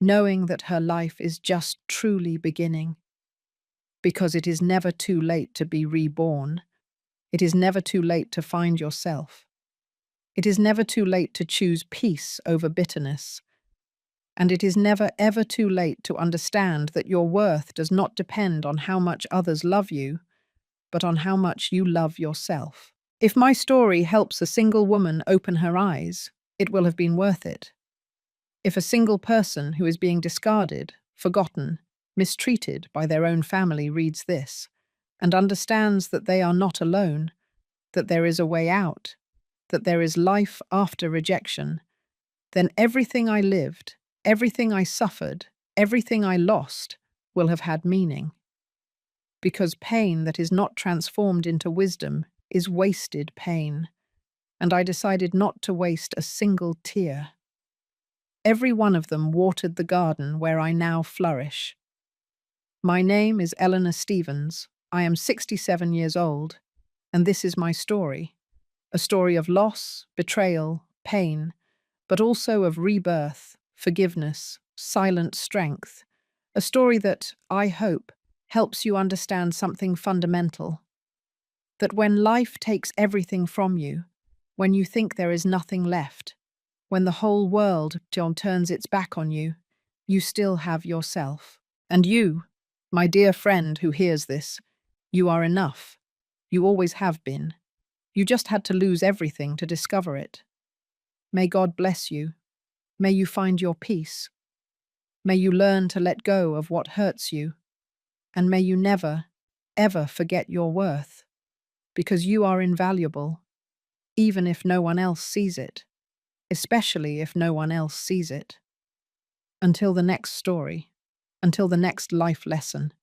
knowing that her life is just truly beginning. Because it is never too late to be reborn. It is never too late to find yourself. It is never too late to choose peace over bitterness. And it is never ever too late to understand that your worth does not depend on how much others love you, but on how much you love yourself. If my story helps a single woman open her eyes, it will have been worth it. If a single person who is being discarded, forgotten, mistreated by their own family reads this, and understands that they are not alone, that there is a way out, that there is life after rejection, then everything I lived, everything I suffered, everything I lost will have had meaning. Because pain that is not transformed into wisdom is wasted pain, and I decided not to waste a single tear. Every one of them watered the garden where I now flourish. My name is Eleanor Stevens. I am 67 years old, and this is my story. A story of loss, betrayal, pain, but also of rebirth, forgiveness, silent strength. A story that, I hope, helps you understand something fundamental. That when life takes everything from you, when you think there is nothing left, when the whole world turns its back on you, you still have yourself. And you, my dear friend who hears this, you are enough. You always have been. You just had to lose everything to discover it. May God bless you. May you find your peace. May you learn to let go of what hurts you. And may you never, ever forget your worth. Because you are invaluable, even if no one else sees it. Especially if no one else sees it. Until the next story. Until the next life lesson.